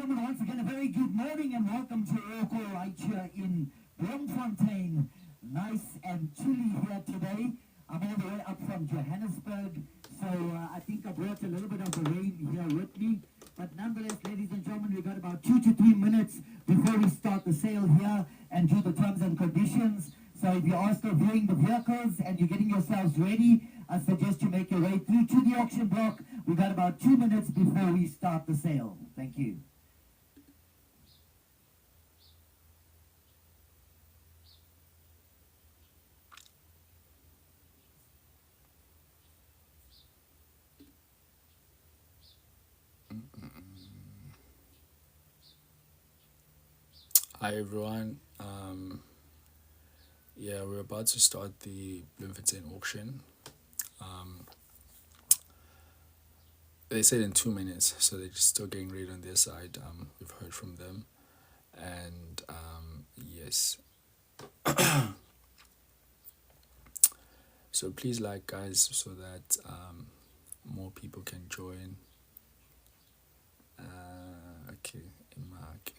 gentlemen, once again, a very good morning and welcome to Aucor right here in Bloemfontein. Nice and chilly here today. I'm all the way up from Johannesburg, so I think I brought a little bit of the rain here with me. But nonetheless, ladies and gentlemen, we've got about 2 to 3 minutes before we start the sale here and do the terms and conditions. So if you are still viewing the vehicles and you're getting yourselves ready, I suggest you make your way through to the auction block. We've got about 2 minutes before we start the sale. Thank you. Hi everyone. Yeah, we're about to start the Bloemfontein auction. They said in 2 minutes, so they're just still getting ready on their side. We've heard from them, and yes. So please like, guys, so that more people can join. Okay, Mark.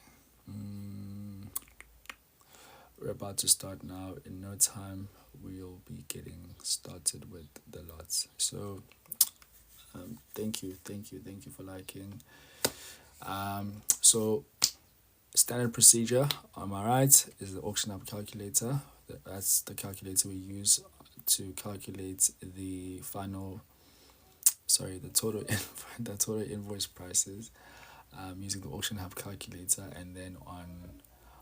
We're about to start now. In no time, we'll be getting started with the lots. So, thank you for liking. So, standard procedure, am I right, is the AuctionHub calculator. That's the calculator we use to calculate the total invoice prices. Using the AuctionHub calculator, and then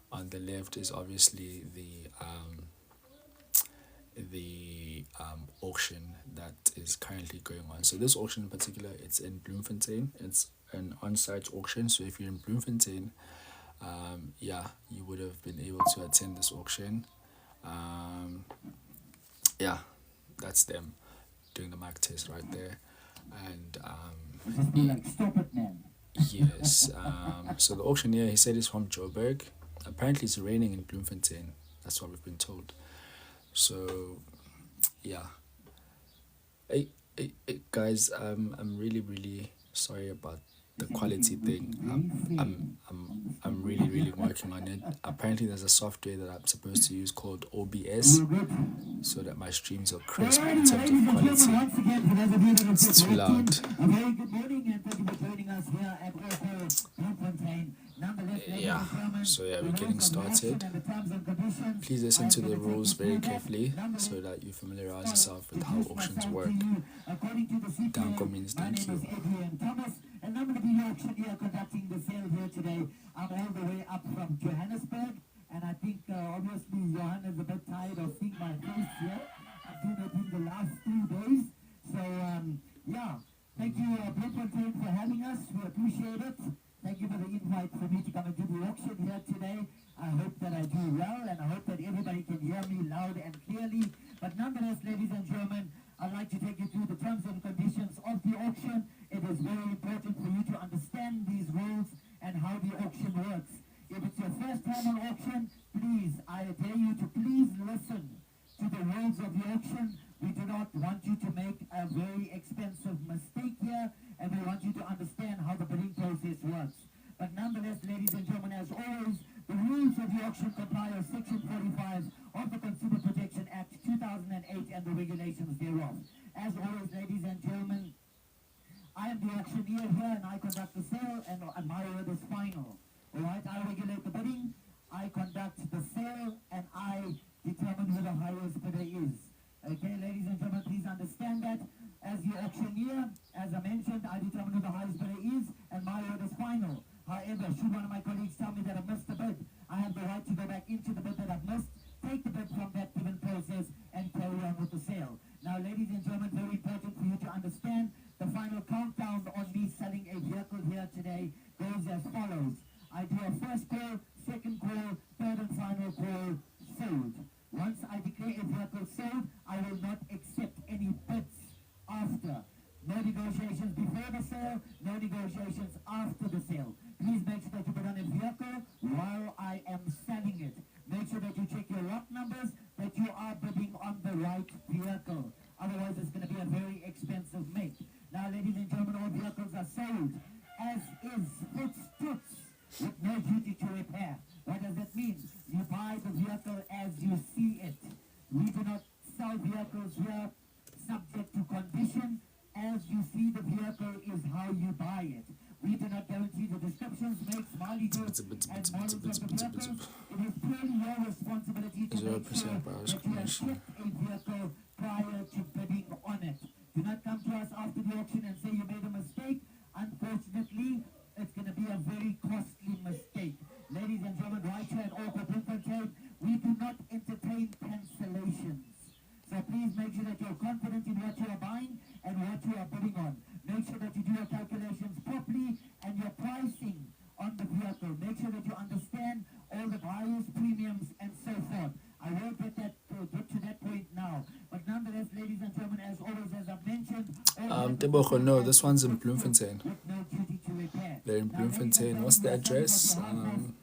on the left is obviously the auction that is currently going on. So this auction in particular, it's in Bloemfontein. It's an on-site auction. So if you're in Bloemfontein, you would have been able to attend this auction. That's them doing the mic test right there, and Stop it, man. yes. So the auctioneer, he said he's from Joburg. Apparently it's raining in Bloemfontein. That's what we've been told. So yeah. Hey, guys, I'm really sorry about the quality thing. I'm really working on it. Apparently there's a software that I'm supposed to use called OBS, so that my streams are crisp in terms of quality. It's too loud. A very good morning and thank you for joining us here at Bloemfontein. Yeah, so yeah, we're getting started. Please listen to the rules very carefully so that you familiarize yourself with how auctions work. Danko means thank you. And I'm going to be your auctioneer conducting the sale here today. I'm all the way up from Johannesburg, and I think obviously Johan is a bit tired of seeing my face here. I've been it in the last 3 days. So thank you Bloemfontein for having us. We appreciate it. Thank you for the invite for me to come and do the auction here today. I hope that I do well, and I hope that everybody can hear me loud and clearly. But nonetheless, ladies and gentlemen, I'd like to take you through the terms and conditions of the auction. It is very important for you to understand these rules and how the auction works. If it's your first time on auction, please, I dare you to please listen to the rules of the auction. We do not want you to make a very expensive mistake here, and we want you to understand how the bidding process works. But nonetheless, ladies and gentlemen, as always, the rules of the auction comply with Section 45 of the Consumer Protection Act 2008 and the regulations thereof. As always, ladies and gentlemen, I am the auctioneer here, and I conduct the sale, and my word is final. Alright, I regulate the bidding, I conduct the sale, and I determine who the highest bidder is. Okay, ladies and gentlemen, please understand that. As the auctioneer, as I mentioned, I determine who the highest bidder is, and my word is final. However, should one of my colleagues tell me that I've missed a bid, I have the right to go back into the bid that I've missed, take the bid from that given process, and carry on with the sale. Now, ladies and gentlemen, very important for you to understand, the final countdown on me selling a vehicle here today goes as follows. I do a first call, second call, third and final call, sold. Once I declare a vehicle sold, I will not accept any bids after. No negotiations before the sale, no negotiations after the sale. Please make sure that you put on a vehicle while I am selling it. Make sure that you check your lot numbers, that you are bidding on the right vehicle. Otherwise, it's going to be a very expensive make. Now, ladies and gentlemen, all vehicles are sold as is. Foots, with no duty to repair. What does that mean? You buy the vehicle as you see it. We do not sell vehicles here subject to condition. As you see the vehicle is how you buy it. We do not guarantee the descriptions, makes, mileages, and models of the vehicles. It is purely your responsibility to make sure 0% buyer's that you have commission. checked a vehicle prior to bidding on it. Do not come to us after the auction and say you made a mistake. Unfortunately, it's going to be a very costly mistake. Ladies and gentlemen, right here at Aucor Bloemfontein, we do not entertain cancellations. So please make sure that you're confident in what you are buying and what you are bidding on. Make sure that you do your calculations properly and your pricing on the vehicle. Make sure that you understand all the buyer's premiums and so forth. I will get to that point now. But nonetheless, ladies and gentlemen, as always, as I've mentioned, Tebogo, no, this one's in Bloemfontein. with no duty to repair. They're in Now, ladies and Bloemfontein. What's the gentlemen, we're address? selling on behalf of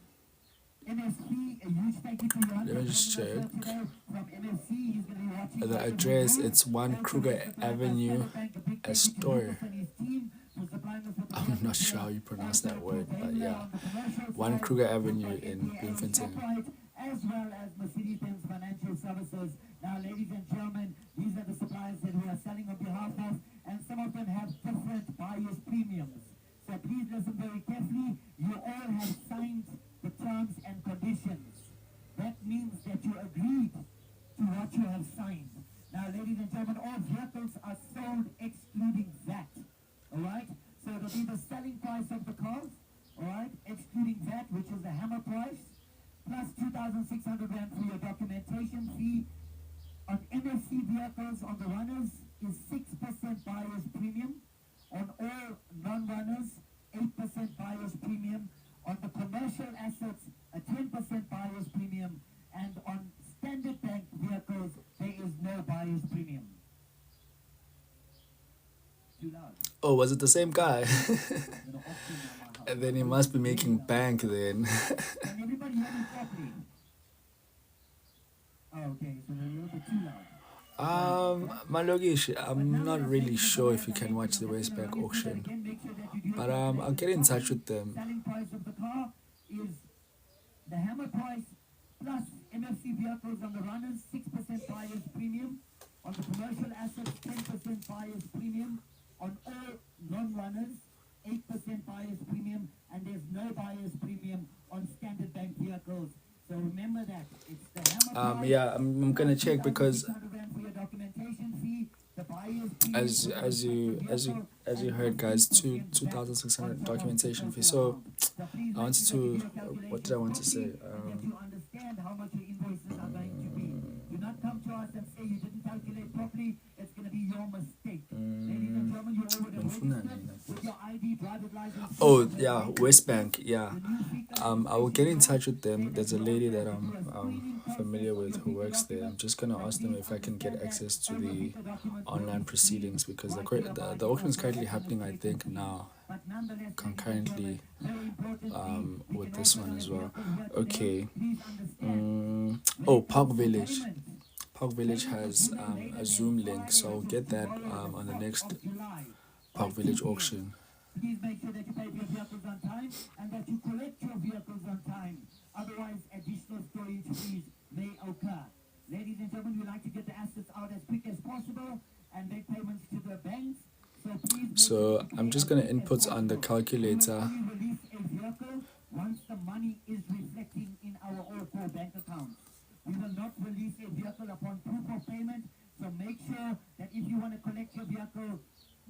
MSC, a huge thank you to Johan Let me for just joining us check. here today from MSC. He's going to be watching The us every address, day. it's 1 Also, Kruger Mr. Blanca Avenue, Standard Bank, a big thank you to Astoria. Lucas and his team for supplying us with the I'm vehicles not sure how here. you pronounce Also that to word, but Daimler yeah. on the commercial 1 side, Kruger we've Avenue got in NPA Bloemfontein. Shoprite, as well as Mercedes-Benz Financial Services. Now, ladies and gentlemen, these are the suppliers that we are selling on behalf of, and some of them have different buyer's premiums. So please listen very carefully. You all have signed the terms and conditions. That means that you agreed to what you have signed. Now, ladies and gentlemen, all vehicles are sold excluding VAT. All right? So it'll be the selling price of the cars, all right, excluding VAT, which is the hammer price, plus 2,600 Rand for your documentation fee. On MSC vehicles, on the runners, is 6% buyer's premium. On all non-runners, 8% buyer's premium. On the commercial assets, a 10% buyer's premium. And on standard bank vehicles, there is no buyer's premium. Too loud. Oh, was it the same guy? I'm gonna auction now, my house. And then he must be making bank then. Can everybody hear me properly? Oh, okay, so they're a little bit too loud. Malogish, I'm not really sure if you can watch the Westbank auction, but I'll get in touch with them. Selling price of the car is the hammer price plus MFC vehicles on the runners, 6% buyer's premium. On the commercial assets, 10% buyer's premium. On all non-runners, 8% buyer's premium, and there's no buyer's premium on standard bank vehicles. So remember that it's the hammer price. Yeah, I'm gonna check because 2,600 Rand for your documentation fee, the buyer's premium as you heard, guys, 2,600 documentation fee. So I wanted to what did I want to say? that you understand how much your invoices are going to be. Do not come to us and say you didn't calculate properly. It's going to be your mistake. Ladies and gentlemen, you all would have registered with your ID, driver's license. Oh yeah, Westbank. Yeah, I will get in touch with them. There's a lady that I'm familiar with who works there. I'm just gonna ask them if I can get access to the online proceedings because the auction is currently happening, I think now, concurrently with this one as well. Okay. Oh, Park Village. Park Village has a Zoom link, so I'll get that on the next Park Village auction. Please make sure that you pay for your vehicles on time and that you collect your vehicles on time. Otherwise, additional storage fees may occur. Ladies and gentlemen, we like to get the assets out as quick as possible and make payments to the banks. So please make So sure that you I'm pay just as gonna quick as input on the possible. We will calculator. only release a vehicle once the money is reflecting in our Aucor bank accounts. We will not release a vehicle upon proof of payment. So make sure that if you want to collect your vehicle,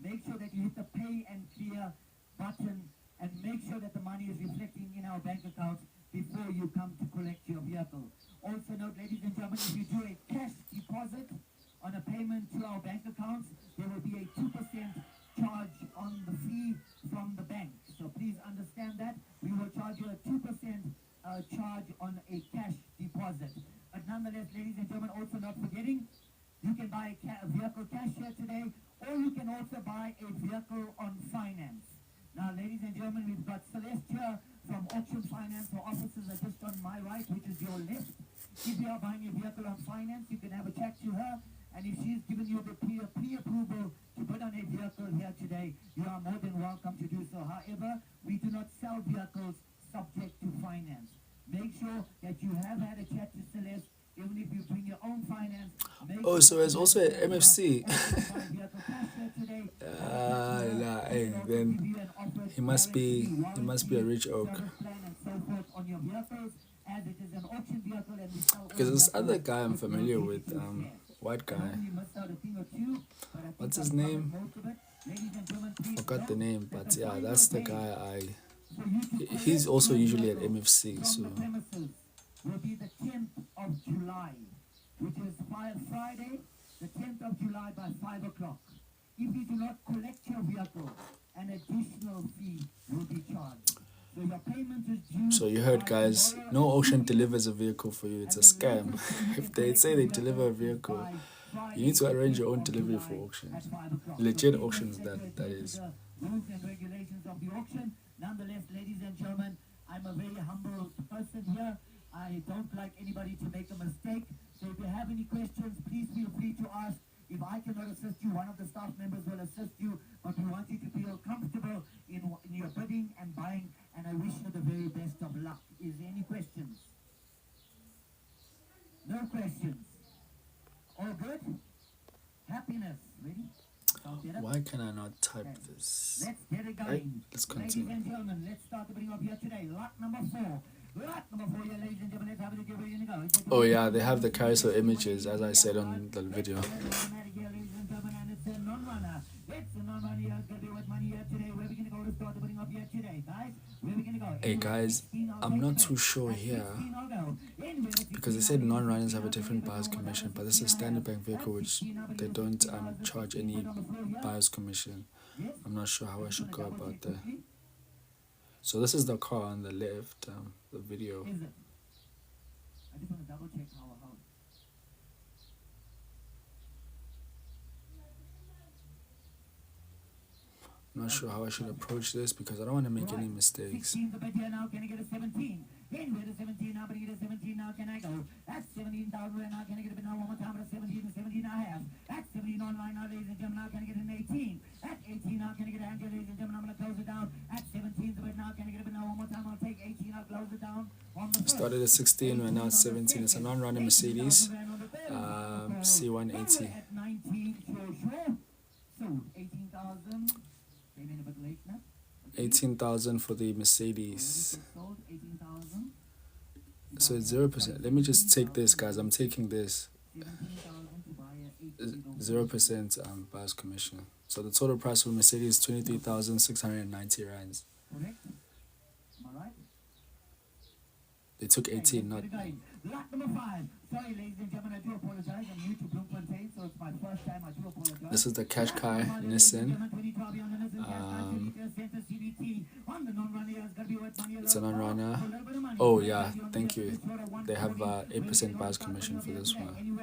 make sure that you hit the pay and clear button and make sure that the money is reflecting in our bank accounts before you come to collect your vehicle. Also note, ladies and gentlemen, if you do a cash deposit on a payment to our bank accounts, there will be a 2% charge on the fee from the bank. So please understand that. We will charge you a 2% charge on a cash deposit. But nonetheless, ladies and gentlemen, also not forgetting, you can buy a vehicle cash here today, or you can also buy a vehicle on finance. Now, ladies and gentlemen, we've got Celeste here from Auction Finance. Her offices are just on my right, which is your left. If you are buying a vehicle on finance, you can have a chat to her. And if she's given you the pre-approval to put on a vehicle here today, you are more than welcome to do so. However, we do not sell vehicles subject to finance. Make sure that you have had a chat to Celeste, even if you bring your own finance. Oh, so it's also at MFC. Then he must be a rich oak. Because this other guy I'm familiar with, white guy. What's his name? Forgot the name, but yeah, that's the guy he's also usually at MFC, so. Will be the 10th of July, which is Friday, the 10th of July by 5 o'clock. If you do not collect your vehicle, an additional fee will be charged. So your payment is due. So you heard, guys, no auction delivers a vehicle for you. It's a scam. If they say they deliver a vehicle, you need to arrange your own delivery for auctions. Legit auctions, that is. Rules and regulations of the auction. Nonetheless, ladies and gentlemen, I'm a very humble person here. I don't like anybody to make a mistake. So if you have any questions, please feel free to ask. If I cannot assist you, one of the staff members will assist you. But we want you to feel comfortable in your bidding and buying. And I wish you the very best of luck. Is there any questions? No questions. All good? Happiness. Ready? Why can I not type this? Let's get it going. Right, let's continue. Ladies and gentlemen, let's start the bidding up here today. Lot number 4. Oh yeah, they have the carousel images, as I said on the video. Hey guys, I'm not too sure here, because they said non-runners have a different buyer's commission, but this is a standard bank vehicle which they don't charge any buyer's commission. I'm not sure how I should go about that. So this is the car on the left, the video. I just want to double check how. I'm not sure how I should approach this because I don't want to make any mistakes. 16 the bid here now, can I get a 17? Then we're 17 now, but I get a 17 now, can I go? That's 17,000 right now, can I get a bid now one more time? At 17 and 17 I have. That's 17 online now, ladies and gentlemen, now can I get an 18? At 18 now, can I get a hand here, ladies and gentlemen, I'm going to close it down. At 17 the bid now, can I get a bid now one more time? I'll take 18, I'll close it down. On the Started at 16, we're now at 17. It's a non-running Mercedes C180. At 19, sure. So 18,000. 18,000 for the Mercedes. Sold 18,000. So it's 0%. Let me just take this, guys. I'm taking this. 0% buyer's commission. So the total price for Mercedes is 23,690 rands. Correct? Am I right? They took 18, not. Lot number 5. Sorry, ladies and gentlemen, I do apologize. I'm new to Bloemfontein, so it's my first time. I do apologize. This is the Qashqai Nissan. It's a non-runner. Oh yeah, thank you. They have 8% buyer's commission for this one.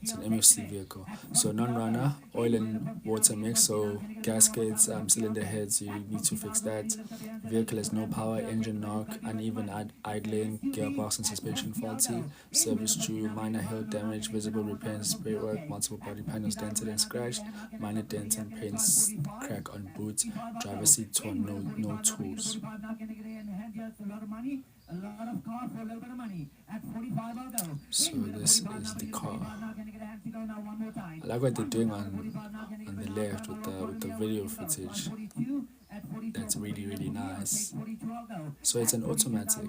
It's an MFC vehicle. So non-runner, oil and water mix. So gaskets, cylinder heads, you need to fix that. Vehicle has no power, engine knock, uneven idling, gearbox and suspension faulty, service due, minor hill damage, visible repair and spray work, multiple body panels dented and scratched, minor dents and paints crack on boots, driver seat torn, no tools. So this is the car. I like what they're doing on the left with the video footage. That's really nice. So it's an automatic.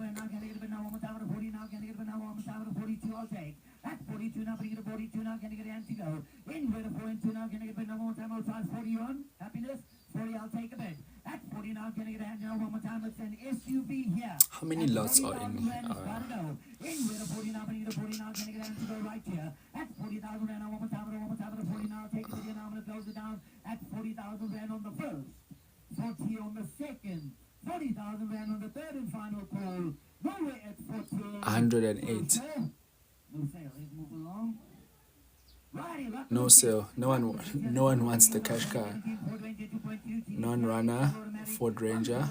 At 42 now, bring it to 42 now, can I get a hand to go? Anywhere to 42 now, can I get a bid now, one more time, I'll try 40 on. Happiness, 40, I'll take a bid. At 40 now, can I get a hand now, one more time, it's an SUV here. How many lots are in here? Anywhere to 40 now, bring it to 40 now, can I get a hand to go right here? At 40,000 rand, one more time, at 40 now, take a bid here now, I'm going to close it down. At 40,000 rand on the first, 40 on the second, 40,000 rand on the third and final call. Nowhere at 40. 108. No sale. Let's move along. No sale. No one wants the Qashqai. Non-runner, Ford Ranger.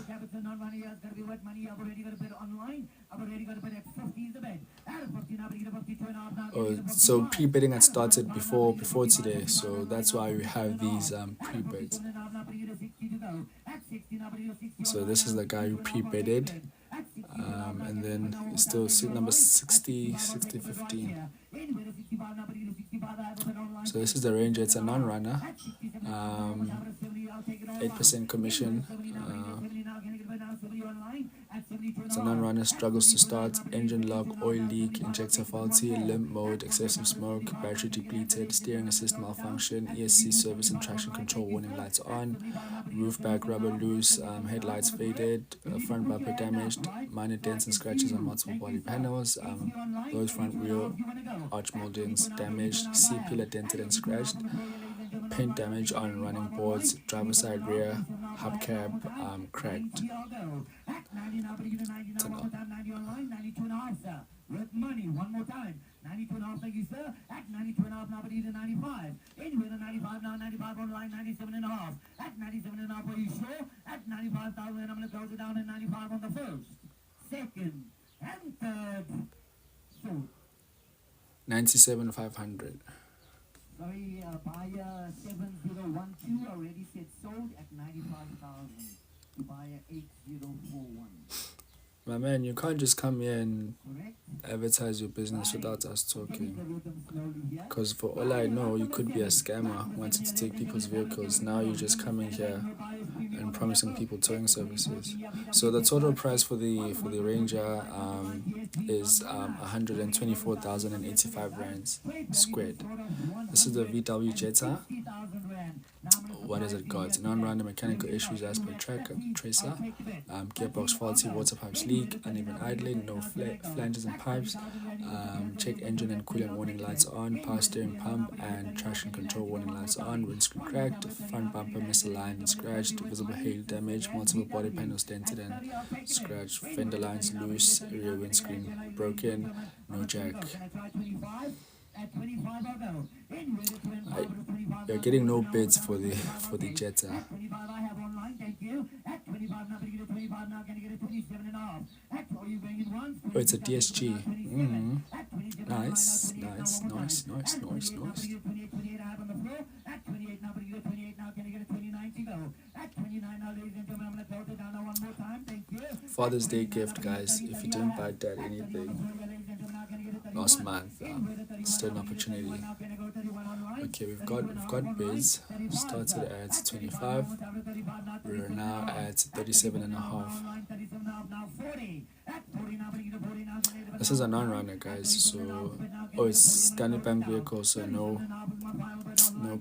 Oh, so pre-bidding had started before today, so that's why we have these pre-bids. So this is the guy who pre-bidded. And then it's still seat number 6015. So this is the Ranger. It's a non-runner. 8% commission. It's a non-runner. Struggles to start. Engine lock, oil leak, injector faulty, limp mode, excessive smoke, battery depleted, steering assist malfunction, ESC service and traction control warning lights on, roof back rubber loose, headlights faded, front bumper damaged, minor dents and scratches on multiple body panels, both front wheel arch moldings damaged, C-pillar dented and scratched, paint damage on running boards, driver side rear, hubcap cracked. With money, one more time. 92.5, thank you, sir. At 92.5, now but either 95. Anyway, the 95 now, 95 online, 97.5. At 97.5, are you sure? At 95,000, and I'm going to close it down at 95 on the first, second, and third. So, 97,500. sorry, buyer 7012 already said sold at 95,000. Buyer 8041. My man, you can't just come here and advertise your business without us talking. Because for all I know, you could be a scammer wanting to take people's vehicles. Now you're just coming here and promising people towing services. So the total price for the Ranger is 124,085 rands squared. This is the VW Jetta. What has it got? Non-runner mechanical issues as per tracer. Gearbox faulty, water pipes leak, uneven idling, no flanges and pipes. Check engine and coolant warning lights on, power steering pump and traction control warning lights on, windscreen cracked, front bumper misaligned and scratched, visible hail damage, multiple body panels dented and scratched, fender lines loose, rear windscreen broken, no jack. You're getting no bids for the Jetta. Oh, it's a DSG. Nice. Father's Day gift, guys. If you didn't buy Dad anything last month, still an opportunity. Okay, we've got bids. Started at 25. We're now at 37.5. This is a non-runner, guys. So, it's standard bank vehicle, so no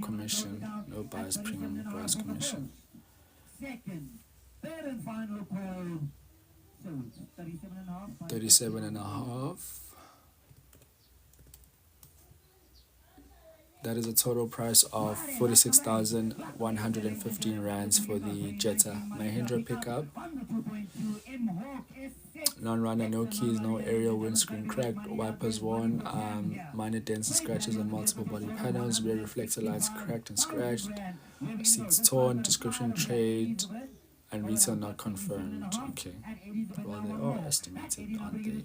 commission, no buyer's premium, buyer's commission. Second, third and final call. So 37.5. 37.5. That is a total price of 46,115 rands for the Jetta. Mahindra pickup. Non-runner, no keys, no aerial, windscreen cracked, wipers worn, minor dents and scratches on multiple body panels, rear reflector lights cracked and scratched, seats torn, description trade, and retail not confirmed. Okay, well, they are estimated, aren't they?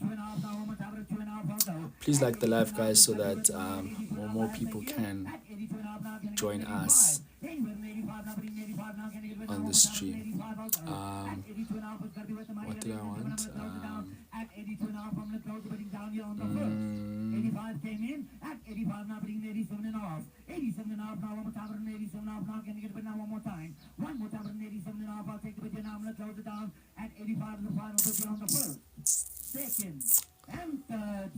Please like the live, guys, so that more people can join us on the stream. What did I want? Second and third,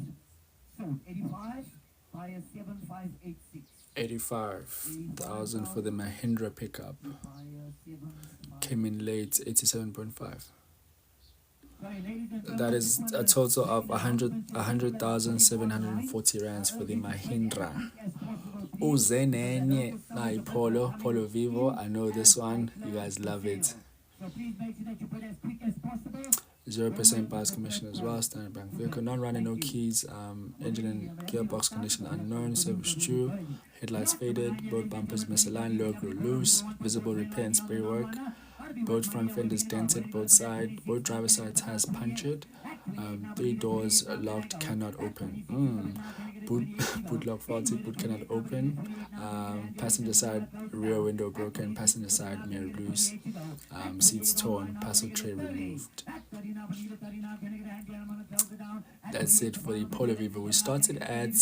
so 85 by a 7586. 85,000 for the Mahindra pickup. Came in late, 87.5. That is a total of 100,740 rands for the Mahindra. Uzenenye na Polo Vivo. I know this one. You guys love it. 0% buyer's commission as well. Standard bank vehicle. Non-running, no keys. Engine and gearbox condition unknown. Service true. Headlights faded. Both bumpers misaligned. Logo loose. Visible repair and spray work. Both front fenders dented. Both driver side tires punctured. 3 doors locked, cannot open. boot lock faulty, boot cannot open, passenger side rear window broken, passenger side mirror loose, seats torn, parcel tray removed. That's it for the Polo Vivo. We started at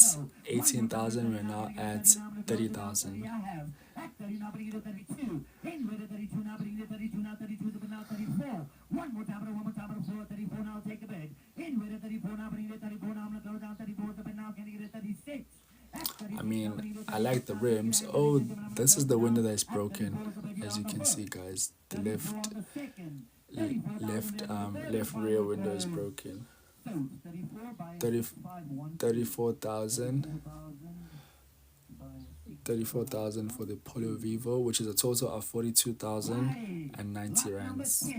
18,000, we're now at 30,000. I mean, I like the rims. Oh, this is the window that is broken, as you can see, guys. The left rear window is broken. 34,000 for the Polo Vivo, which is a total of 42,090 rands.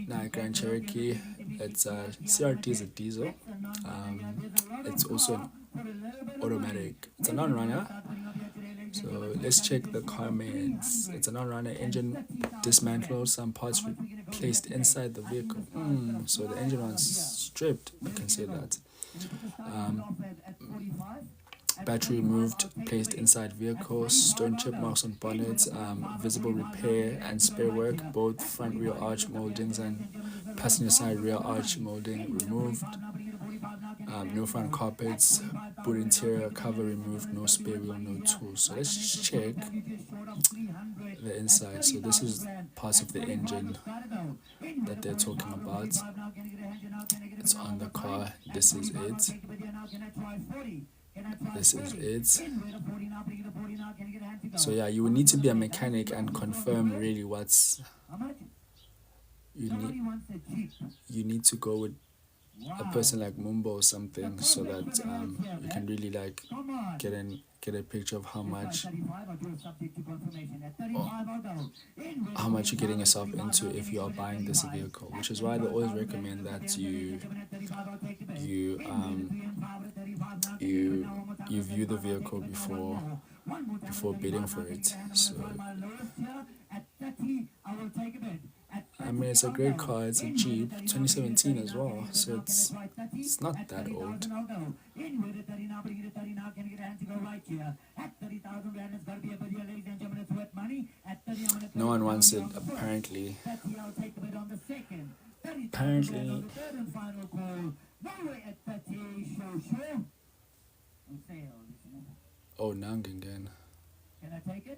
Now Grand Cherokee, it's CRT is a diesel. It's also an automatic. It's a non-runner. So let's check the car mains. It's a non-runner. Engine dismantled, some parts placed inside the vehicle. So the engine was stripped, you can say that. Battery removed, placed inside vehicle, stone chip marks on bonnet, visible repair and spare work, both front rear arch moldings and passenger side rear arch molding removed. No front carpets, boot interior cover removed, no spare wheel, no tools. So let's check the inside. So this is parts of the engine that they're talking about. It's on the car. This is it. This is it. So yeah, you will need to be a mechanic and confirm really what's you need to go with a person like Mumbo or something, so that you can really like get a picture of how much you're getting yourself into if you are buying this vehicle, which is why they always recommend that you view the vehicle before bidding for it. So I mean, it's a great car. It's a Jeep, 2017 as well, so it's not that old. No one wants it, apparently. Oh, Nang again.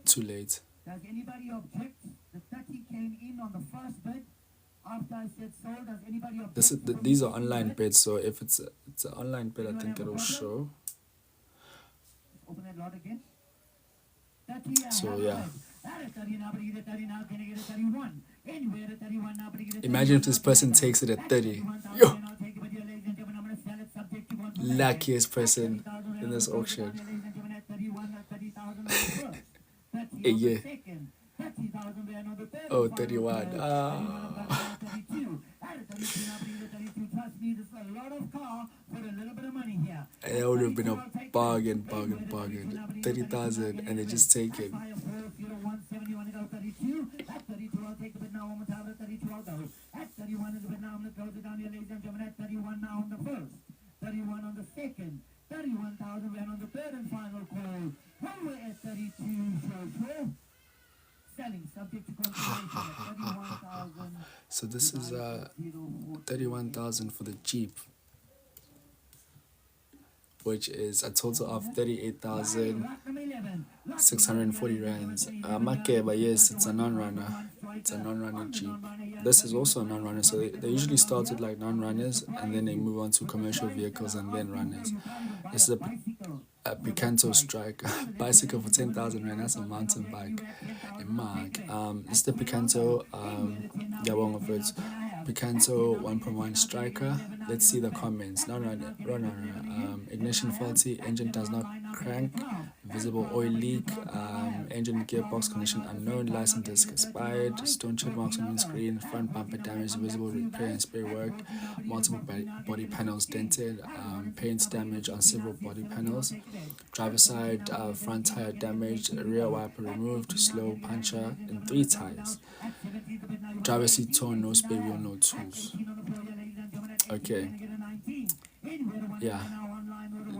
Too late. Does anybody object? The 30 came in on the first bid. After I said sold, does anybody object? These are online bids, so if it's an online bid, I think it'll show. Open that lot again. So yeah. Imagine if this person takes it at 30. Yo! Luckiest person in this auction. Yeah. Oh, 31. It would have been a bargain. 30,000 and they just take it. So this is 31,000 for the Jeep, which is a total of 38,640 rands. But yes, it's a non-runner. It's a non-runner Jeep. This is also a non-runner, so they usually start with like non-runners and then they move on to commercial vehicles and then runners. This is a Picanto Strike bicycle for 10,000 rand. That's a mountain bike. It's the Picanto. Picanto 1.1 Striker. Let's see the comments. Non-runner. Ignition faulty. Engine does not crank. Visible oil leak. Engine gearbox condition unknown. License disc expired. Stone chip marks on windscreen. Front bumper damage. Visible repair and spare work. Multiple body panels dented. Paint damage on several body panels. Driver side front tire damaged. Rear wiper removed. Slow puncher in 3 tires. Driver seat torn. No spare wheel. No tools. Okay. yeah,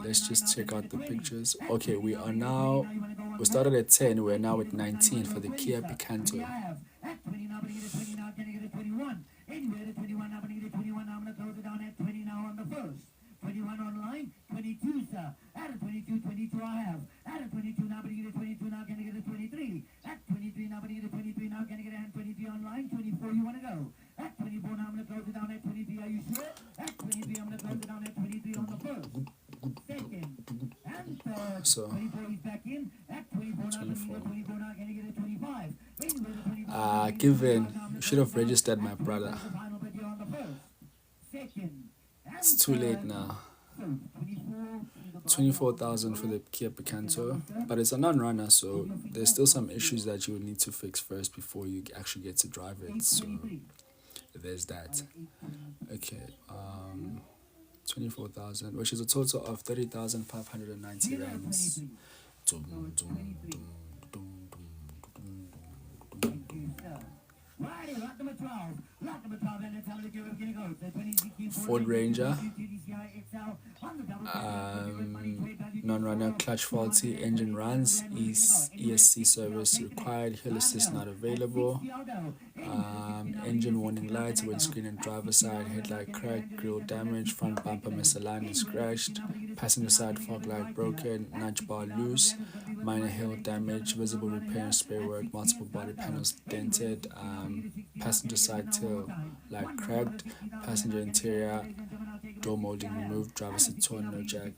let's just check out the pictures. Okay, we started at 10, we're now at 19 for the Kia Picanto. Anyway, the 21, I'm going to get 21, I'm going to close it down at 20 now on the first. 21 online, 22, sir. At a 22, 22 I have. At a 22, now I'm going to get a 22, now can I get a 23. At 23, now I'm going to get a 23, now can I get a 23 online. 24, you want to go. At 24, now I'm going to close it down at 23, are you sure? At 23, I'm going to close it down at 23 on the first. Second, and third. So 24 is back in. At 24, now I'm going to get a 24, now can I get a 25. Given, you should have registered, my brother. It's too late now. 24,000 for the Kia Picanto, but it's a non-runner, so there's still some issues that you would need to fix first before you actually get to drive it. So there's that. Okay, 24,000, which is a total of 30,590 rands. Ford Ranger, non-runner, clutch faulty, engine runs, ESC service required, hill assist not available, engine warning lights, windscreen and driver side headlight cracked, grille damage, front bumper misaligned and scratched, passenger side fog light broken, nudge bar loose, minor hail damage, visible repair and spare work, multiple body panels dented, passenger side tail light cracked, passenger interior door molding removed, driver seat torn, no jack.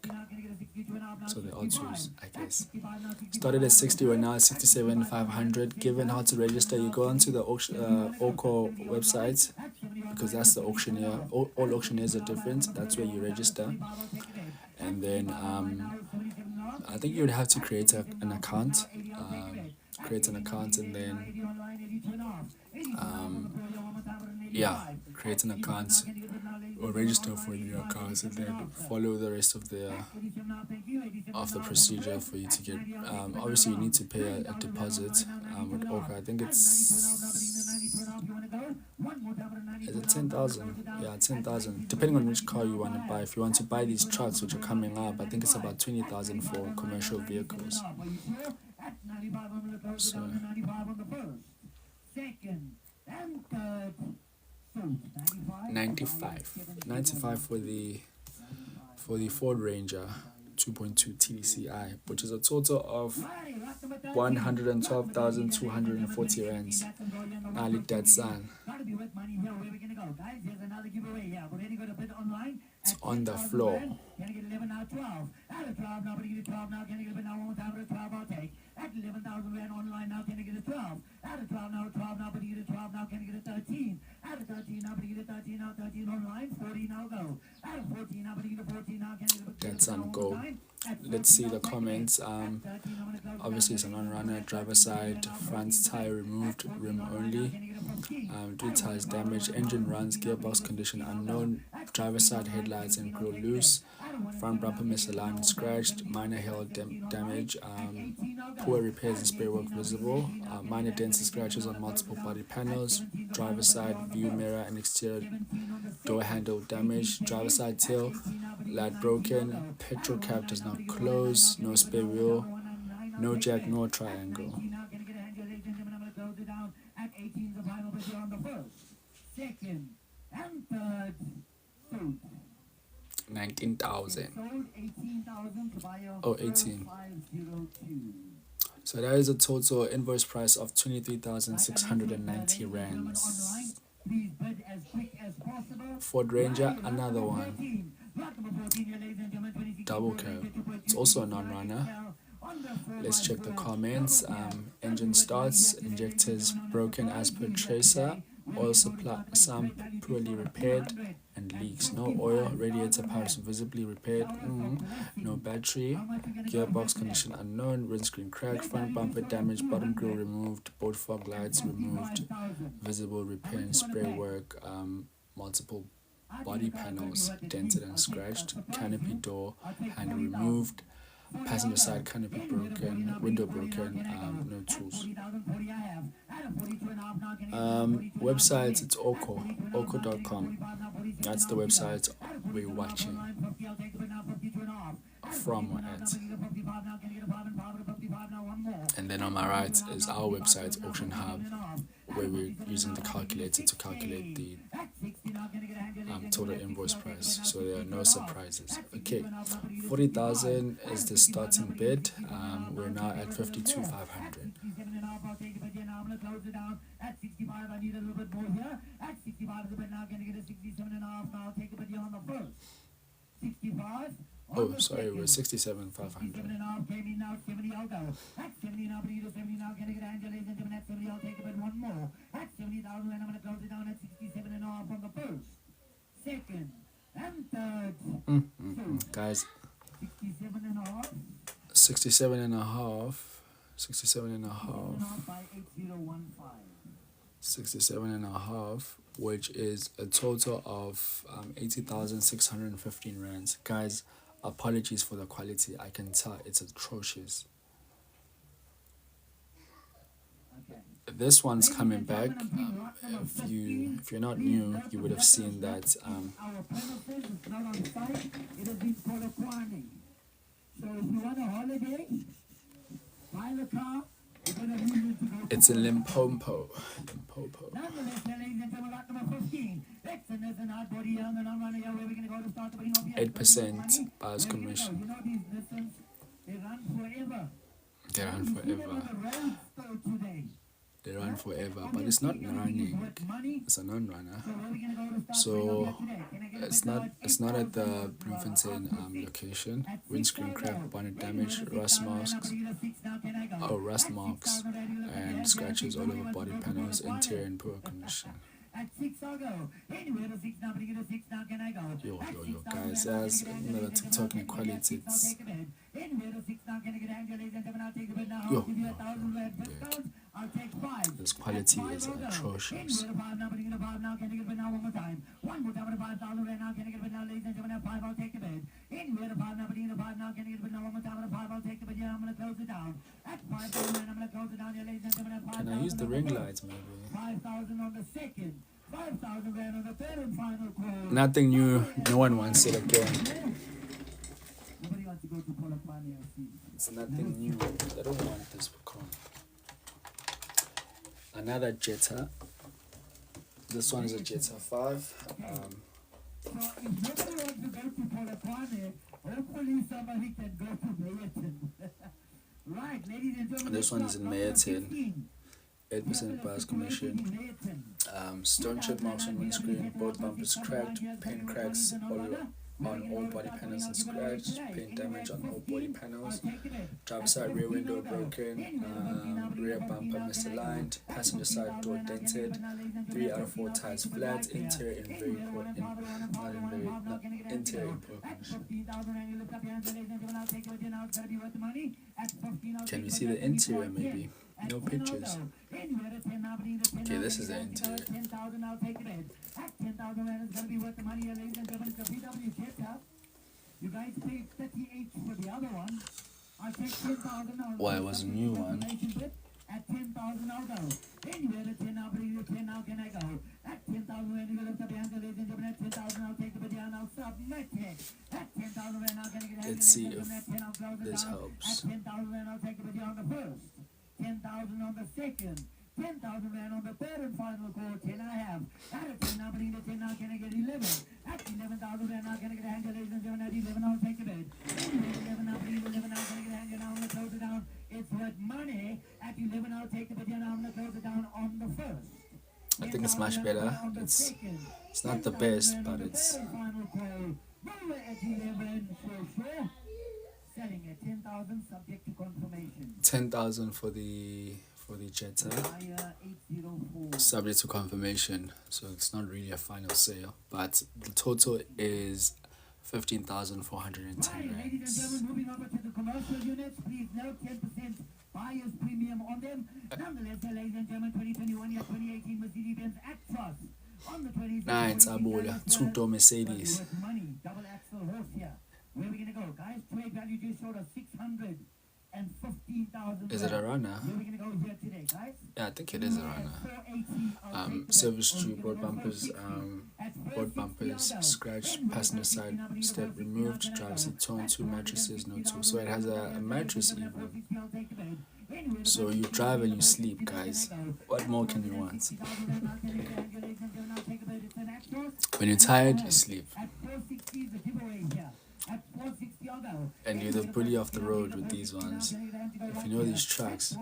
So the odds was, I guess. Started at 60, we're now at 67,500. Given how to register, you go onto the Aucor website, because that's the auctioneer. All auctioneers are different. That's where you register. And then I think you would have to create an account. And then create an account or register for a new account, and then follow the rest of the procedure for you to get. Obviously, you need to pay a deposit with Aucor. I think is it 10,000? Yeah, 10,000. Depending on which car you want to buy. If you want to buy these trucks, which are coming up, I think it's about 20,000 for commercial vehicles. So 95 for the Ford Ranger 2.2 TDCi, which is a total of 112,240 rands. Ali Datsan. It's on the floor. At 11,000 rand online now, can I get a 12? At a 12 now, 12 now, but you get a 12 now, can I get a 13? At a 13 now, but you get a 13 now, 13 online, 14 now go. At a 14 now, but you get a 14 now, can I get a 14? That's on go. Let's see the comments. Obviously it's a non-runner, driver side, front tire removed, rim only, 2 tires damaged, engine runs, gearbox condition unknown, driver side headlights and grille loose, front bumper misaligned and scratched, minor hail damage, poor repairs and spare work visible, minor dents and scratches on multiple body panels, driver side view mirror and exterior door handle damaged, driver side tail light broken, petrol cap does not close, no spare wheel, no jack, no triangle. 19,000. Oh, 18. So that is a total invoice price of 23,690 rands. Ford Ranger, another one. Double cab. It's also a non-runner. Let's check the comments. Engine starts, injectors broken as per tracer, oil supply sump poorly repaired and leaks, no oil, radiator pipes visibly repaired, no battery, gearbox condition unknown, windscreen cracked, front bumper damaged, bottom grille removed, both fog lights removed, visible repair and spray work, multiple body panels dented and scratched, canopy door handle removed, passenger side canopy broken, window broken, no tools. Website, it's Aucor, aucor.com. That's the website we're watching. from or at. And then on my right is our website, AuctionHub, where we're using the calculator to calculate the total invoice price. So there are no surprises. Okay, 40,000 is the starting bid. We're now at 52,500. At 65, I need a little bit more here. At 65 is a bit now, going to get a 67 and a half. Now I'll take a bid here on the first. 65. Oh, sorry, we're 67,500. 67 and a half came in now. 70, I'll go. At 70 now, but you 70 now, going to get a hand, ladies and gentlemen. At 70, I'll take a bid one more. At 70,000, and I'm going to close it down at 67 and a half on the first, second, and third. Guys, 67 and a half. 67 and a half. 67 and a half. By 8015. 67 and a half, which is a total of 80,615 rands. Guys, apologies for the quality. I can tell it's atrocious. Okay. This one's coming back. If you're not new, you would have seen that. Our premises is not on site. It has been Polokwane. So if you want a holiday, buy the car. It's in Limpopo. Limpopo. 8% buyer's commission. You know these listens, they run forever. They run forever. They run forever, but it's not running. It's a non-runner. So it's not at the Bloemfontein location. Windscreen crack, bonnet damage, rust marks, and scratches all over body panels, interior in poor condition. At 6 I'll go. Anywhere to 6 now, but you get a 6 now, can I go? Yo, guys, that's another TikTok inequality. Anywhere to 6 now, can I get a hand, ladies and gentlemen, I'll take a bid now. Yo. I'll give you 1,000 rand discount. I'll take 5. This quality is atrocious. Anywhere to 5 now, but you get a 5 now, can I get a bid now one more time? One more time with a 5,000 rand now, can I get a bid now, ladies and gentlemen, at 5, I'll take a bid. Anywhere to 5 now, but you get a 5 now, can I get a bid now one more time with a 5, I'll take a bid. Yeah, I'm going to close it down. At 5,000 rand, I'm going to close it down, yeah, ladies and gentlemen, at 5,000. Can I use the ring lights, maybe? 5,000 on the second. 5,000 rand on the third and final call. Nothing new. No one wants it again. Nobody wants to go to Polokwane, I see. It's nothing new. They don't want this Pokemon. Another Jetta. This one is a Jetta 5. So if nobody wants to go to Polokwane, hopefully somebody can go to Mayerton. Right, ladies and gentlemen. This one is in Mayerton. 8% buyer's commission. Stone chip marks on windscreen, both bumpers cracked, paint cracks on all body panels and scratched, paint damage on all body panels, driver side rear window broken, rear bumper misaligned, passenger side door dented, 3 out of 4 tires flat, interior in very poor Can we see the interior maybe? No pictures. Okay, this is the interior. 10,000, I'll take it in. At 10,000 rand is going to be worth the money, ladies and gentlemen. It's a VW Jetta. You guys paid 38 for the other one. I'll take 10,000. Why, it was a new one. At 10,000, I'll go. Anywhere to 10, I'll bring you 10, now can I go? At 10,000 rand, you will lift up your hands, ladies and gentlemen. At 10,000, I'll take the video and I'll submit it. At 10,000 rand, now can I get a Let's see if this helps. At 10,000 rand, I'll take the video on the first. 10,000 on the second. 10,000 rand on the third and final call. 10 I have. At 10, now bring the 10, now can I get 11? At 11,000 rand, now can I get a hand, ladies and gentlemen. At 11, I'll take the bid. 11, now bring 11, now can I get a hand, now I'm going to close it down. It's worth money. At 11, I'll take the bid, now I'm going to close it down on the first. I think it's much better. It's not the best, but it's... At 11, sure. Selling at 10,000 subject to confirmation. 10,000 for the Jetta. Subject to confirmation. So it's not really a final sale, but the total is 15,410 Right, ladies and gentlemen, moving over to the commercial units, please note 10% buyer's premium on them. Nonetheless, ladies and gentlemen, 2021 year 2018 Mercedes-Benz Actros on the 20th. Nice, Abuela. 2-door Mercedes. Money, double axle horse here. Where are we gonna go, guys? Trade value just showed us 615,000. Is it a runner? Where are we gonna go here today, guys? Yeah, I think it is a runner. Service due, both bumpers both bumpers scratched, passenger side step removed, driver seat torn, 2 mattresses, no tool. So it has a mattress even. So you drive and you sleep, guys. What more can you want? When you're tired, you sleep. And you're the bully off the road with these ones. If you know these trucks,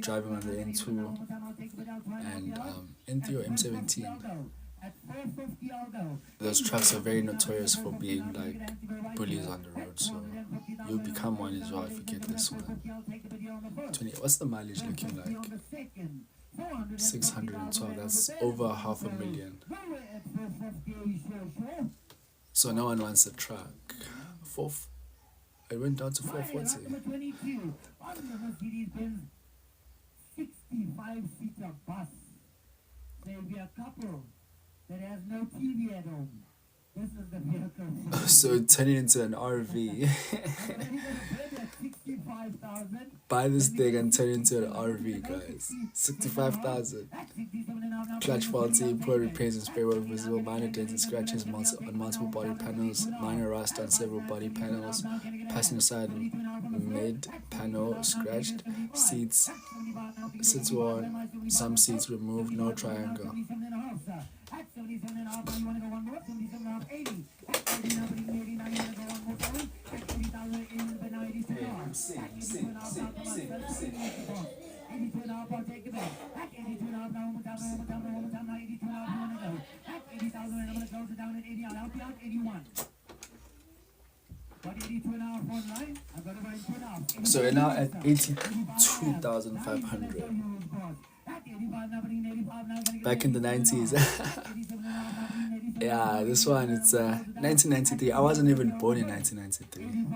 driving on the N2 and N3 or M17, those trucks are very notorious for being like bullies on the road. So you'll become one as well if you get this one. 20. What's the mileage looking like? 612. That's over 500,000. So no one wants a truck. It went down to 440. 65-seater bus. There'll be a couple that has no TV at home. This is the vehicle. So turning into an RV. Buy this thing and turn it into an RV, guys. 65,000. Clutch faulty, poor repairs and spare work visible, minor dents and scratches on multiple body panels, minor rust on several body panels, passenger side mid panel scratched, seats worn, some seats removed, no triangle. So we're now at 82,500. Back in the 90s. Yeah, this one, it's 1993. I wasn't even born in 1993.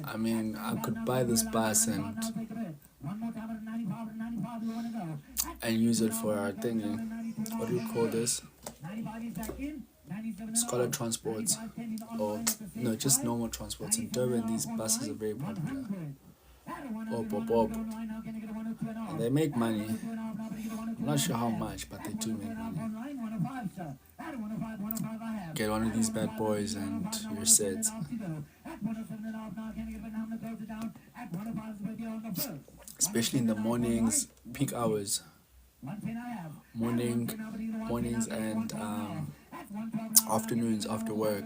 I mean, I could buy this bus and use it for our thingy. What do you call this? Scholar transports, or no, just normal transports. In Durban, these buses are very popular. And they make money. I'm not sure how much, but they do make money. Get one of these bad boys and you're set. Especially in the mornings, peak hours. Mornings and afternoons after work.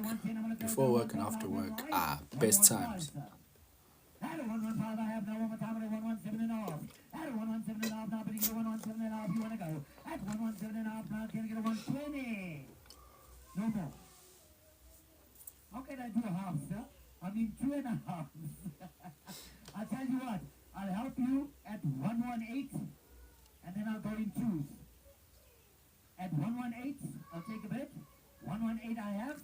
Before work and after work. Best times. How can I do a half, sir? I mean 2.5. I'll tell you what, I'll help you at 118 and then I'll go in twos. At 118, I'll take a bit. 118 I have.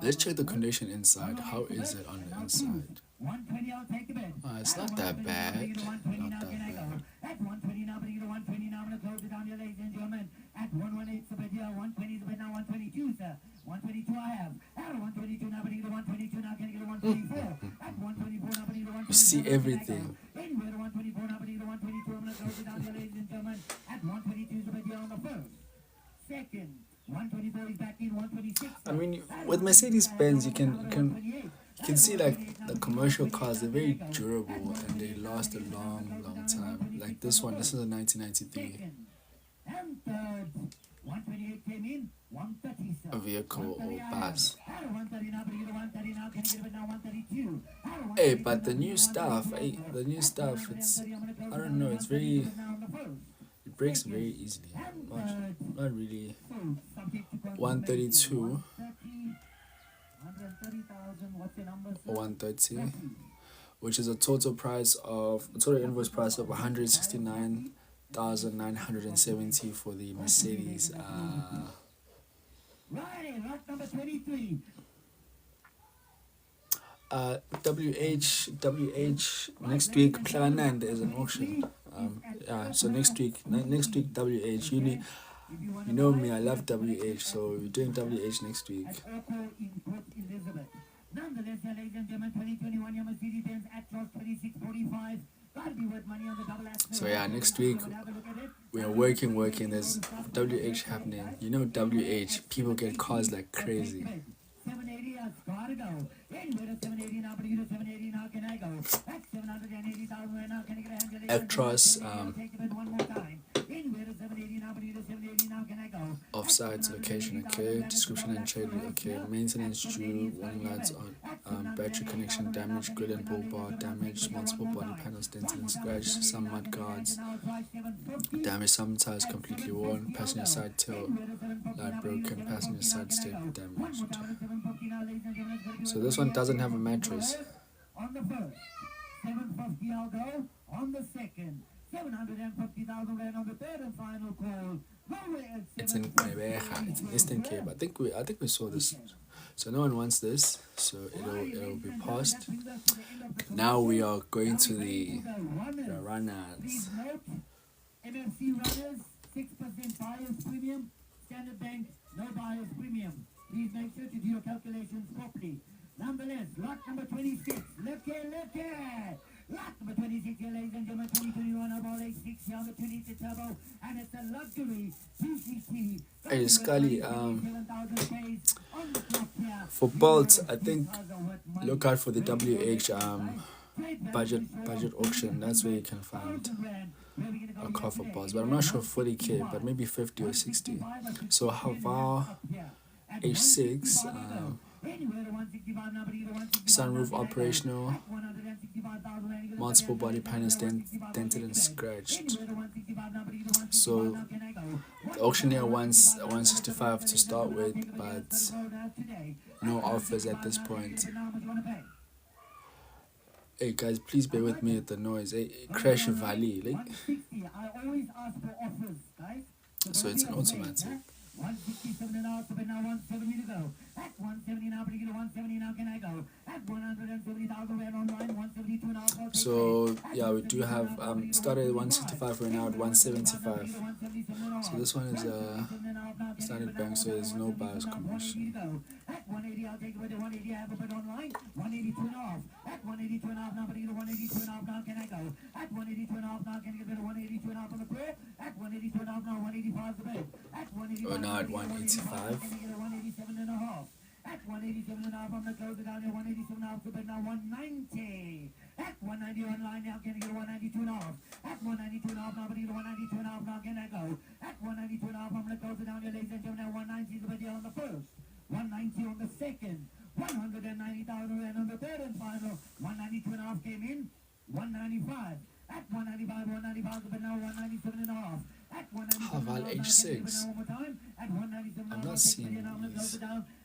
Let's check the condition inside. How is it on the inside? 120, I'll take a bit. It's not that bad. Not that bad. At 120 now, but you 120 now, I'm going to close it down here, ladies and gentlemen. At 118 is a bit here, 120 is a bit now, 122, sir. 122 I have. At 122 now, but you 122 now, can you get 124? At 124 now, but you 124. You see everything. Anywhere to 124 now, but you 122, I'm going to close it down here, ladies and gentlemen. At 122 is a bit here on the first. Second. 124 is back in 126. I mean, with Mercedes-Benz, you can see like the commercial cars, they're very durable and they last a long time. Like this one, this is a 1993 And third, 128 came in, 130, sir. a vehicle or bus. 130 now, but you 130 now, can you get it now, 132? Hey, but the new stuff, it's, I don't know, it's very, it breaks very easily. Not really. 132 or 130, which is a total invoice price of 169,970 for the Mercedes. WH next week. Planand is an auction. So next week WH. You know me, I love WH, so we're doing WH next week. Nonetheless, ladies and gentlemen, 2021 Mercedes yeah, next week we are working. There's WH happening. You know WH, people get cars like crazy. 780 has got to go. Anywhere to 780 now, but you to 780 now, can I go? That's 780,000 right now, can I get a hand? Actros, Take it one more time. Anywhere to 780 now, but you to 780 now, can I go? offsites location, okay. Description and trade, okay. Maintenance due, warning lights on, battery connection damage, grill and bull bar damage, multiple body panels dented and scratched, some mud guards damaged, some tires completely worn, passenger side tail light broken, passenger side step damaged. So this one doesn't have a mattress. On the first, 750 I'll go. On the second, 750,000 rand on the third and final call. It's in Gqeberha, it's in Eastern Cape. I think we saw this. So no one wants this, so it'll be passed. Now we are going to the runners. MFC runners, 6% buyer's premium. Standard Bank, no buyer's premium. Please make sure to do your calculations properly. Nonetheless, lot number 26. Look here. Lot number 26 here, ladies and gentlemen. 2021 about 860 on the 20 turbo. And it's a luxury PCT. Hey, Scully, for bolts, I think look out for the WH budget auction. That's where you can find a car for bolts. But I'm not sure 40k, but maybe 50 or 60. So Havar H6, sunroof operational, multiple body panels dented and scratched. So the auctioneer wants 165 to start with, but no offers at this point. Hey guys, please bear with me with the noise. Hey, Crash Valley, like. So it's an automatic. 167 and out, but now 170 to go. At 170 now, but you get 170 now, can I go? At 170,000 rand online, 172 and out. So yeah, we do have started at 165, we're now at 175. So this one is standard bank, so there's no buyer's commission. At 180, I'll take it with the 180. I have a bid online, 182 and off. At 182 and off now, but you get 182 and off now, can I go? At 182 and off now, can I get a bid of 182 and off on the pro? At 182 and off now, 185 the bid. At 185. Now at 185. At 187 and a half, I'm going to close it down here. 187 and a half, but now 190. At 190 online now, can I get a 192 and a half? At 192 and a half, now, but either 192 and a half now, can I go? At 192 and a half, I'm going to close it down here, ladies and gentlemen. 190 is the video on the first, 190 on the second, 190,000 rand on the third and final. 192 and a half came in, 195. At 195, 195, but now 197 and a half. At 197 Haval H6. At 197 I'm not seeing these.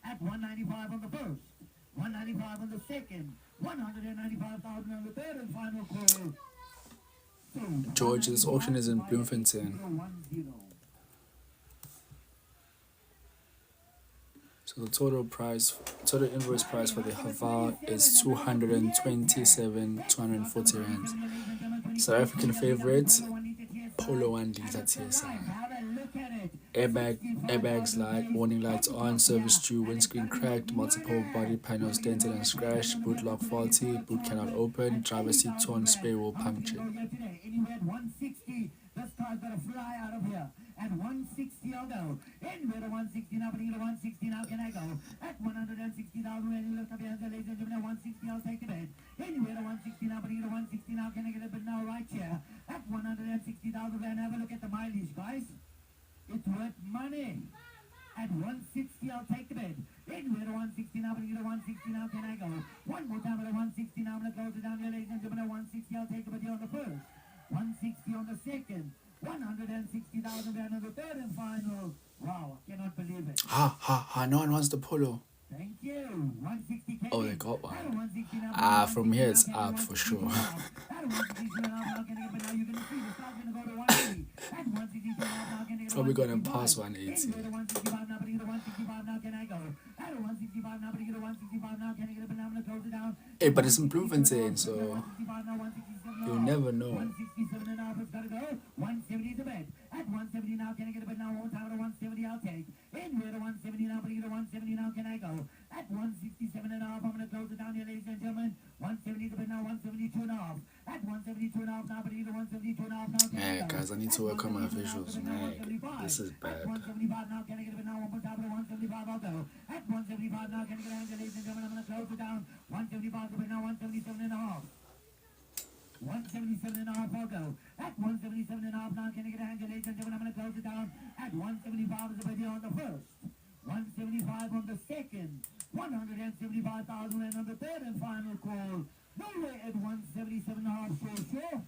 At 195 on the first, 195 on the second, 195,000 on the third and final call. George, this auction is in Bloemfontein. So the total invoice price for the Haval is 227,240 rand. South African favorite, Polo 1 liter TSI. Airbags light, warning lights on, service due, windscreen cracked, multiple body panels dented and scratched, boot lock faulty, boot cannot open, driver seat torn, spare wheel punctured. This car's got to fly out of here. At 160 I'll go. Anywhere to 160 now, but either 160 now, can I go? At 160,000 when you look up here, ladies and gentlemen, 160 I'll take the bid. Anywhere to 160 now, but either 160 now, can I get a bid now right here? At 160,000 rand, have a look at the mileage, guys. It's worth money. At 160 I'll take the bid. Anywhere to 160 now, but either 160 now, can I go? One more time at 160 now, I'm going to close it down here, ladies and gentlemen. At 160 I'll take the bid here on the first. 160 on the second, 160,000 rand on the third and final. Wow, I cannot believe it. No one wants the Polo. Thank you. 160K. Oh, they got one. 160 now, From here it's up for sure. Probably gonna pass 180. Hey, but it's in Bloemfontein, so you never know. 167 and a half has got to go. 170 to bed. At 170 now, can I get a bed now? One time at 170 I'll take. Anywhere to 170 now, but either 170 now, can I go? At 167 and a half, I'm going to close it down here, ladies and gentlemen. 170 to bed now, 172 and a half. At 172 and a half now, but either 172 and a half now, can I need to work on my visuals, man. This is bad. At 175 now, can I get it now? One more time at 175, I'll go. At 175 now, can I get it? Ladies and gentlemen, I'm going to close it down. 175 to now, 177 and a half. 177 and a half, I'll go. At 177 and a half now, can I get a hand? Ladies and gentlemen, I'm going to close it down. At 175 is the bid on the first. 175 on the second. 175,000 and on the third and final call. Norway at 177 and a half, sure.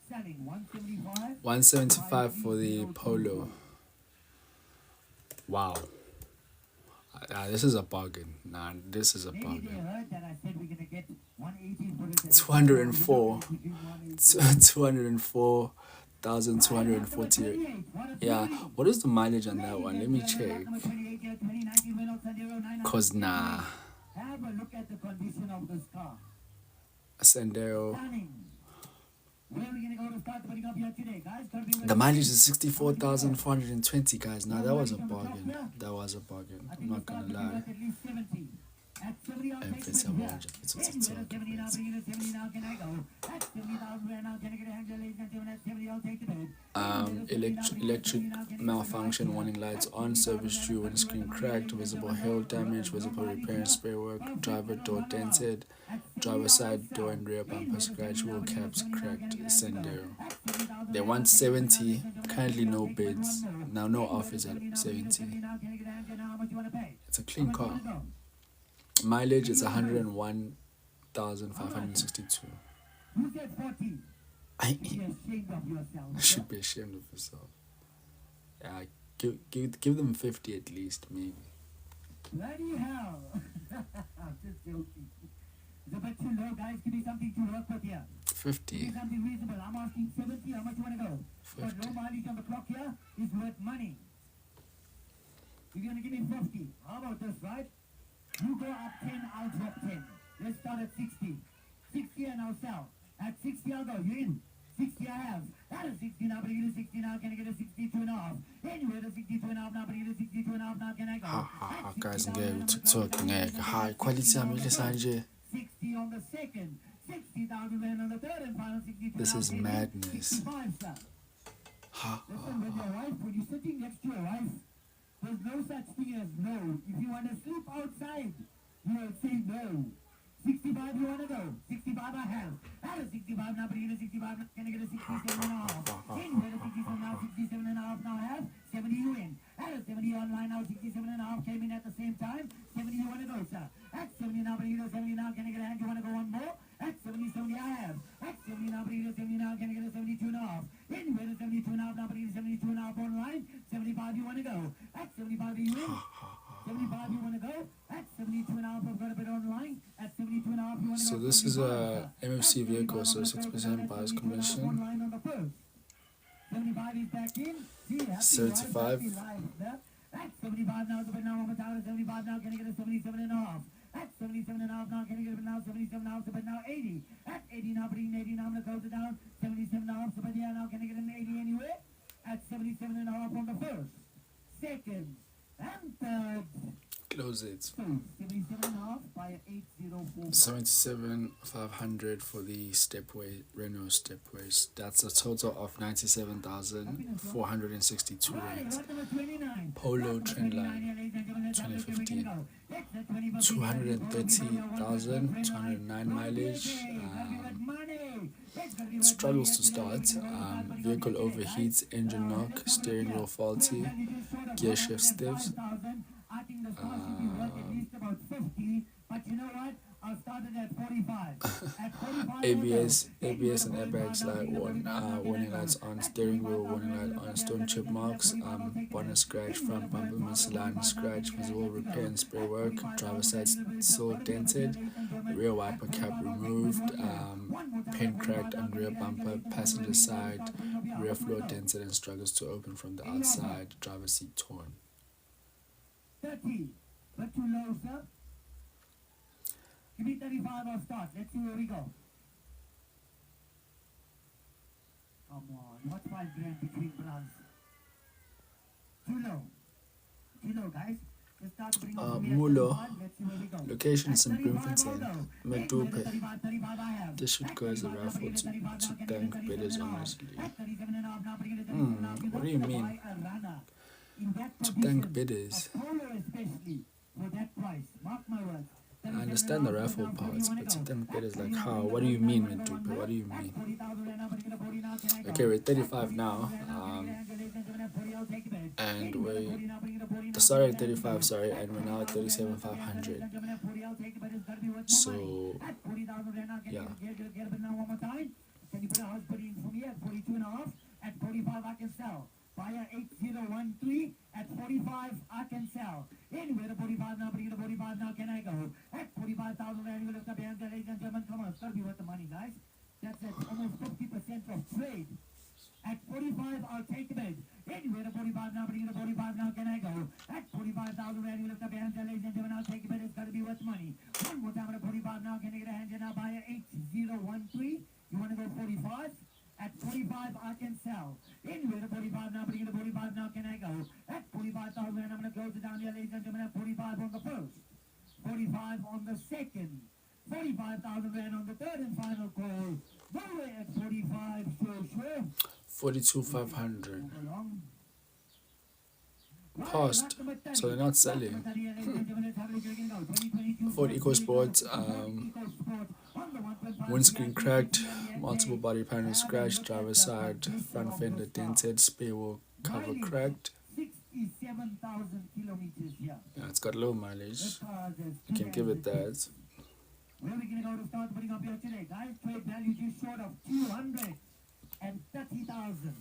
Selling 175. 175 for the polo. Wow. This is a bargain. Nah, this is a bargain. 204. 204,240. Yeah. What is the mileage on that one? Let me check. Cause nah. Have a look at the condition of this car. Sendero. Where are we gonna go to start putting up here today, guys? The mileage is 64,420, guys. Now that was a bargain. That was a bargain. I'm not gonna lie. And it's a range of it's electric malfunction, warning lights on, service due, windscreen cracked, visible hail damage, visible repair and spray work, driver door dented, driver side door and rear bumper scratch, wheel caps cracked, Sendero. They want 70, currently no bids, now no offers at 70. It's a clean car. Mileage is 101,562. Who said 40? I Should be ashamed of yourself. should be ashamed of yourself. Yeah, give them 50 at least, maybe. Bloody hell. I'm just joking. It's a bit too low, guys. Give me something to work with here. 50. Give me something reasonable. I'm asking 70. How much you want to go? 50. But low mileage on the clock here is worth money. If you're going to give me 50, how about this, right? You go up 10, I'll drop 10. Let's start at 60. 60 and I'll sell. At 60 I'll go. You in? 60 I have. That is 60 now, but I get a 60 now. Can I get a 62 and a half? Anyway, the 62 and a half now, but I get a 62 and a half now. Can I go? Guys, ngeke TikTok ngeke. Hi, quality yami sanje. 60 on the second. 60,000 on the third and final 62. This is madness. 65, sir. Listen, when your wife, when you're sitting next to your wife, there's no such thing as no. If you want to sleep outside, you will say no. 65 you want to go? 65 I have. That is 65 now, but you get a 65. Can I get a 67 and a half? Anyway, the 67 now, 67 and a half now I have. 70 you in. That is 70 online now, 67 and a half came in at the same time. 70 you want to go, sir. At 70 now, but you get a 70 now. Can I get a hand? You want to go one more? At 70, 70 I have. At 70 now, but you get a 70 now. Can I get a 72 and a half? Anyway, the 72 and a half now, but you get a 72 and a half online. 75 you want to go? At 75 you in. 75 you want to go? At 72 and a half I've got a bit online. At 72 and a half you want to go? So this is a MFC vehicle, so 6% buyer's commission. 75 is back in. 75. At 75 now, but now I'm at 75 now. Can I get a 77 and a half? At 77 and a half now, can I get it now? 77 and a half, but now 80. At 80 now, bringing 80 now, I'm going to close it down. 77 and a half, but yeah, now can I get an 80 anyway? At 77 and a half on the first, second, and third. Close it. 77 and a half by 804. 77,500 for the stepway, Renault stepways. That's a total of 97,462 rand. Polo Trendline 2015. 230,209 mileage. It struggles to start. Vehicle overheats, engine knock, steering wheel faulty, gear shift stiffs. I think the car should be worth at least about 50, but you know what? I'll start it at 45. At 45 ABS and airbags light, warning lights on, steering wheel warning light on, stone chip marks, bonnet scratch, front bumper misaligned scratch, visible repair and spray work, driver side still dented, rear wiper cap removed, paint cracked on rear bumper, passenger side, rear floor dented and struggles to open from the outside, driver seat torn. 30, but too low, sir. Give me 35, I'll start. Let's see where we go. Come on, what's 5 grand between brands? Too low. Too low, guys. Just start to bring up the Mulo. let's see where we go. Location is in At Bloemfontein. 35 Medupe. 35 I have. This should go as a raffle to thank bidders honestly. At 37 and a half, now bring it to 37 and a half. What do you mean? Buy a runner in that To condition, thank bidders. a polo especially, for that price. Mark my words. I understand the raffle parts, but to thank bidders like how? What do you mean, Medupe? What do you mean? Okay, we're 35 now. And we started at 35, sorry, and we're now at 37,500. So, yeah. Can you put a house bidding for me at 42 and a half? At 45 I can sell. Buyer 8013 at 45 I can sell. Anywhere to 45 now, bring it to 45 now, can I go? At 45,000 rand, you lift up your hands, ladies and gentlemen. Come on, it's gotta be worth the money, guys. That's almost 50% of trade. At 45, I'll take the bid. Anywhere to 45 now, bring it to 45 now, can I go? At 45,000 rand, you lift up your hands, ladies and gentlemen. I'll take the bid. It's gotta be worth money. One more time at 45 now, can I get a hand here now? Buyer 8013. You wanna go 45? At 45, I can sell. Anywhere to 45 now, bring it to 45 now, can I go? At 45,000 rand, I'm gonna close it down here, ladies and gentlemen. At 45 on the first. 45 on the second. 45,000 rand on the third and final call. Norway at 45, sure. 42,500. Paused, so they're not selling. Ford EcoSport, windscreen cracked, multiple body panels scratched, driver's side, front fender dented, spare wheel cover cracked. 67,000 kilometers here. Yeah, it's got low mileage. You can give it that. Where are we going to go to start putting up here today, guys? Trade value just short of 230,000.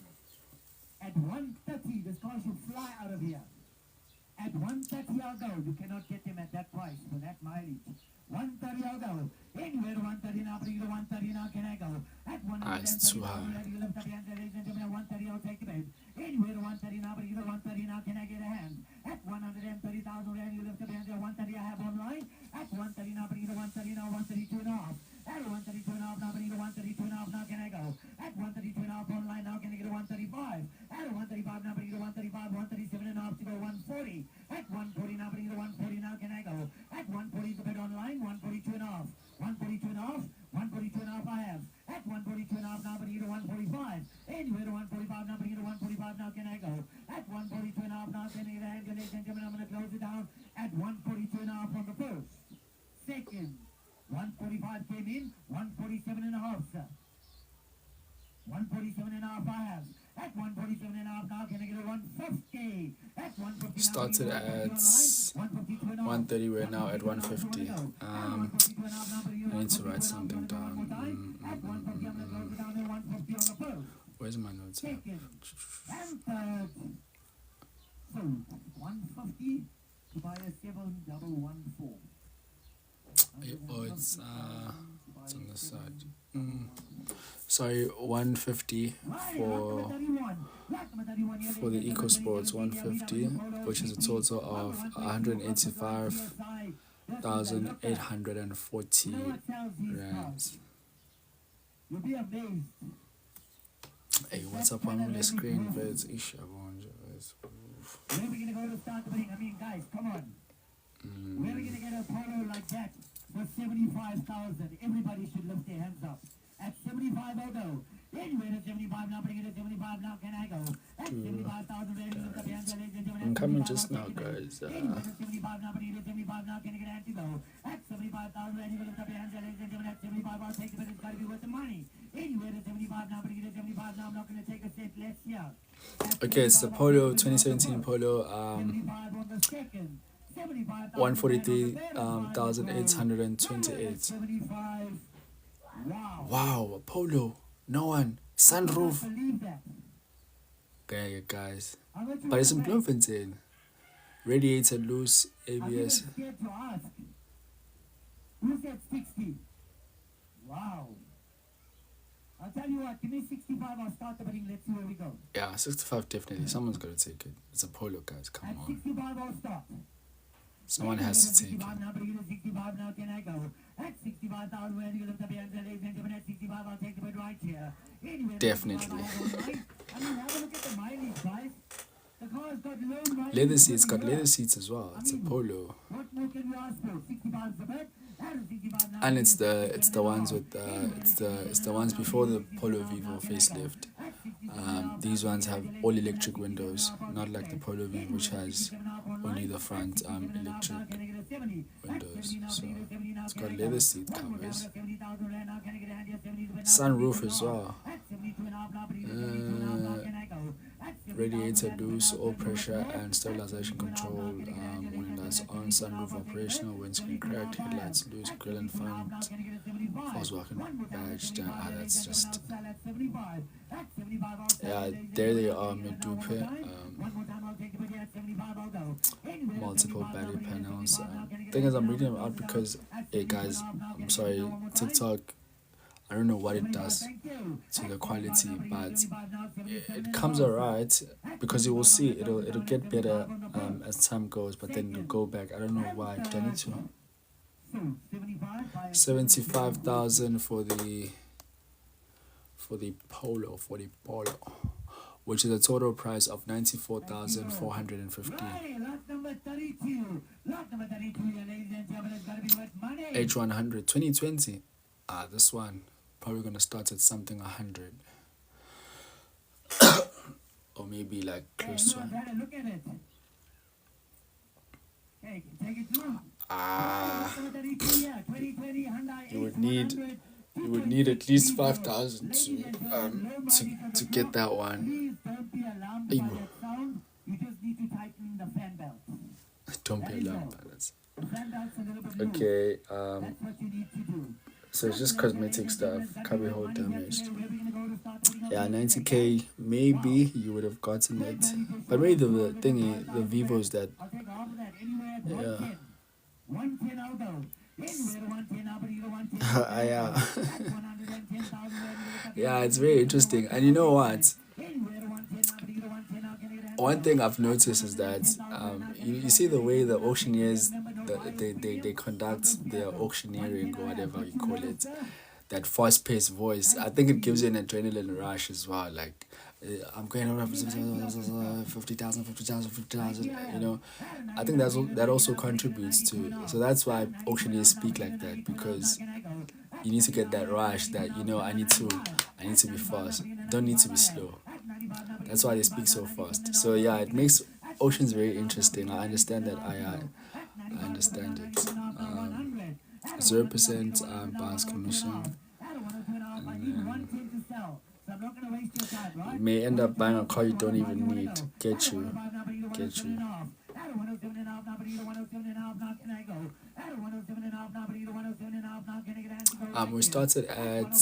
At 130, this car should fly out of here. At 130, I'll go. You cannot get them at that price for that mileage. 130, I'll go. Anywhere to 130 now, bring it to 130 now, can I go? At 130, it's too high. you lift up your hands, ladies and gentlemen. At 130, I'll take the bid. Anywhere to 130 now, bring it to 130 now, can I get a hand? At 130,000 rand, you lift up your hands. At 130, I have online. At 130 now, bring it to 130 now, 132 and a half. At 132 and a half now, bring it to 132 and a half now, can I go? At 132 and a half online now, can I get a 135? At 135 now, bring it to 135, 137 and a half to go 140. At 140 now, bring it to 140 now, can I go? At 140 is the bid online, 142 and a half. 142 and a half, 142 and a half I have. At 142 and a half now, bring it to 145. Anywhere to 145 now, bring it to 145 now, can I go? At 142 and a half now, can I get a hand, ladies and gentlemen, I'm going to close it down at 142 and a half on the first. Second, 145 came in, 147 and a half, sir. 147 and a half I have. At 147 and a half now, can I get a 150? At 150 Started at 130, we're now at 150. I need to write something down. Where's my notes at? And third. So, 150 to buy a 7114. Oh, it's on the side. Sorry, 150 for the EcoSports 150, which is a total of 185,840 rands. You'll be amazed. Hey, what's up on the screen? It's Isha. Where are we gonna go to start the bidding? I mean, guys, come on. Where are we gonna get a polo like that for 75,000? Everybody should lift their hands up. At 75, I'll go. Anywhere at 75 now, bring it at 75 now, can I go? At 75,000, lift up your hands, ladies and gentlemen. I'm coming just now, guys. Anywhere at 75 now, bring it at 75 now, can I get a hand to go? At 75,000, lift up your hands, ladies and gentlemen. At 75, I'll take it, but it's gotta be worth the money. Anywhere at 75 now, bring it at 75 now, I'm not gonna take a cent less here. Okay, it's the Polo 2017 Polo 143,828. Wow, a Polo, no one, sunroof. Okay, guys, but it's in Bloemfontein. Radiator loose, ABS. Who said 60? Wow. I'll tell you what, give me 65, I'll start the bidding, let's see where we go. Yeah, 65 definitely. Someone's got to take it. It's a Polo, guys. Come At on. 65, I'll start. Someone has to take it. Now, but 65 now, can I go? At 65,000, where you lift up your hands, ladies and gentlemen, at 65, I'll take the bid right here. Anyway, Definitely. I mean, have a look at the mileage, guys. The car's got Leather seats, got leather seats as well. It's a polo. What more can we ask for? 60 pounds a bed. That is 60 pounds now. And it's the ones with it's the ones before the Polo Vivo facelift. These ones have all electric windows, not like the Polo Vivo which has only the front electric windows. So it's got leather seat covers, sunroof as well, radiator loose, all pressure and stabilization control, warning lights on, sunroof operational, windscreen cracked, headlights loose, grill and front, fast walking badge down. That's just, yeah, there they are, mid-dupe, multiple battery panels. Thing is, I'm reading them out because, hey guys, I'm sorry, TikTok, I don't know what it does to the quality, but it comes alright because you will see it'll get better as time goes, but then it'll go back. I don't know why. Did I need to? 75,000 for the polo, which is a total price of 94,450. H100 2020. This one probably gonna start at something 100, or maybe like close to. You would need at least 5,000 to get that one. Don't be alarmed by that. Okay, so it's just cosmetic stuff, cubby hole damaged. Yeah, 90k, maybe you would have gotten it. But maybe the thingy, the Vivos that, yeah. Yeah. Yeah, it's very interesting. And you know what? One thing I've noticed is that you see the way the auctioneers they conduct their auctioneering or whatever you call it, that fast-paced voice. I think it gives you an adrenaline rush as well. Like I'm going over 50,000, you know. I think that also contributes to. So that's why auctioneers speak like that, because you need to get that rush that, you know, I need to be fast. Don't need to be slow. That's why they speak so fast. So yeah, it makes auctions very interesting. I understand that. I understand it. 0% bounce commission. You may end up buying a car you don't even need. Get you. We started at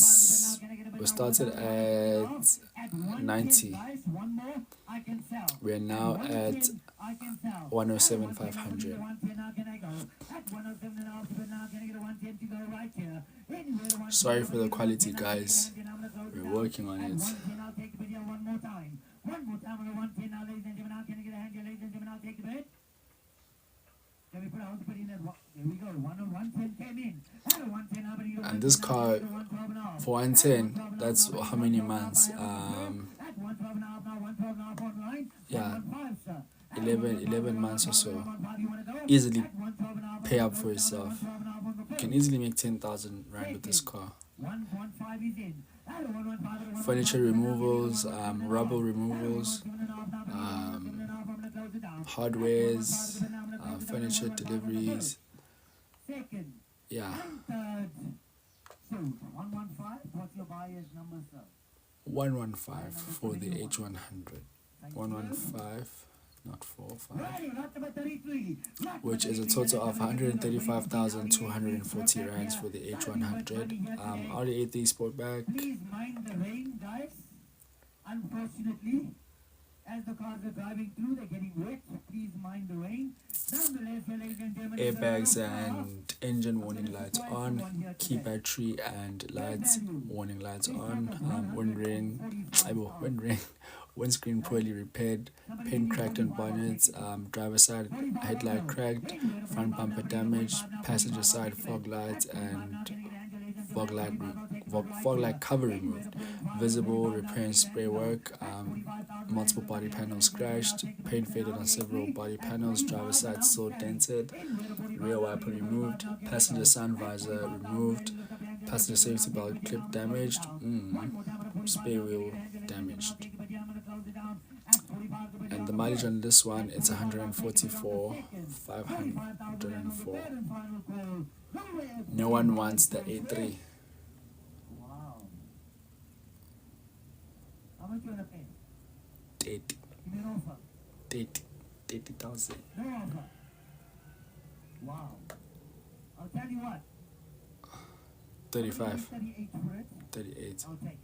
90. We're now at 107,500. Sorry for the quality, guys. We're working on it. And this car for 110, that's how many months? Yeah, 11 months or so. Easily pay up for yourself. You can easily make 10,000 rand with this car. Furniture removals, rubble removals, hardwares, furniture deliveries. Yeah. 115 for the H100. 115, not 45, which is a total of 135,240 rands for the H100. Audi A3 Sportback. Please mind the rain, guys. Unfortunately, as the cars are driving through, they're getting wet. Please mind the rain. Airbags and engine warning lights on, key battery and lights, warning lights on, windscreen poorly repaired, paint cracked on bonnets, driver side headlight cracked, front bumper damaged, passenger side fog lights and fog light fog light cover removed, visible repair and spray work, multiple body panels scratched, paint faded on several body panels, driver side still dented, rear wiper removed, passenger sun visor removed, passenger safety belt clip damaged, spare wheel damaged. And the mileage on this one, it's 144,504. No one wants the A3. Wow. How much you want to pay? 30, Give me an offer. 30,000. No offer. Wow. I'll tell you what. 35, 38 for it. 38. I'll take it.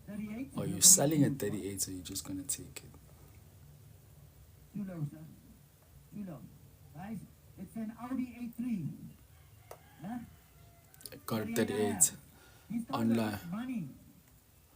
38. Are you selling at 38 or you just gonna take it? Too low, sir. Too low. Guys, it's an Audi A3. Huh? Got it 38. Online. Money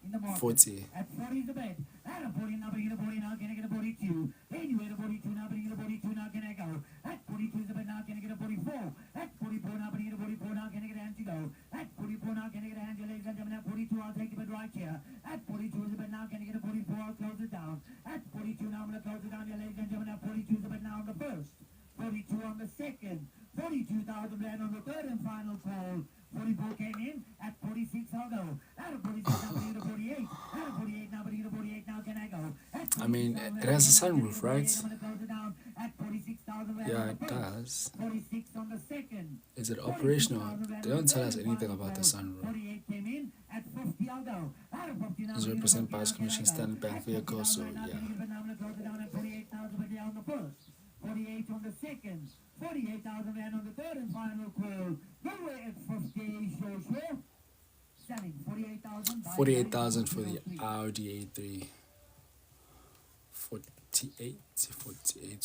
in the market. 40. At 40 is the bed. At a 40 now, bring it a 40 now, can I get a 42? Anyway, the 42 now, bring it a 42 now, can I go? At 42 is the bed now, can I get a 44? At 44 now, bring it a 44 now, can I get a hand to go? At 44 now, can I get a hand to ladies and gentlemen? At 42, I'll take the bed right here. At 42 is the bed now, can I get a 44? I'll close it down. At 42 now, I'm going to close it down, here, ladies and gentlemen. At 42 is the bed now on the first. 42 on the second. 42,000 rand on the third and final call. 44 came in. At 46, I'll go. At a 46, now, bring it a 48. At a 48, now, bring it a 48. Now, can I go? I mean, it has a sunroof, right? I'm going to close it down. At 46,000 rand Yeah, on it the first. does. 46 on the second. Is it operational? They don't tell us anything about the sunroof. 48 came in. At 50, I'll go. At a 50 now, 0% buyer's commission, standard bank vehicle, so yeah. I'm going to close it down at 48,000 on the first. 48 on the second. 48,000 rand on the third and final call. Go away at 50, sure. Selling 48,000. 48,000 for the Audi A3. 48,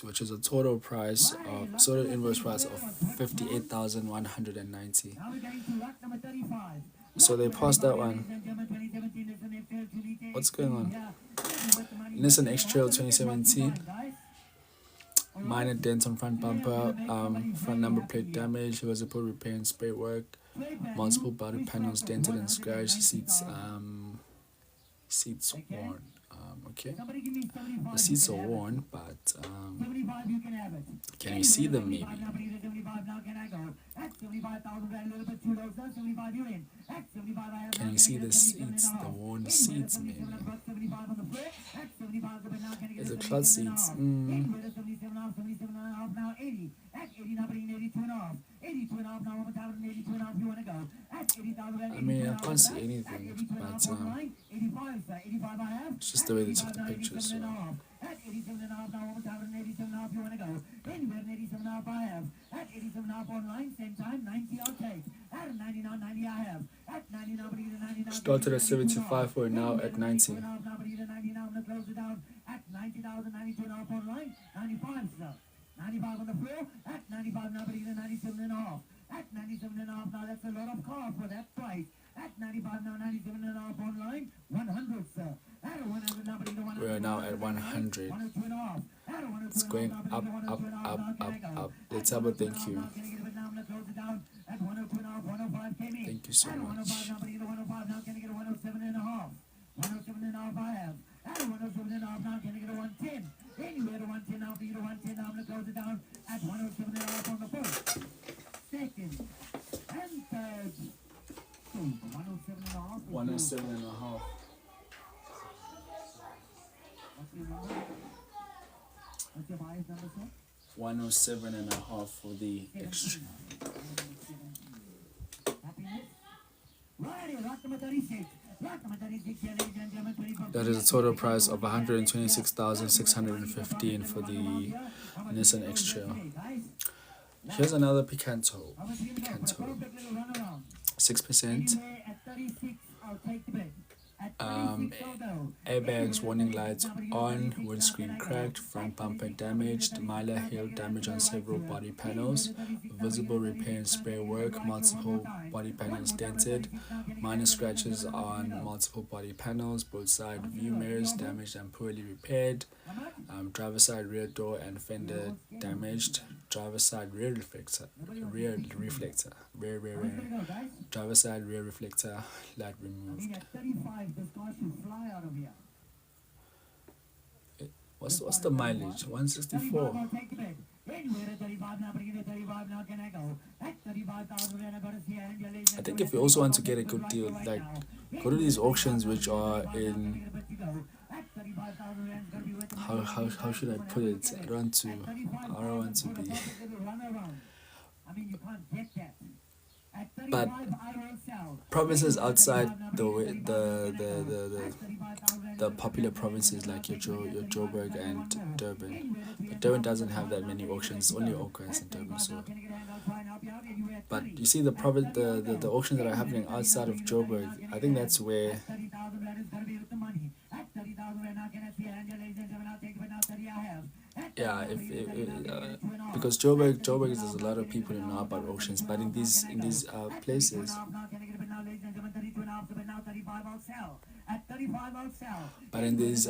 which is a total price of total invoice price of 58,190. Now we're going to lot number 35. So they passed that one. What's going on? Nissan X-Trail 2017. Minor dents on front bumper, front number plate damage, visible repair and spray work, multiple body panels dented and scratched, seats worn. Okay, the seats are worn, but can you see them maybe? Can you see the seats, the worn seats maybe? Is it cloth seats? I mean, I can't see anything, but it's just the way they took the pictures. So. At 87.5 now, almost 187.5 you want to go. Anywhere in 87.5 I have. At 87.5 online, same time, 90 I'll take. At 99, 90 I have. At 99, but either 99. Started at 75 for now at 90. Now, but either 90 now, I'm going to close it down. At 90,000, 92.5 online, 95 sir. 95 on the floor. At 95 now, but either 97.5. At 97.5 now, that's a lot of car for that price. At 95 now, 97.5 online, 100 sir. We are now at 100. It's going up. Let's have a thank you. Thank you so much. Anywhere to 110 now, for you to 110 now, I'm going to close it down at 107.5 on the first, second, and third. 107.5. 107.5. What's your buyer's number, sir? 107.5 for the extra. Happiness? Righty, lot number 36. Lot number 36, ladies and gentlemen, 25. That is a total price of 126,615 for the Nissan X-Trail. Here's another Picanto. 6%. Airbags, warning lights on, windscreen cracked, front bumper damaged, minor hail damage on several body panels, visible repair and spray work, multiple body panels dented, minor scratches on multiple body panels, both side view mirrors damaged and poorly repaired, driver side rear door and fender damaged, driver side rear reflector, rear driver side rear reflector light I mean, removed. at 35, this car should fly out of here. What's the mileage? 164. 35, I'll take the bid. Anywhere at 35 now, bring it at 35 now, can I go? At 35,000 rand, I gotta see hand your ladies and I think gentlemen, if you also want to at get a 35 good deal, right like now. go to these Anywhere at auctions which 35,000 are rand, bring in it, but you go. At 35,000 rand, it's gonna be worth the how money. how should I put it? I don't want to At I don't want to 35,000 for a be. perfect little runaround. I mean, you can't get that. At 35, But I will sell. provinces Anywhere at outside 35 now, the bring it, way- 35 the now, the can I the go? At 35,000 rand, the popular provinces like your Joburg and Durban. But Durban doesn't have that many auctions, only Aucor in Durban. So, but you see the the auctions that are happening outside of Joburg, I think that's where, yeah, because Joburg is there's a lot of people who know about auctions, but in these places, but in these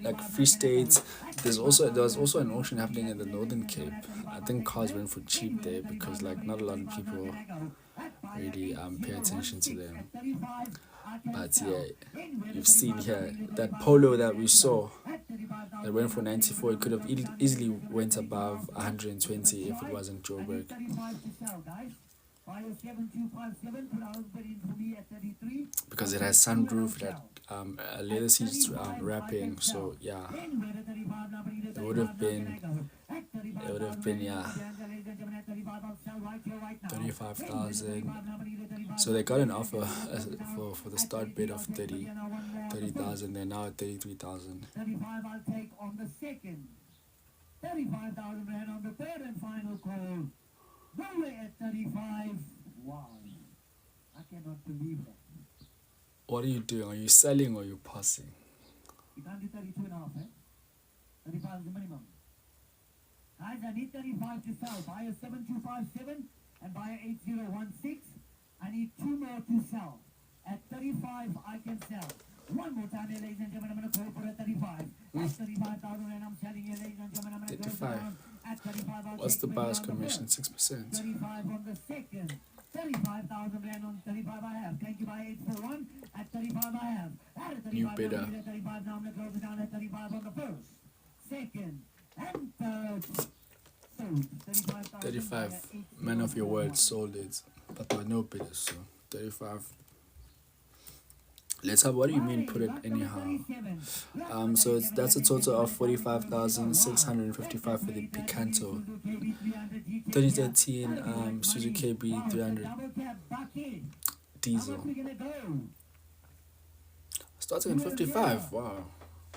like Free States, there was also an auction happening in the Northern Cape. I think cars went for cheap there because like not a lot of people really pay attention to them. But yeah, you've seen here that Polo that we saw that went for 94. It could have easily went above 120 if it wasn't Joburg. Because it has sunroof, that leather seats wrapping, so yeah, it would have been yeah 35,000. So they got an offer for the start bid of 30,000. They're now at 33,000. 35 I'll take on the second. 35,000 rand on the third and final call. Nowhere at 35. Wow. I cannot believe that. What are you doing? Are you selling or are you passing? You can't do 32 and a half, eh? 35 is the minimum. Guys, I need 35 to sell. Buyer 7257 and buyer 8016. I need 2 more to sell. At 35, I can sell. One more time, here, ladies and gentlemen, I'm going to call for a 35. At 35,000 and I'm selling here, ladies and gentlemen, I'm going to close it 35. down. At 35, I'll What's take the 20 buyer's on the commission? first. 6%. 35 on the second. 35,000 rand on 35 I have. Thank you, by 841. At 35 I have. At 35, New bidder. now, at 35 now, I'm going to close it down at 35 on the first, second, and third. Sold. 35,000 35. Man of your word, sold it. But there were no bidders, so 35. Let's have, what do you mean put it anyhow? So that's a total of 45,655 for the Picanto. 2013 Suzuki KB 300 diesel. Starting at 55. Wow.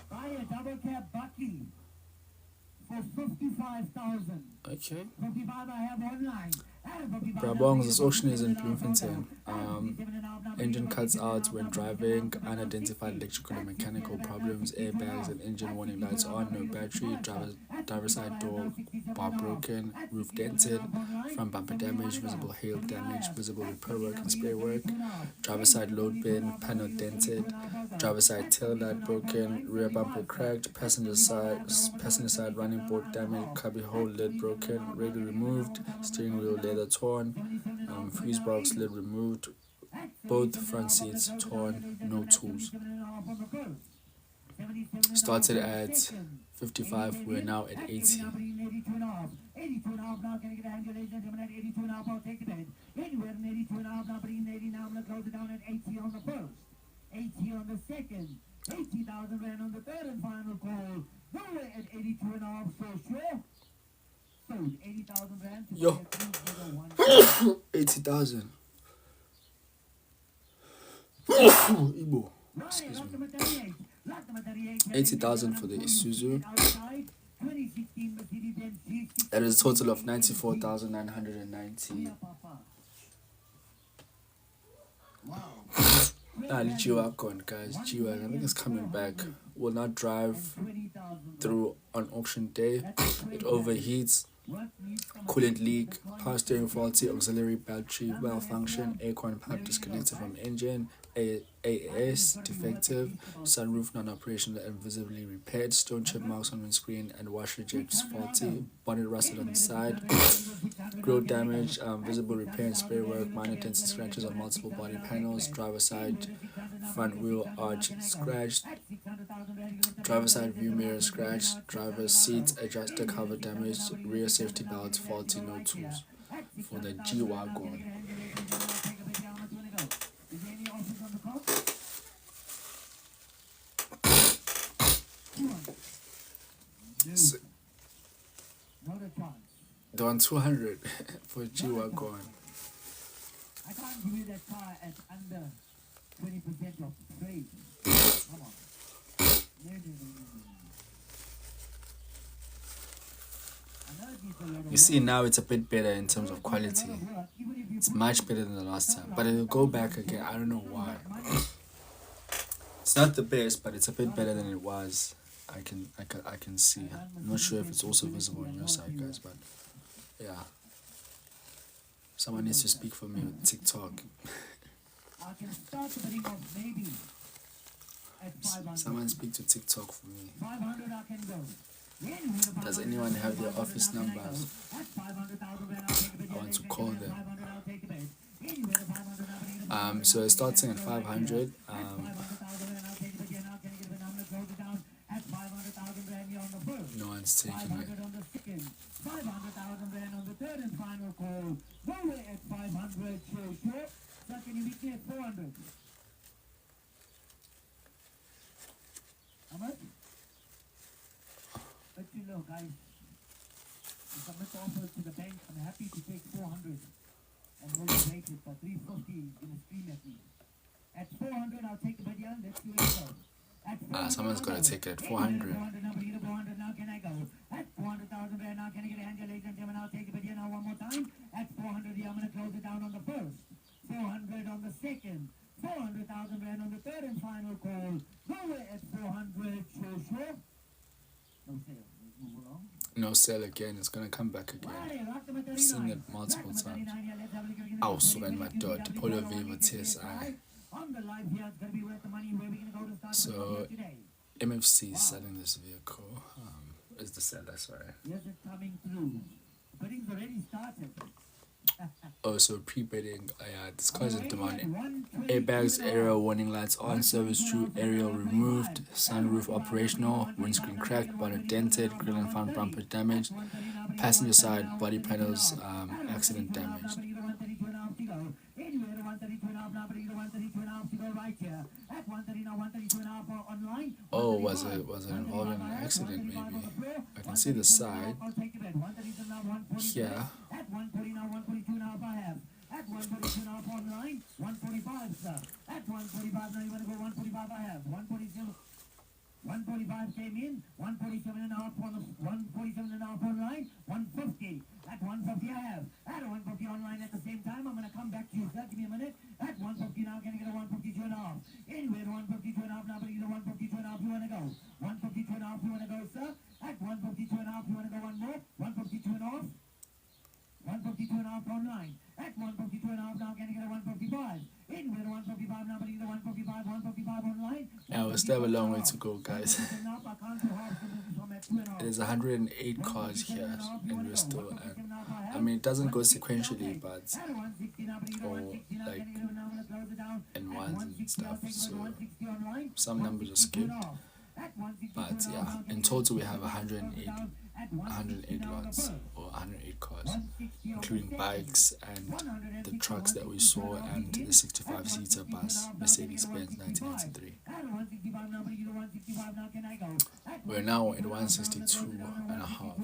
Buy a double cab Buckley for 55,000. Okay. 55 I have online. Brabong's auctioneers in Bloemfontein. Engine cuts out when driving, unidentified electrical and mechanical problems, airbags and engine warning lights on, no battery, driver side door bar broken, roof dented, front bumper damage, visible hail damage, visible repair work and spray work, driver side load bin, panel dented, driver side tail light broken, rear bumper cracked, passenger side running board damaged, cubby hole lid broken, radio removed, steering wheel leather torn, fuse box lid removed, both front seats torn, no tools. Started at 55, we're now at 80. 82 and a half now, can I get a hand, ladies and gentlemen, at 82 and a half, I'll take the bid. Anywhere in 82 and a half, now, but in 80 now, I'm going to close it down at 80 on the first, 80 on the second, 80,000 rand on the third and final call. Nowhere at 82 and a half, so sure. Sold 80,000 rand to Yo. 80,000. Igbo. Excuse me. 80,000 for the Isuzu. That is a total of 94,990. G-Wagon, guys. G-Wagon, I think it's coming back. Will not drive through on auction day. It overheats. coolant leak, power steering faulty, auxiliary battery malfunction, aircon pipe disconnected from engine, AAS defective, sunroof non-operational and visibly repaired, stone chip marks on windscreen and washer jets faulty, bonnet rusted on the side, grille damage, visible repair and spray work, minor dents and scratches on multiple body panels, driver side front wheel arch scratched, driver side view mirror scratched, driver's seat adjuster cover damaged, rear safety belts faulty, no tools for the G-Wagon. So, they're on 200 for G-Wagon. I can't give you that car at under 20% of trade. Come on. You see, now it's a bit better in terms of quality. It's much better than the last time, but it'll go back again. I don't know why. It's not the best, but it's a bit better than it was. I can see. I'm not sure if it's also visible on your side, guys, but yeah. Someone needs to speak for me with TikTok. Someone speak to TikTok for me. Does anyone have their office numbers? I want to call them. So it's starting at 500. No one's taking it. 500,000 rand on the third and final call. Nowhere at 500, sure. So can you meet me at 400? How much? Let you know, guys. If I make offer to the bank, I'm happy to take 400 and hold the rate it, but 350 is going to scream at me. At 400, I'll take the video. Let's do it so. Someone's got to take it at 400. Now can I go? At 400,000 rand, now can I get a hand, ladies and gentlemen? I'll take it video now one more time. At 400, I'm going to close it down on the first. 400 on the second. 400,000 rand on the third and final call. Nowhere at 400, sure. No sale. Let's move along. No sale again. It's going to come back again. I've seen it multiple times. I'll swing my dot. Polo Viva TSI. So MFC is selling this vehicle. Is the seller, sorry. Yes, it's coming through. Bidding's already started. Oh, so pre-bidding. Yeah, this car's in demand. Airbags, aerial warning lights on, service true, aerial removed, sunroof operational, windscreen cracked, bonnet dented, grille and front bumper damaged, passenger side body panels accident damaged. Oh, was it involved in an accident maybe? I can see the side. Here. At 142 now online, 145, sir. At 145 now you want to go 145 I have. 147. 145 came in, 147 and a half on the 147 and a half online, 150. At 150 I have. At 150 online at the same time, I'm going to come back to you, sir. Give me a minute. At 150 now, can I get a 152 and a half? Anywhere 152 and a half now, but either 152 and a half you want to go. 152 and a half you want to go, sir. At 152 and a half you want to go one more. 152 and a half. 152 and a half online. At 152 and a half now, can I get a 155? Anywhere 155 now, but either 155, 155 online. Yeah, we still have a long way to go, guys. There's 108 cars here, and we're still at. I mean, it doesn't go sequentially, but or like in ones and stuff. So some numbers are skipped. But yeah, in total we have 108 lots or 108 cars, including bikes and the trucks that we saw and the 65-seater bus, Mercedes-Benz 1993. We're now at 162 and a half.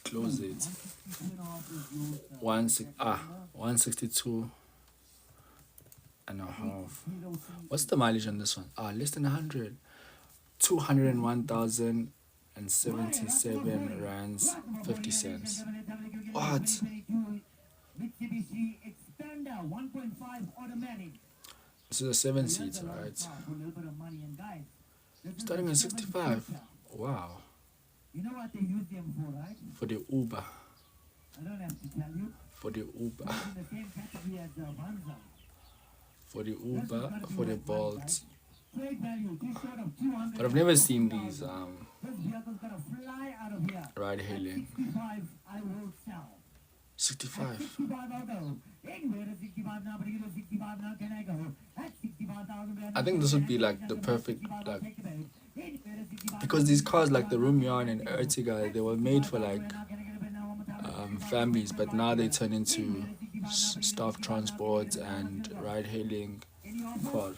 Close it. 162 and a half. What's the mileage on this one? Less than 100. 201,077 rands 50 cents. What? This is a 7-seater, right? Starting at 65. Wow. You know what they use them for, right? For the Uber. I don't have to tell you. For the Uber. It's in the same category as Banza. For the Uber. For the Bolt. Trade value, just short of 200. But I've never seen these This vehicle's gonna fly out of here. ride hailing. 65, I will sell. 65. 65, I'll go. Anywhere to 65 now, but you know 65 now, can I go? At 65,000. I think this would be like the perfect, like, because these cars like the Rumian and Ertiga, they were made for like families, but now they turn into staff transport and ride hailing cars.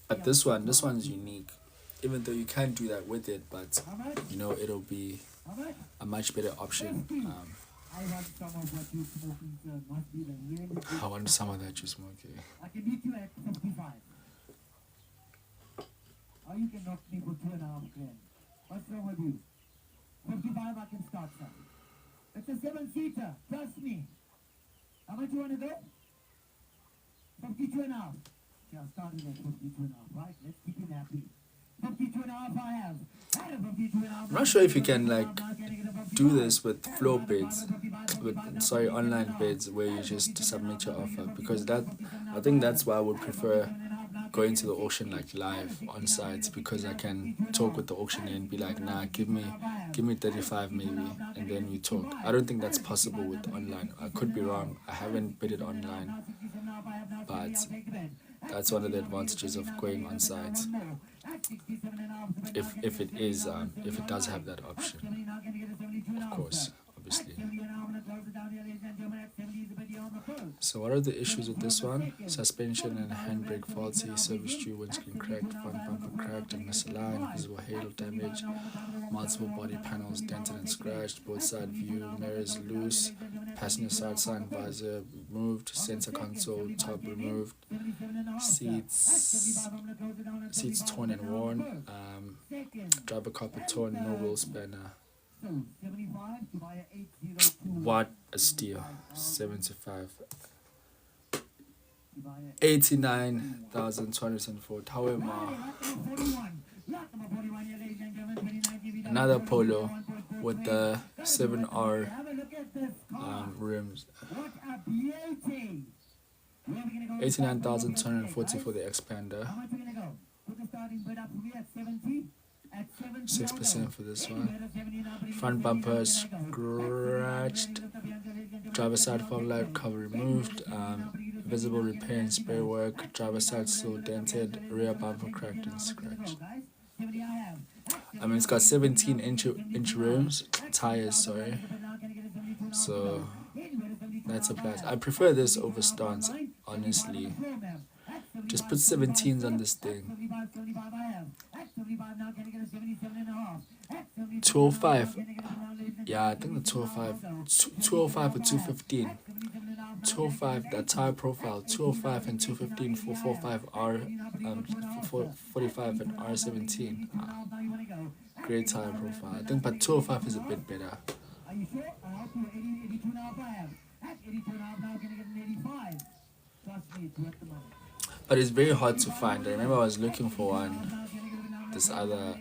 But this one's unique, even though you can't do that with it, but you know, it'll be a much better option. I want some of what you're smoking, sir. Must be the really good. I want some of that you're smoking. I can beat you at 55. Or you can knock me for 2.5 grand. What's wrong with you? 55 I can start, sir. It's a 7-seater. Trust me. How much you want to go? 52.5. Yeah, starting at 52.5, right? Let's keep him happy. 52.5 I have. I'm not sure if you can like do this with floor bids, online bids where you just submit your offer, because I think that's why I would prefer going to the auction like live on site, because I can talk with the auctioneer and be like, nah, give me 35 maybe, and then we talk. I don't think that's possible with online. I could be wrong. I haven't bid it online, but that's one of the advantages of going on site. If it does have that option, of course, obviously. So what are the issues with this one? Suspension and handbrake faulty, service due, windscreen cracked, front bumper cracked and misaligned, visible hail damage, multiple body panels dented and scratched, both side view mirrors loose, passenger side sun visor removed, center console top removed, seats torn and worn, driver carpet torn, no wheel spanner. What a steal. 75. 89,204. However, another Polo with the 7R rims. 89,240 for the expander. 6% for this one. Front bumper scratched. Driver side fog light cover removed. Visible repair and spray work. Driver side still dented. Rear bumper cracked and scratched. I mean, it's got 17-inch rims, tires, sorry. So that's a plus. I prefer this over stance, honestly. Just put 17s on this thing. 205. Yeah, I think the 205 or 215. 205, that tire profile. 205 and 215, 445 R, 445 and R17. Great tire profile. I think, but 205 is a bit better. But it's very hard to find. I remember I was looking for one this other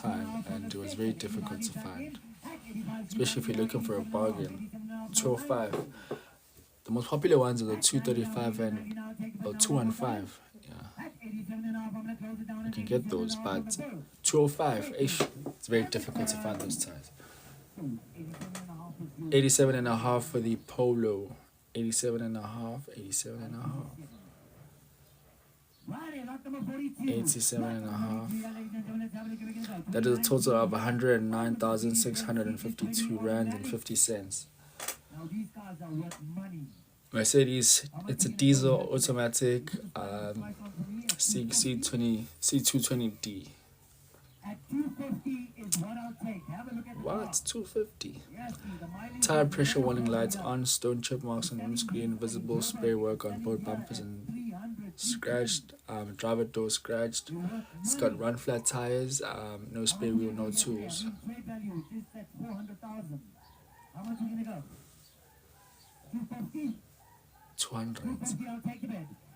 time, and it was very difficult to find, especially if you're looking for a bargain. 205. The most popular ones are the 235 and 215. Yeah, you can get those, but 205, it's very difficult to find those tires. 87.5 for the Polo. 87.5. 87.5. 87.5. That is a total of 109,652 rand and 50 cents. Mercedes, it's a diesel automatic C220D. What? 250. Tire pressure warning lights on, stone chip marks on windscreen, visible spray work on both bumpers and scratched, driver door scratched. It's got run flat tires, no spray wheel, no tools. 200.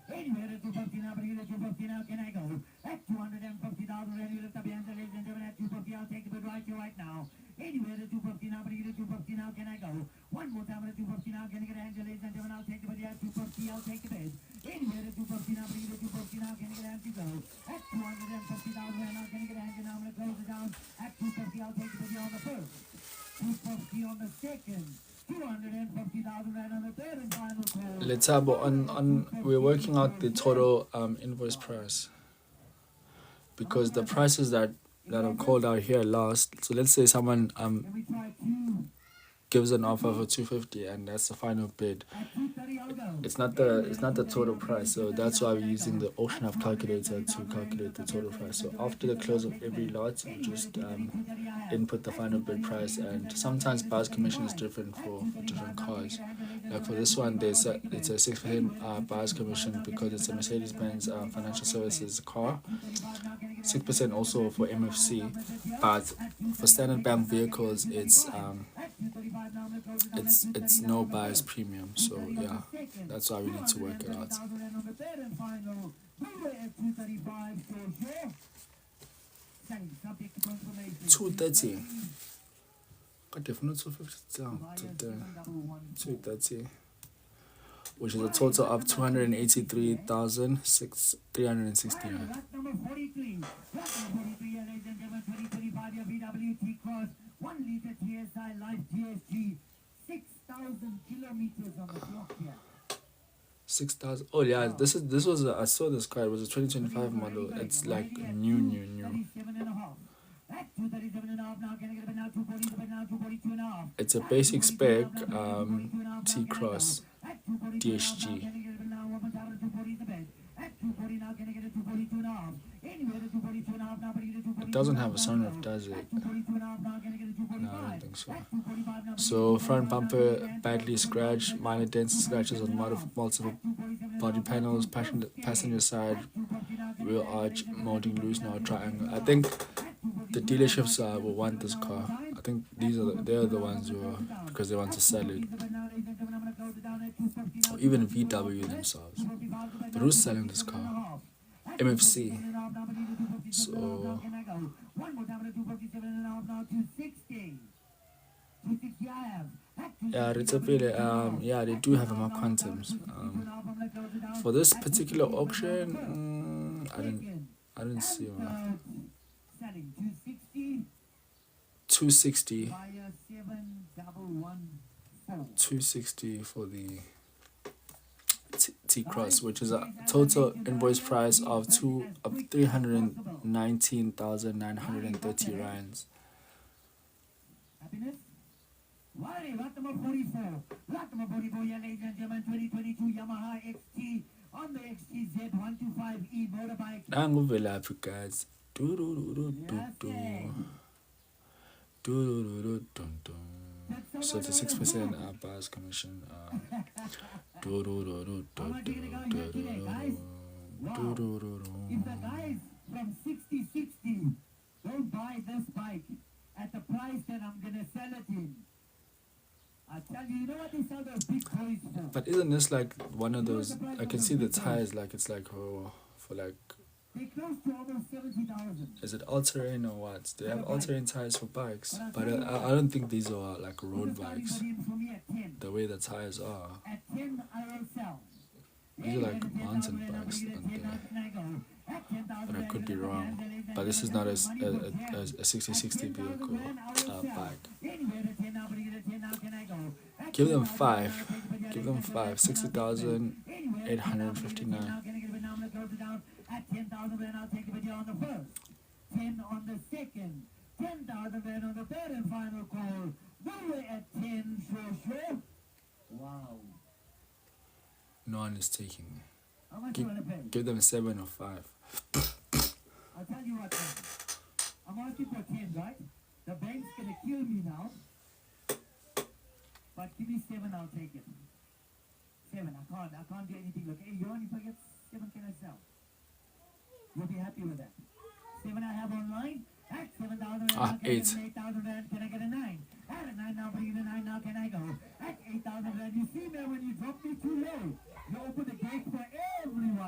Anywhere at 250 now, but here at 250 now, can I go? At 250,000 rand, you lift up your hands, ladies and gentlemen, at 250, I'll take the bid right now. Anywhere at 250 now, but here at 250 now, can I go? One more time at 250 now, can I get a hand, ladies and gentlemen, I'll take the bid at 250, I'll take the bid. Anywhere at 250 now, but here at 250 now, can I get a hand to go? At 250,000 rand, now can I get a hand, and now I'm going to close it down. At 250, I'll take the bid on the first. 250 on the second. 250,000 rand on the third and final call. Let's have on we're working out the total invoice price, because the prices that are called out here last. So let's say someone Can we try two? gives an offer for 250 and that's the final bid. At 230, I'll go. It's not the total price, so that's why we're using the AuctionHub calculator to calculate the total price. So after the close of every lot, you just input the final bid price, and sometimes buyer's commission is different for different cars. Like for this one, it's a 6% buyer's commission because it's a Mercedes-Benz financial services car. 6% also for MFC, but for standard bank vehicles, it's no buyer's premium. So yeah, that's why we need to work it out. 230. Got definitely 250 down to the 230, which is a total of 283,369. Number 43, ladies and gentlemen, 2025 VWT Cross, 1 liter TSI Life TSG, 6,000 kilometers on the clock here. 6,000. Oh yeah, this was I saw this car. It was a 2025 model. It's like new. 37.5. At 237.5 now, can I get it now? 240, now 242.5. It's a basic spec T Cross DSG. It doesn't have a sunroof, does it? No, I don't think so. So front bumper badly scratched, minor dents and scratches on multiple body panels, passenger side, wheel arch molding loose, now triangle. I think the dealerships will want this car. I think they're the ones who are, because they want to sell it. Or even VW themselves. But who's selling this car? MFC. So yeah, they do have more quantums. For this particular auction, I didn't see one. 260 for the T-Cross, which is a total invoice price of 319,930 rands. Happiness? Why? Lot number 44. Lot number 44, yeah, ladies and gentlemen, 2022 Yamaha XT on the XTZ 125E motorbike. Nanguvelaphi, guys. So it's a 6% buyer's commission. If the guys from 6060 don't buy this bike at the price that I'm gonna sell it in, I tell you, you know what they sell those big toys for? But isn't this like one of those? I can see the tires, like it's like for like. They're close to almost 70,000. Is it all-terrain or what? They have all-terrain tires for bikes, but I don't think these are like road bikes. The way the tires are. At 10, I will sell. These are like mountain bikes, but I could be wrong. But this is not a 6060 vehicle bike. Give them 5. Give them 5. 60,859. At 10,000 rand, I'll take a video on the first. 10 on the second. 10,000 rand on the third and final call. Go at 10, sure. Wow. No one is taking me. How much you want to pay? Give them 7 or 5. I'll tell you what, man. I'm asking for 10, right? The bank's going to kill me now. But give me 7, I'll take it. 7, I can't do anything. Look, hey, you only forget 7 can I sell? You'll be happy with that. 7 I have online. At 7,000 rand, 8,000 rand, can I get a 9? At a 9 now, bring in a 9 now, can I go? At 8,000 rand, you see, man, when you drop me too low, you open the gate for everyone.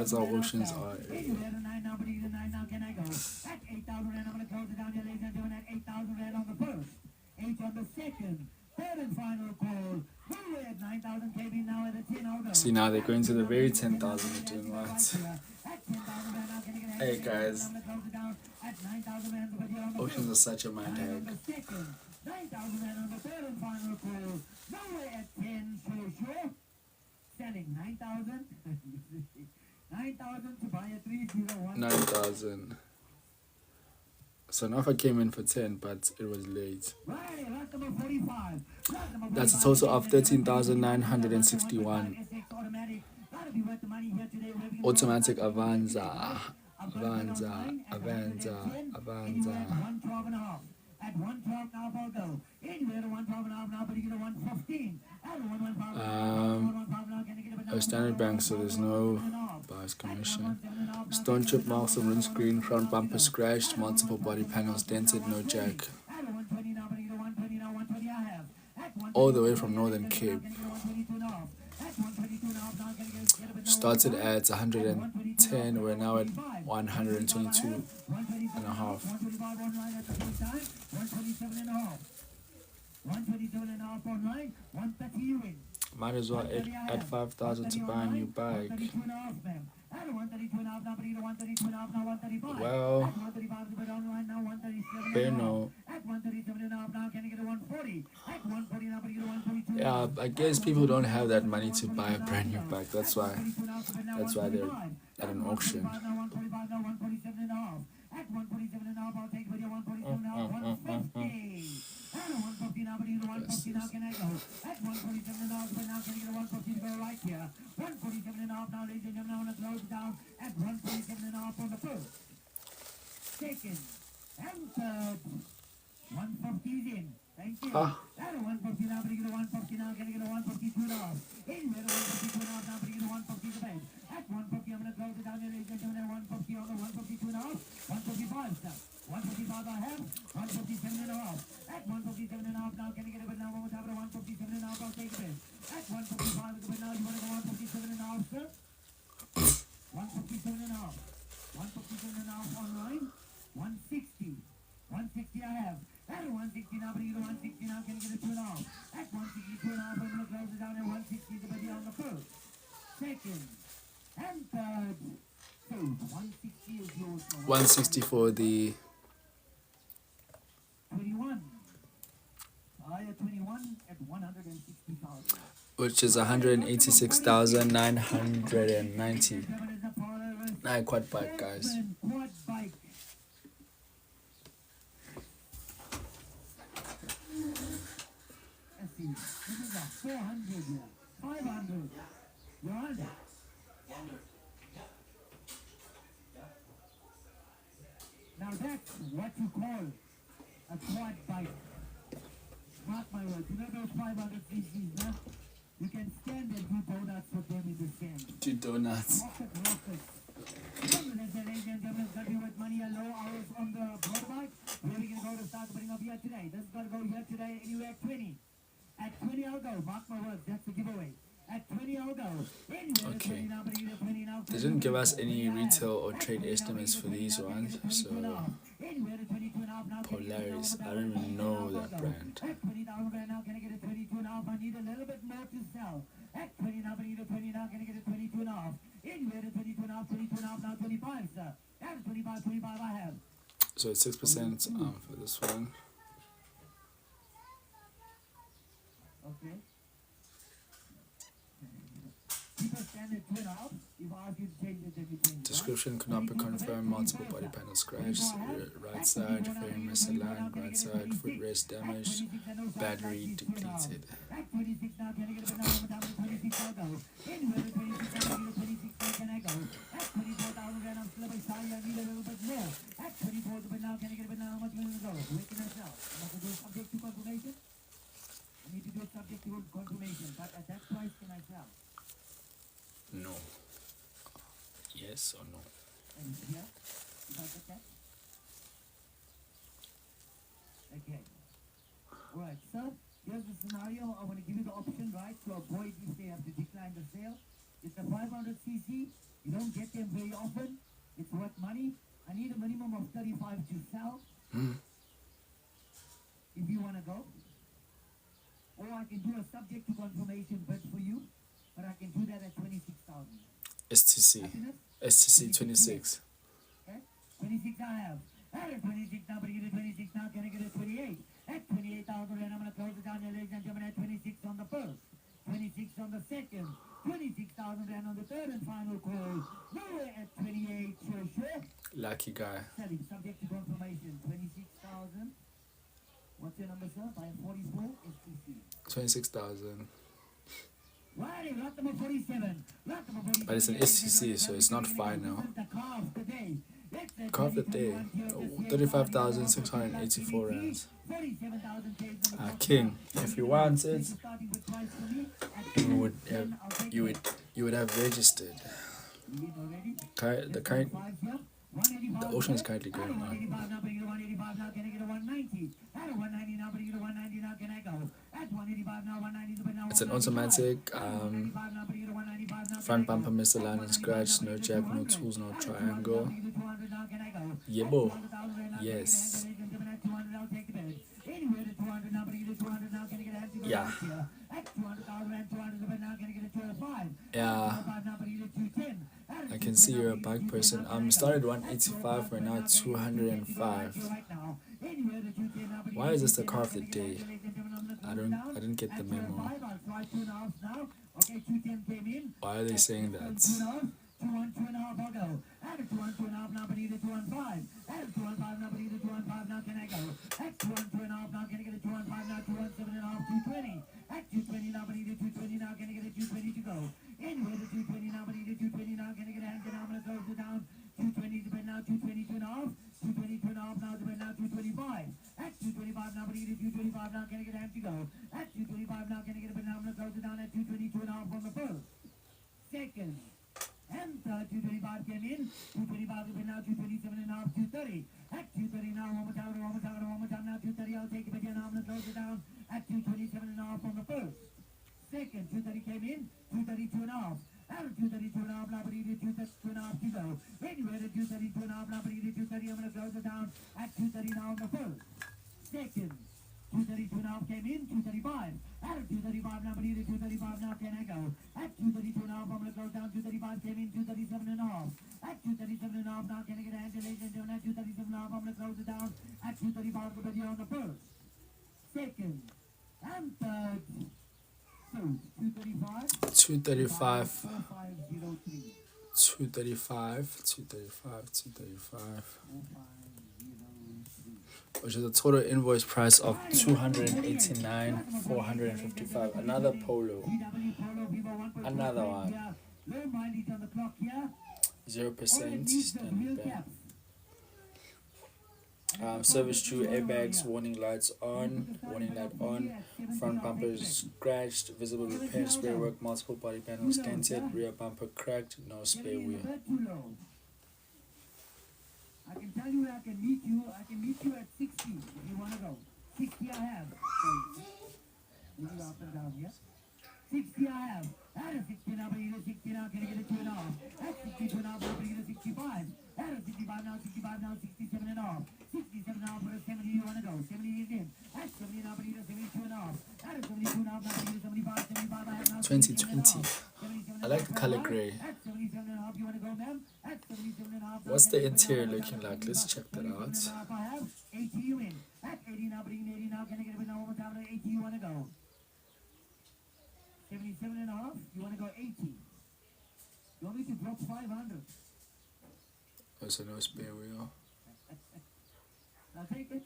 That's how auctions are. Anywhere the 9 now, but the 9 now, can I go? At 8,000 rand, I'm going to close it down here, ladies and gentlemen, at 8,000 rand on the first. 8 on the second. Third and final call. Go at 9,000 KB now at a 10 out. See, now they're going to the very 10,000 and doing what? Hey guys, auctions are such a mind hack. 9,000 rand on the third and final call. Nowhere at 10, sure. Selling 9,000. 9,000 to buy a 301. 9,000. So now if I came in for 10, but it was late. Right, lot number 45. That's a total of 13,961. Automatic Avanza. Avanza. At 112 now for go. Anywhere to 112 now, but you get a 115. At 115 Standard Bank, so there's no buyer's commission. Stone chip marks on windscreen, front bumper scratched, multiple body panels dented, no jack. All the way from Northern Cape. Started at 110, we're now at 122 and a half. 127.5 online, 130 you win. Might as well add 5,000 to buy a new bike. Well, Beno. Yeah, I guess people don't have that money to buy a brand new bike. That's why they're at an auction. At 147 I'll take video 147 150. At 150 now, but either 150 now, can I go? At 147 but now can I get a 150 to go right here? 147 now, ladies and gentlemen, I want to close down at 147 on the first. Second and third. 150 is in. Thank you. At 150 now, but you get a 150 now, can I get a 152 now? Anywhere a 152 now, but you get a 150 to bed. At 150, I'm going to close it down here, ladies and gentlemen, 150 on the 152 now. 155, sir. 155 I have. 157 and a half. At 157 and a half now, can I get a bit now? One more time at 157 and a half, I'll take a bit. At 155 is a bit now. You want to go 157 and a half, sir? 157 and a half. 157 and a half online. 160. 160 I have. At 160 now, but you get a 160 now, can I get a 2 and a half? At 162 and a half, I'm going to close it down at 160 is a bit on the first. Second. And third. So, 160 is yours. 160 for the 21. I at 21 at 160,000. which is 186,990. Nah, quad bike, guys. Quad bike. Let's see. This is a 400 here. 500. You're under. Now that's what you call a quad bike. Mark my words. You know those 500 cc's, huh? You can stand and do donuts with them in the stand. Do donuts. Rockets. Ladies and gentlemen, it's got to be with money and low hours on the motorbike. Where are we going to go to start putting up here today? This is going to go here today anywhere at 20. At 20 I'll go. Mark my words. That's the giveaway. At 20 I'll go. Anywhere Okay. 20 now, but either 20 now. They didn't give us any retail or trade estimates for these ones, so Polaris, I don't even know that brand. At 20,000 right now, can I get a 22 and a half? I need a little bit more to sell. At 20 now, but either 20 now, can I get a 22 and a half? Anywhere to 22 and a half, 22 and a half, now 25, sir. That's 25, 25 I have. So it's 6% for this one. Okay. Keep a standard 2 and a half. If I ask you to change it, then you change it. Description cannot be confirmed. Multiple body panel scratched. Right side frame misaligned. Right side footrest damaged. Battery depleted. At 26 now, can I get a banana? Down to 26 I'll go. Anywhere to 26 now, 26 can I go? At 24,000 rand, I'm still a bit shy. I need a little bit more. At 24, but now can I get a banana? How much will it go? Where can I sell? Am I going to do it subject to confirmation? I need to do it subject to confirmation. But at that price, can I sell? No. Yes or no? And here, if I get that? Okay. Alright, so here's the scenario. I want to give you the option, right, to avoid if they have to decline the sale. It's a 500cc. You don't get them very often. It's worth money. I need a minimum of 35 to sell. If you want to go. Or I can do a subject to confirmation bid for you. But I can do that at 26,000. STC. Happiness? STC 26. Okay? 26 I have. At 26 now, but you get a 26 now, can I get a 28? At 28,000, and I'm going to close it down, ladies and gentlemen, at 26 on the first. 26 on the second. 26,000 and on the third and final call. Lower at 28, sure. Lucky guy. Selling, subject to confirmation. 26,000. What's your number, sir? By 44 STC. 26,000. Righty, lot number 47. Lot number 47. But it's an STC, so it's not fine now. The car of the day. Car of the day. Oh, 35,684 rands. King. If you want it, you would have registered. The ocean is currently going on. It's an automatic front bumper misaligned and scratched, no jack, no tools, no triangle. Yebo. Yes. Yeah. Yeah. I can see you're a bike person. Started 185, we're now 205. Why is this the car of the day? I didn't get the memo. Why are they saying that? 2-1-2.5, I'll go. At a 2-1-2.5 now, but either 2-1-5. At a 2-1-5 now, but either 2-1-5 now, can I go? At 2-1-2.5 now, can I get a 2-1-5 now, 2-1-7.5, 220. At 220 now, but either 220 now, can I get a 220 to go? Anyway, the 220 now, but either 220 now, can I get a hand, and I'm going to close it down. 220 to bed now, 222.5. 222.5 now, to bed now, 225. At 225 now, but either 225 now, can I get a hand to go? At 225 now, can I get a bed now, I'm going to close it down at 222.5 on the first. Second. And 225 came in, 225 is now 227.5, 230. At 230 now, one more time now, 230, I'll take it again, I'm going to close it down at 227.5 on the first. Second, 230 came in, 232.5. At 232.5 now, but he did 232.5 to go. Anyway, at 232.5 now, but he did 230, I'm going to close it down at 230 now on the first. Second. 232.5 came in, 235. At 235 now, but either 235 now, can I go? At 232.5, I'm going to close down. 235 came in, 237.5. At 237.5 now, can I get a hand to ladies and gentlemen? At 237.5, I'm going to close it down. At 235, but you're on the first. Second. And third. So, 235. 235. 4503. 235. Which is a total invoice price of 289,455. Another Polo. Another one. 0%. Service true, airbags, warning lights on, warning light on, front bumper scratched, visible repair, spray work, multiple body panels dented, rear bumper cracked, no spare wheel. I can tell you where I can meet you. I can meet you at 60 if you want to go. 60 I have. You go up and down, yeah? 60 I have. At a 60 now, but you get 60 now, can I get a 2.5? At 62 now, but you get a 65. At a 65 now, 67.5. 67.5 for a 70, you want to go. 70 is in. At 70 now, but you get 72.5. At a 72 now, but you get 75. 75 I have now. 2020. I like the color gray. At 77.5, you want to go, ma'am? At 77.5. What's the interior looking like? Let's check that out. 80 you in. At 80 now, bring 80 now. Can I get it now? One more time. 80 you want to go. 77.5. You want to go 80. You want me to drop 500? Also no spare wheel. I'll take it.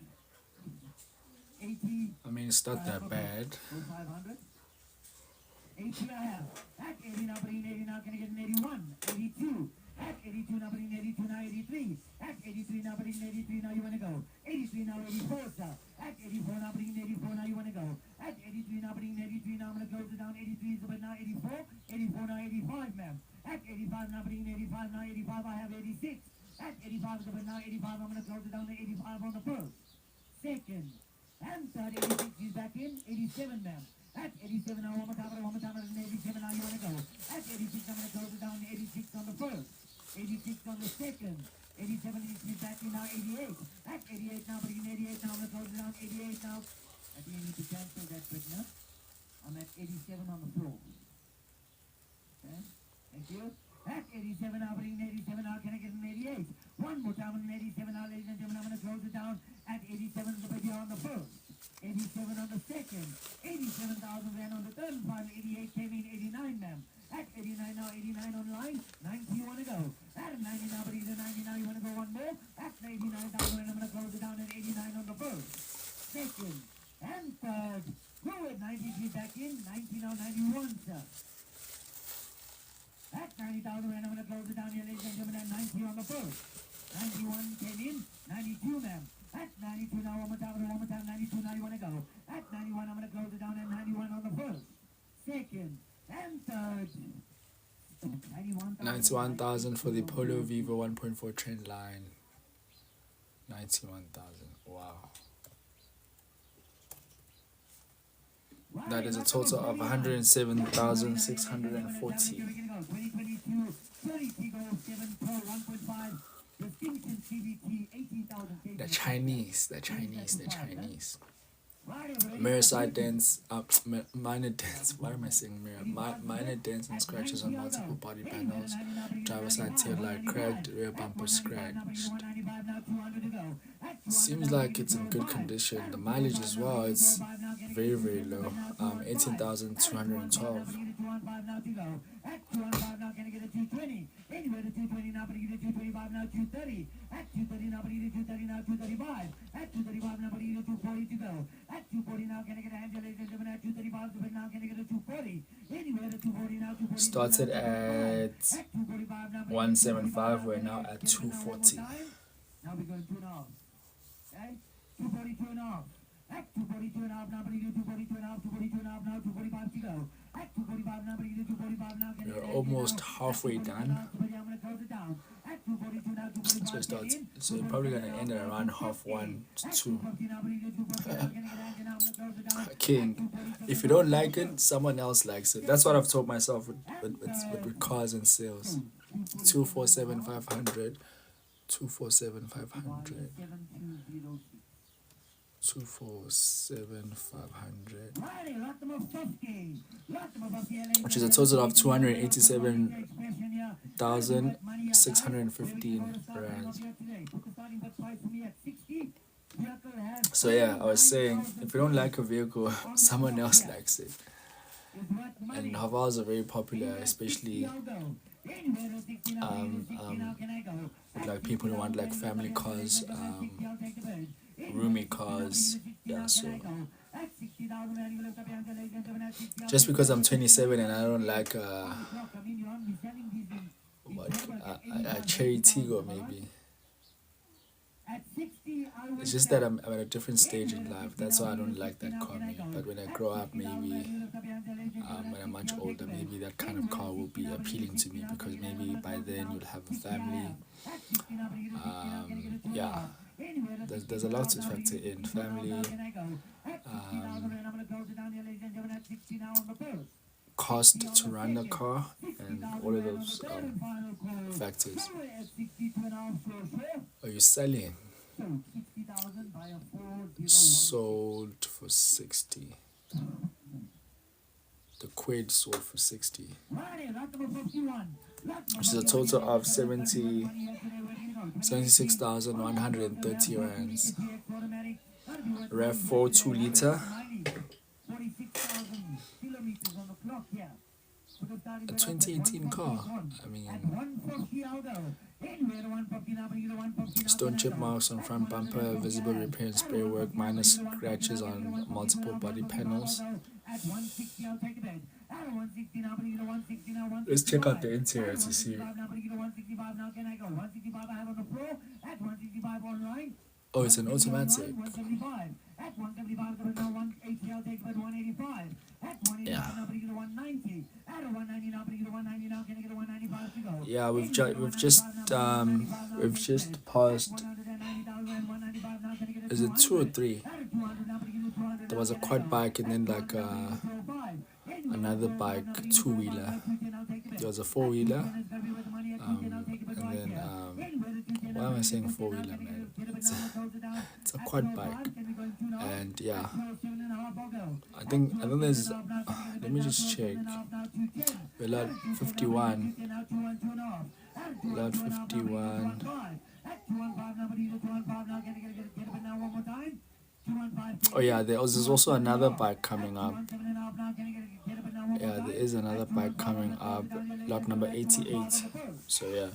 80. I mean, it's not that bad. Go 500. 80 I have. At 80 now, bring 80 now. Can I get an 81? 82. At 82 now, bring 82 now. 83. At 83 now, bring 83 now. You want to go. 83 now, 84, sir. At 84 now, bring 84 now. You want to go. At 83 now, bring 83 now. I'm going to close it down. 83 is about now. 84. 84 now. 85, ma'am. At 85 now, bring 85 now. 85 I have 86. At 85 is about now. 85 I'm going to close it down to 85 on the first. Second. And third. 86 is back in. 87, ma'am. At 87 now, one more time, 87 now, you want to go. At At 86, I'm going to close it down. 86 on the first. 86 on the second. 87 needs to be back in now. 88. At 88 now, bringing 88 now. I'm going to close it down. 88 now. I think I need to cancel that partner. I'm at 87 on the floor. Okay. Thank you. At 87 now, bringing 87 now. Can I get an 88? One more time on an 87 now, ladies and gentlemen. I'm going to close it down. At 87 is the baby on the first. 87 on the second. 87,000 Rand on the third. And final 88 came in. 89, ma'am. At 89 now, 89 online. 90 you want to go. At 90 now, but either 90 now, you want to go one more. At 89,000 Rand, I'm going to close it down at 89 on the first. Second and third. Go at 93 back in. 90 now, 91, sir. At 90,000 Rand, I'm going to close it down here, ladies and gentlemen, at 90 on the first. 91 came in. 92, ma'am. At 92 now, one more time, 92 now, you want to go. At 91, I'm going to close it down at 91 on the first. Second and third. 91,000 for the Polo Vivo 1.4 trend line. 91,000. Wow. That is a total of 107,640. The Chinese. Mirror side dents, minor dents. Why am I saying mirror? Minor dents and scratches on multiple body panels. Driver side tail light cracked, rear bumper scratched. Seems like it's in good condition. The mileage as well, it's very, very low. 18,212. Anywhere to 220 now, but you get 225 now, 230. At 230 now, but you get 230 now, 235. At 235 now, but you get 240 to go. At 240 now, can I get a hand, ladies and gentlemen? At 235, but now can I get a 240? Anywhere to 240 now, 240. Started at 175, we're now at 240. Now we're going 2.5. Okay? 242 and a half. At 242 and a half now, but you get 242 and a half, 242 and a half now, 245 to go. At 245 now, but you get 245 now. You're almost halfway done. So it starts. So you're probably gonna end at around half 1 to 2. King, if you don't like it, someone else likes it. That's what I've told myself with cars and sales. 247,500. 247,500. 247,500, which is a total of 287,615 rands. So yeah, I was saying, if you don't like a vehicle, someone else likes it. And Havals are very popular, especially with like people who want like family cars, roomy cars. Yeah, so just because I'm 27 and I don't like a Cherry Tiggo maybe. It's just that I'm at a different stage in life. That's why I don't like that car maybe. But when I grow up, maybe when I'm much older, maybe that kind of car will be appealing to me, because maybe by then you'll have a family. Yeah, there's a lot to factor in. Family, cost to run the car, and all of those factors. Are you selling? Sold for 60. The quid sold for 60, which is a total of 76,130 rands. RAV4 2 liter. A 2018 car. I mean, stone chip marks on front bumper, visible repair and spray work, minor scratches on multiple body panels. Let's check out the interior to see. Oh, it's an automatic. Yeah. Yeah, we've just passed. Is it 2 or 3? There was a quad bike and then like another bike, 2-wheeler. There was a four-wheeler. And then, why am I saying four-wheeler, man? It's a quad bike. And yeah, I think there's, let me just check. We're lot 51. Lot 51. Oh yeah, there's also another bike coming up. Yeah, there is another bike coming up. Lot number 88. So yeah.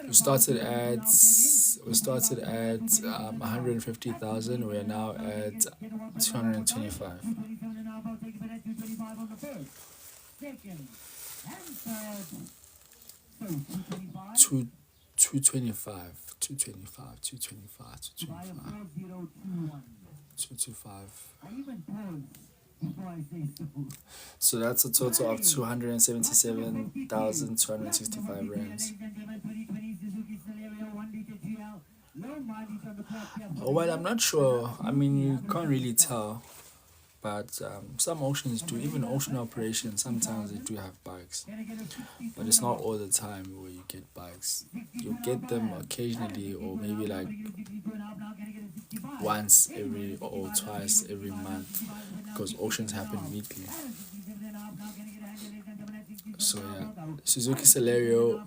We started at 150,000. We are now at 225. 225. So that's a total of 277,265 rands. Oh, well, I'm not sure. I mean, you can't really tell. But some auctions do, even auction operations, sometimes they do have bikes. But it's not all the time where you get bikes. You'll get them occasionally, or maybe like once every or twice every month, because auctions happen weekly. So yeah, Suzuki Celerio,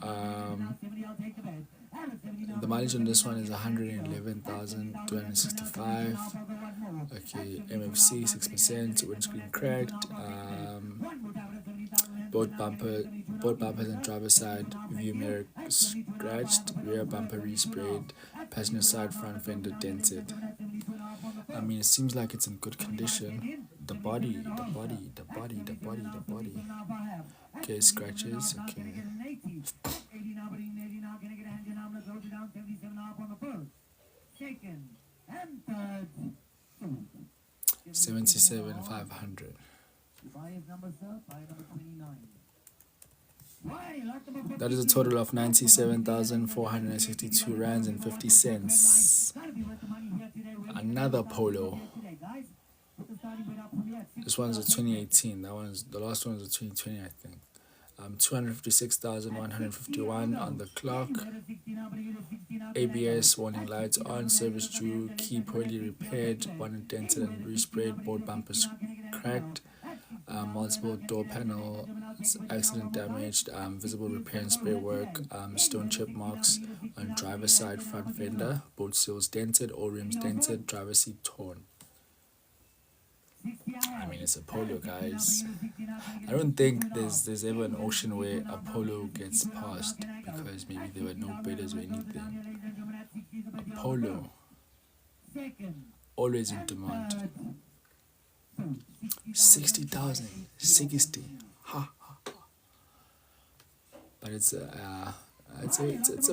the mileage on this one is 111,265. Okay, MFC 6%, windscreen cracked, both bumpers and driver side view mirror scratched, rear bumper resprayed, passenger side front fender dented. I mean, it seems like it's in good condition. The body. Okay, scratches. Okay. 77,500. That is a total of 97,462 rands and 50 cents. Another Polo. This one's a 2018. The last one was a 2020, I think. 256,151 on the clock. ABS warning lights on, service due, key poorly repaired, bonnet dented and resprayed, both bumpers cracked, multiple door panel accident damaged, visible repair and spray work, stone chip marks on driver side front fender, both seals dented, all rims dented, driver seat torn. I mean, it's a Polo, guys. I don't think there's ever an auction where a Polo gets passed because maybe there were no bidders or anything. A Polo, always in demand. 60,000, 60. Ha. But it's a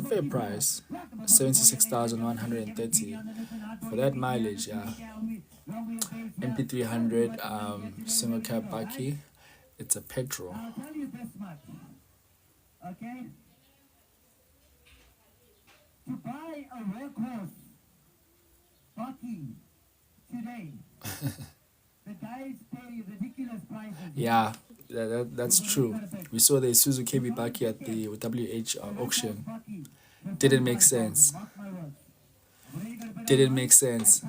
fair price. 76,130 for that mileage. Yeah. MP300 single cab bakkie. It's a petrol. I'll tell you this much, okay? To buy a workhorse bakkie today, the guys pay ridiculous prices. Yeah, that's true. We saw the Isuzu KB bakkie at the WH auction. Didn't make sense. Didn't make sense.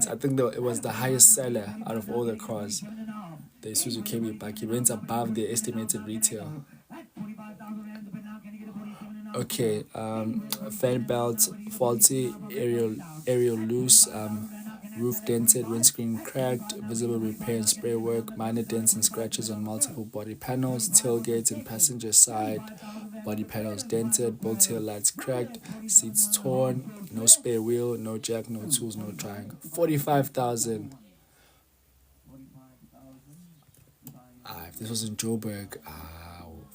I think it was the highest seller out of all the cars. The Isuzu KB bakkie went above the estimated retail. Okay, fan belt faulty, aerial loose, roof dented, windscreen cracked, visible repair and spray work, minor dents and scratches on multiple body panels, tailgate and passenger side body panels dented, both tail lights cracked, seats torn, no spare wheel, no jack, no tools, no trying. 45,000. If this was in Joburg,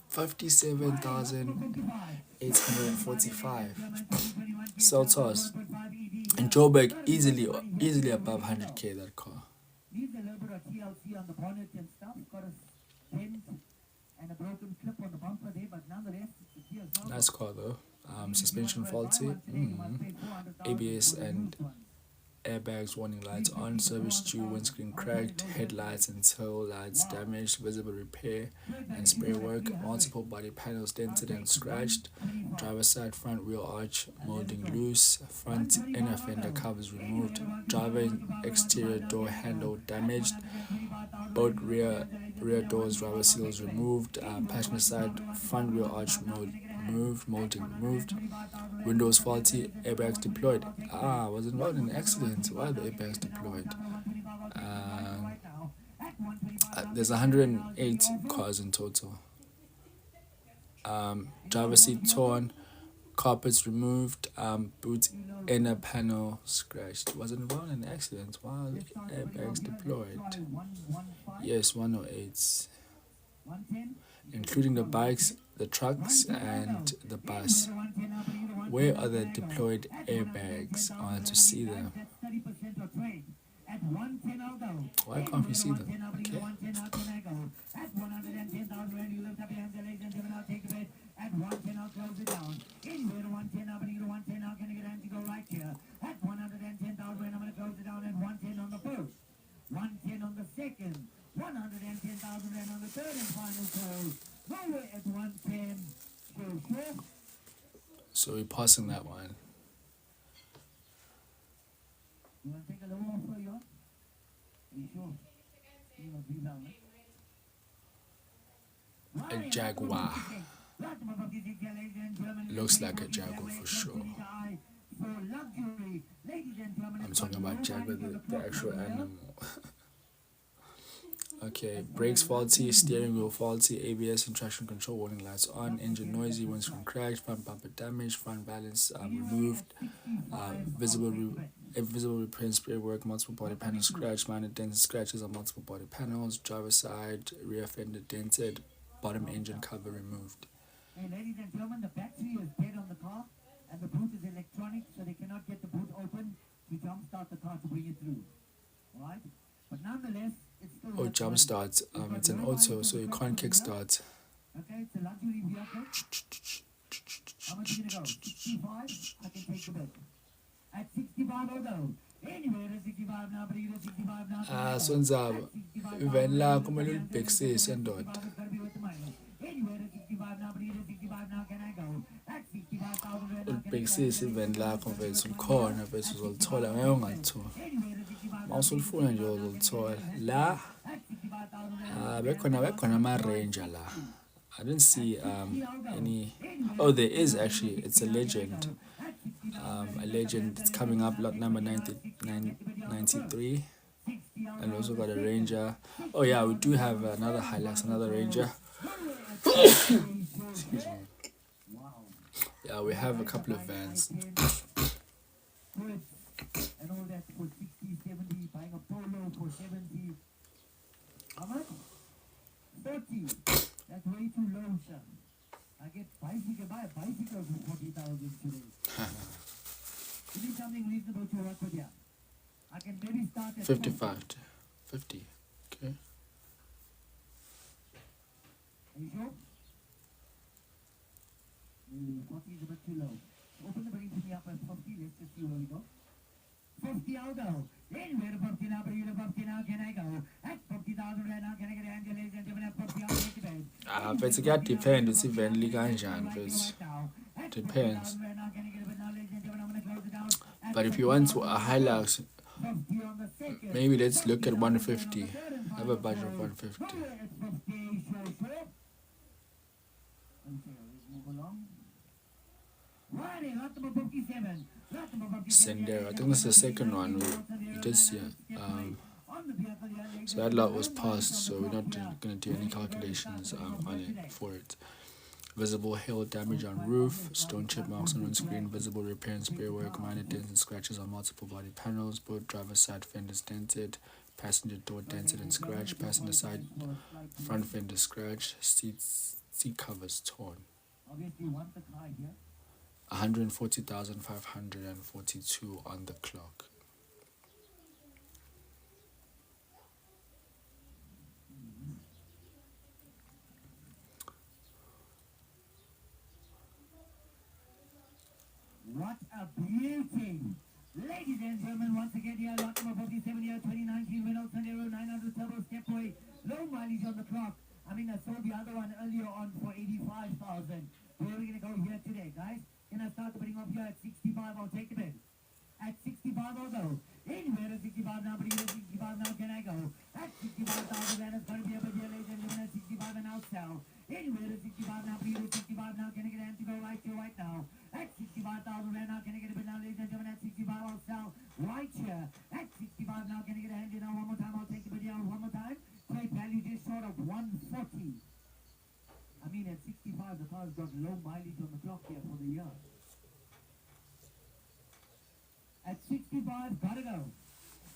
57,845. Seltos. In Joburg, easily above 100k that car. Needs a little bit of TLC on the bonnet and stuff. Got a dent and a broken clip on the bumper there, but none Nice car though. Suspension faulty. ABS and airbags warning lights on, service due, windscreen cracked, headlights and tail lights damaged, visible repair and spray work, multiple body panels dented and scratched, driver side front wheel arch molding loose, front inner fender covers removed, driver exterior door handle damaged, both rear doors driver seals removed, passenger side front wheel arch molding removed, windows faulty, airbags deployed. Was involved in an accident. Why are the airbags deployed? There's 108 cars in total. Driver seat torn, carpets removed, boot inner panel scratched. Was involved in an accident. Why are the airbags deployed? Yes, 108. Including the bikes, the trucks, and the bus. Where are the deployed airbags? I want to see them. Why can't we see them? Okay. So we're passing that one. You want to take a lower offer, you want? Are you sure? You want to be down, A Jaguar. Looks like a Jaguar for sure. I'm talking about Jaguar, the actual animal. Okay, brakes faulty, steering wheel faulty, ABS and traction control warning lights on, engine noisy, windscreen cracked, front bumper damaged, front balance removed, visible repair and spray work, multiple body panels scratched, minor dents and scratches on multiple body panels, driver side, rear fender dented, bottom engine cover removed. Hey, ladies and gentlemen, the battery is dead on the car, and the boot is electronic, so they cannot get the boot open to jumpstart the car to bring it through. Alright? But nonetheless, it's still... Oh, jump start. It's an auto, so you can't kickstart. Okay, it's a luxury vehicle. How much are you going to go? 65? I can take the bet. At 65, I'll go. Anywhere at 65 now, but either 65 now... So nzaba, even la kumele ulibhekisise ndoda. Ulibhekisise even lakho mfethu likhona mfethu uzolithola ngeke ungalithola. Mawusulifuna nje uzolithola. La bekhona ama-Ranger la. I didn't see any. Oh, there is actually. It's a Legend. A Legend. It's coming up lot number 93. And also got a Ranger. Oh yeah, we do have another Hilux, another Ranger. Excuse me. Yeah, we have a couple of vans. And all that for 60, 70, buying a Polo for 70. How much? 30. That's way too low, sir. I get bicycle, buy a bicycle for 40,000 today. You need something reasonable to work with here. I can maybe start at 55 to 50. Okay. Are you sure? 40 is a bit too low. Open the brain to me up at 50. Let's just see where we go. 50, I'll go. Anywhere to 50 now, but you to 50 now, can I go? At 50,000 right now, can I get Angela's and Jimmy at 50, I'll take the bed. But it depends. It's even legal, Depends. But if you want a Hilux, maybe let's look at 150. I have a budget of 150. Sendero. I think this is the second one. We did see it. So that lot was passed, so we're not going to do any calculations on it for it. Visible hail damage on roof, stone chip marks on windscreen, visible repair and spray work, minor dents and scratches on multiple body panels, both driver's side fenders dented, passenger door dented and scratched, passenger side front fender scratched, seat covers torn. 140,542 on the clock. a beauty. Ladies and gentlemen, once again here, lot number 57 here, 2019 Renault Sandero 900 Turbo Stepway, low mileage on the clock. I mean, I saw the other one earlier on for 85,000. Where are we going to go here today, guys? Can I start the bidding up here at 65? I'll take the bid. At 65, I'll go. Anywhere at 65 now, but even at 65 now, can I go? At 65,000, that is going to be a bid here, ladies and gentlemen, at 65 and outsell. Anywhere at 65 now, but even at 65 now, can I get a hand to go right here, right now? At 65,000 right now, can I get a bid now, ladies and gentlemen, at 65, I'll sell right here. At 65 now, can I get a hand in now, one more time, I'll take the bid here, one more time. Trade value just short of 140. I mean, at 65, the car's got low mileage on the clock here for the year. At 65, gotta go.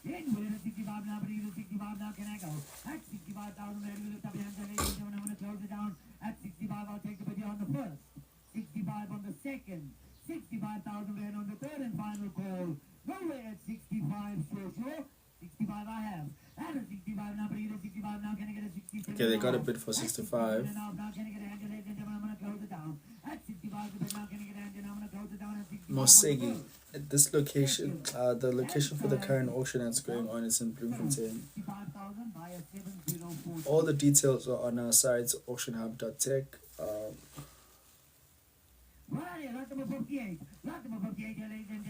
Anywhere at 65 now, but even at 65 now, can I go? At 65,000, ready to lift up your hands, ladies and gentlemen, I'm going to close it down. At 65, I'll take the video on the first. 65 on the second. 65,000 rand on the third and final call. Nowhere at 65, sure. 65 I have. At a 65 now, but even at 65 now, can I get a 67? Okay, they got a bid for 65. Now, can I get a hand, ladies and gentlemen, I'm going to close it down. At 65, the bid now, can I get a hand, and I'm going to close it down at 65. Mosegi, at this location, the location for the current auction that's going on is in Bloemfontein. All the details are on our site, auctionhub.tech.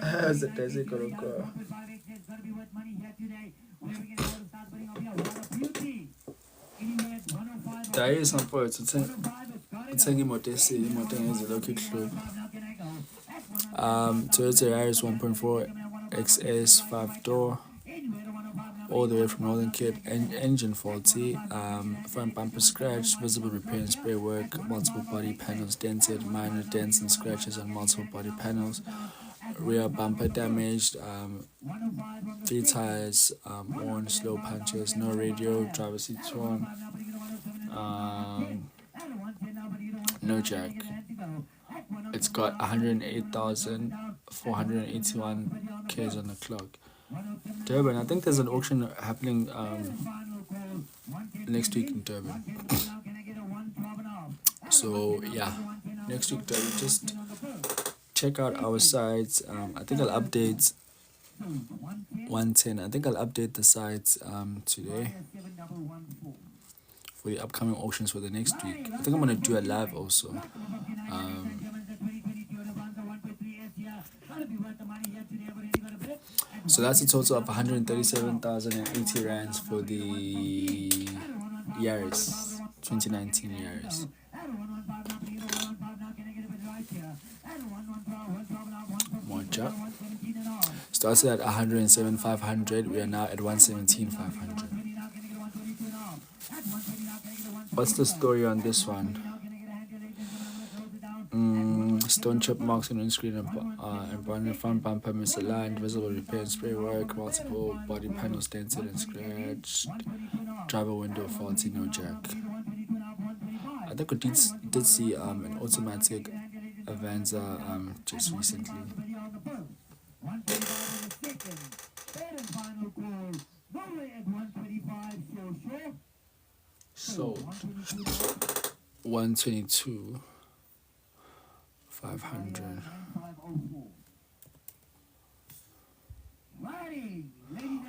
As the desert gonna go. There is some points. It's a modesty, is a local club. Toyota Yaris 1.4 XS 5-door, all the way from Northern Cape. Engine faulty, front bumper scratched, visible repair and spray work, multiple body panels dented, minor dents and scratches on multiple body panels, rear bumper damaged, 3 tires worn, slow punches, no radio, driver seat torn, no jack. It's got 108,481 Ks on the clock. Durban, I think there's an auction happening next week in Durban. So yeah, next week Durban. Just check out our sites. I think I'll update 110. I think I'll update the sites today for the upcoming auctions for the next week. I think I'm gonna do a live also. So that's a total of 137,080 rands for the Yaris, 2019 Yaris. Mocha started at 107,500. We are now at 117,500. What's the story on this one? Stone chip marks on windscreen and front bumper misaligned, visible repair and spray work, multiple body panels dented and scratched, driver window faulty, no jack. I think we did see an automatic Avanza just recently. Sold 122. 500.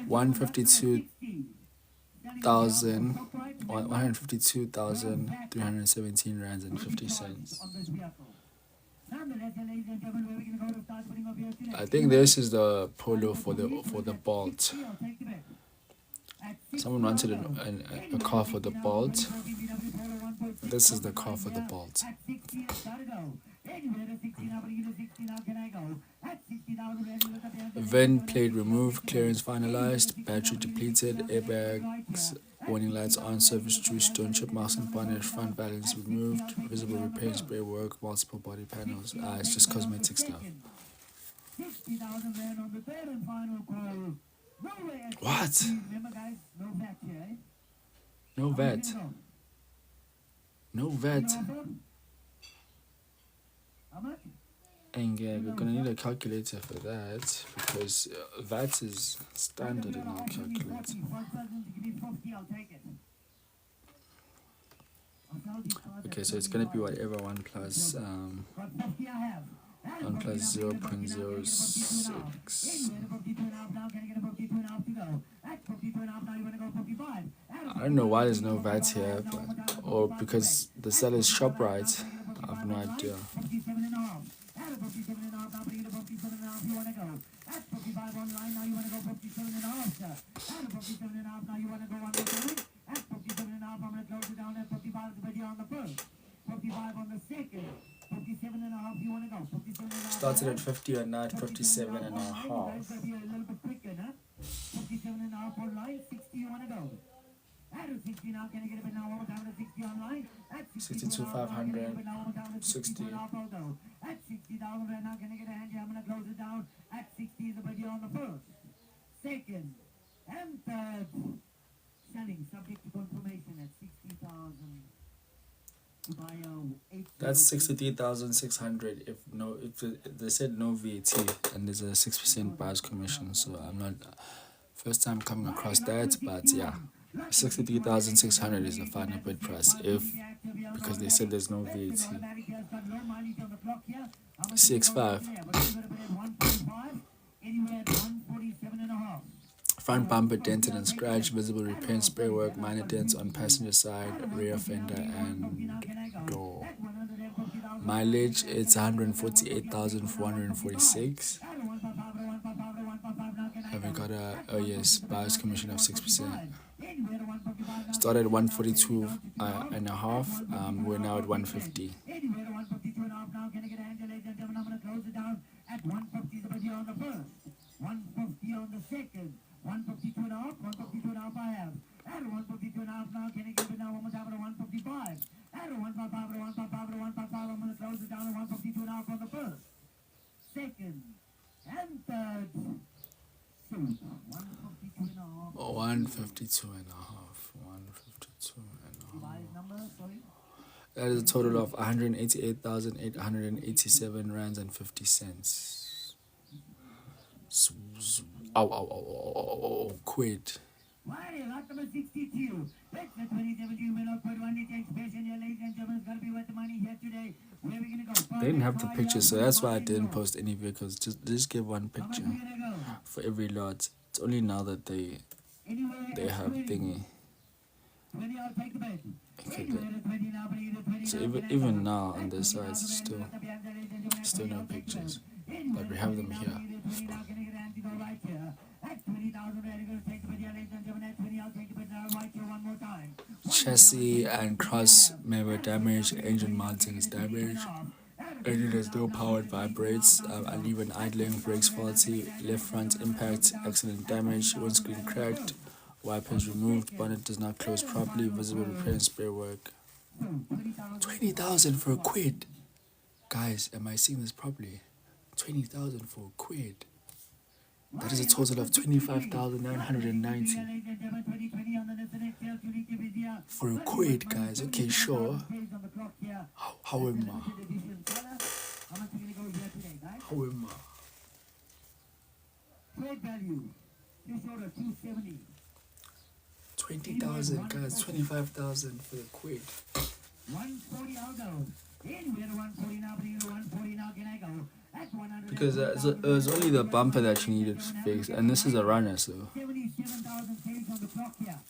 152,317 rands and 50 cents. I think this is the polo for the Bolt. Someone wanted a car for the Bolt. This is the car for the Bolt. Vent plate removed, clearance finalized, battery depleted, airbags, warning lights on, surface juice, stone chip marks and bonnet, front balance removed, visible repair, spray work, multiple body panels. It's just cosmetic stuff. What? No VAT. No VAT. And we're gonna need a calculator for that because VAT is standard in our calculator. Okay, so it's gonna be whatever 1 plus 1 plus 0.06. I don't know why there's no VAT here, but, or because the seller's ShopRite. I've no idea. Started at 50 and now at 57 and a half. 62,500, 60. At 60,000 right now, can I get a hand here? I'm gonna close it down. At 60 is the bid on the first, second, and third. Selling subject to confirmation at 60,000. That's 63,600 if they said no VAT and there's a 6% buyer's commission, so I'm not first time coming across that, but yeah, 63,600 is the final bid price because they said there's no VAT. 65. Front bumper dented and scratched, visible repair and spray work, minor dents on passenger side, rear fender and door. Mileage, it's 148,446. Have we got oh yes, buyer's commission of 6%. Started at 142 and a half, we're now at 150. At 150 on the first, 150 on the second, 152 and a half, 152 and a half I have. At 152 and a half now, can I give it now one more time at 155? At 155, 155, I'm going to close it down at 152 and a half on the first, second, and third. 152 and a half. 152 and a half. 152 and a half. That is a total of 188,887 rands and 50 cents. Quid. They didn't have the pictures, so that's why I didn't post any vehicles. Just give one picture for every lot. It's only now that they have thingy. Okay, so even now on the sides, still no pictures, but we have them here. Chassis and cross member damage, engine mounting is damaged. Engine has no power, it vibrates, uneven idling, brakes faulty, left front impact, accident damage, windscreen cracked, wipers removed, bonnet does not close properly, visible repair and spray work. 20,000 for a quid. Guys, am I seeing this properly? 20,000 for a quid. That is a total of 25,990 for a quid, guys. Okay, sure. How am I? 20,000, guys. 25,000 for a quid. 140 I'll go. Anywhere 140 now, but 140 now, can I go? Because it was only the bumper that you needed fixed, and this is a runner, so. 77,000 Ks on the clock here.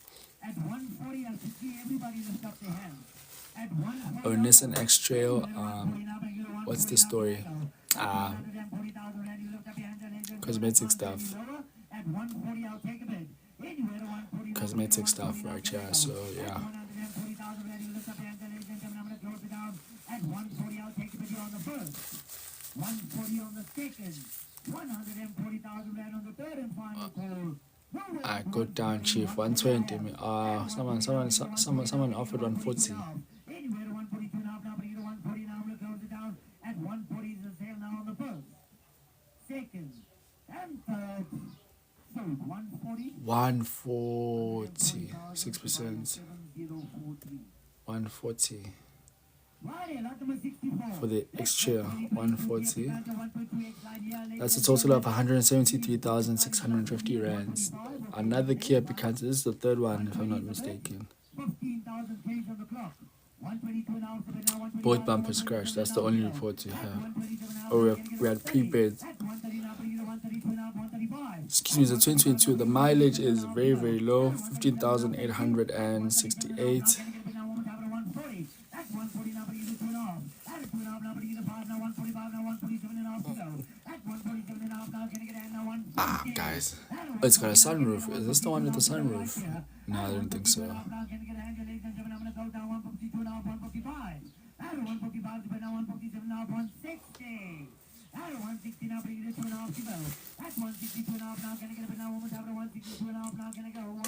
At 140, I should see everybody lift up their hands. At 140, oh, Nissan X-Trail, what's the story? Cosmetic stuff. At 140, I'll take a bid. Cosmetic stuff right here, so yeah. At 140, I'll take a bid on the first. 140 on the second, 140,000 rand on the third and final call. I go down, Chief. 120. Someone offered 140. Anywhere to 142 now, but 140 now. I'm gonna close it down. At 140 is the sale now on the first, second, and third. So 140. 140. 6%. 140. For the X-Trail, 140. That's a total of 173,650 rands. Another Kia Picanto. This is the third one, if I'm not mistaken. Both bumpers crashed. That's the only report we have. Or we had pre-bids. Excuse me, the 2022, the mileage is very, very low, 15,868. Ah, guys. Oh, it's got a sunroof. Is this the one with the sunroof? No, I don't think so.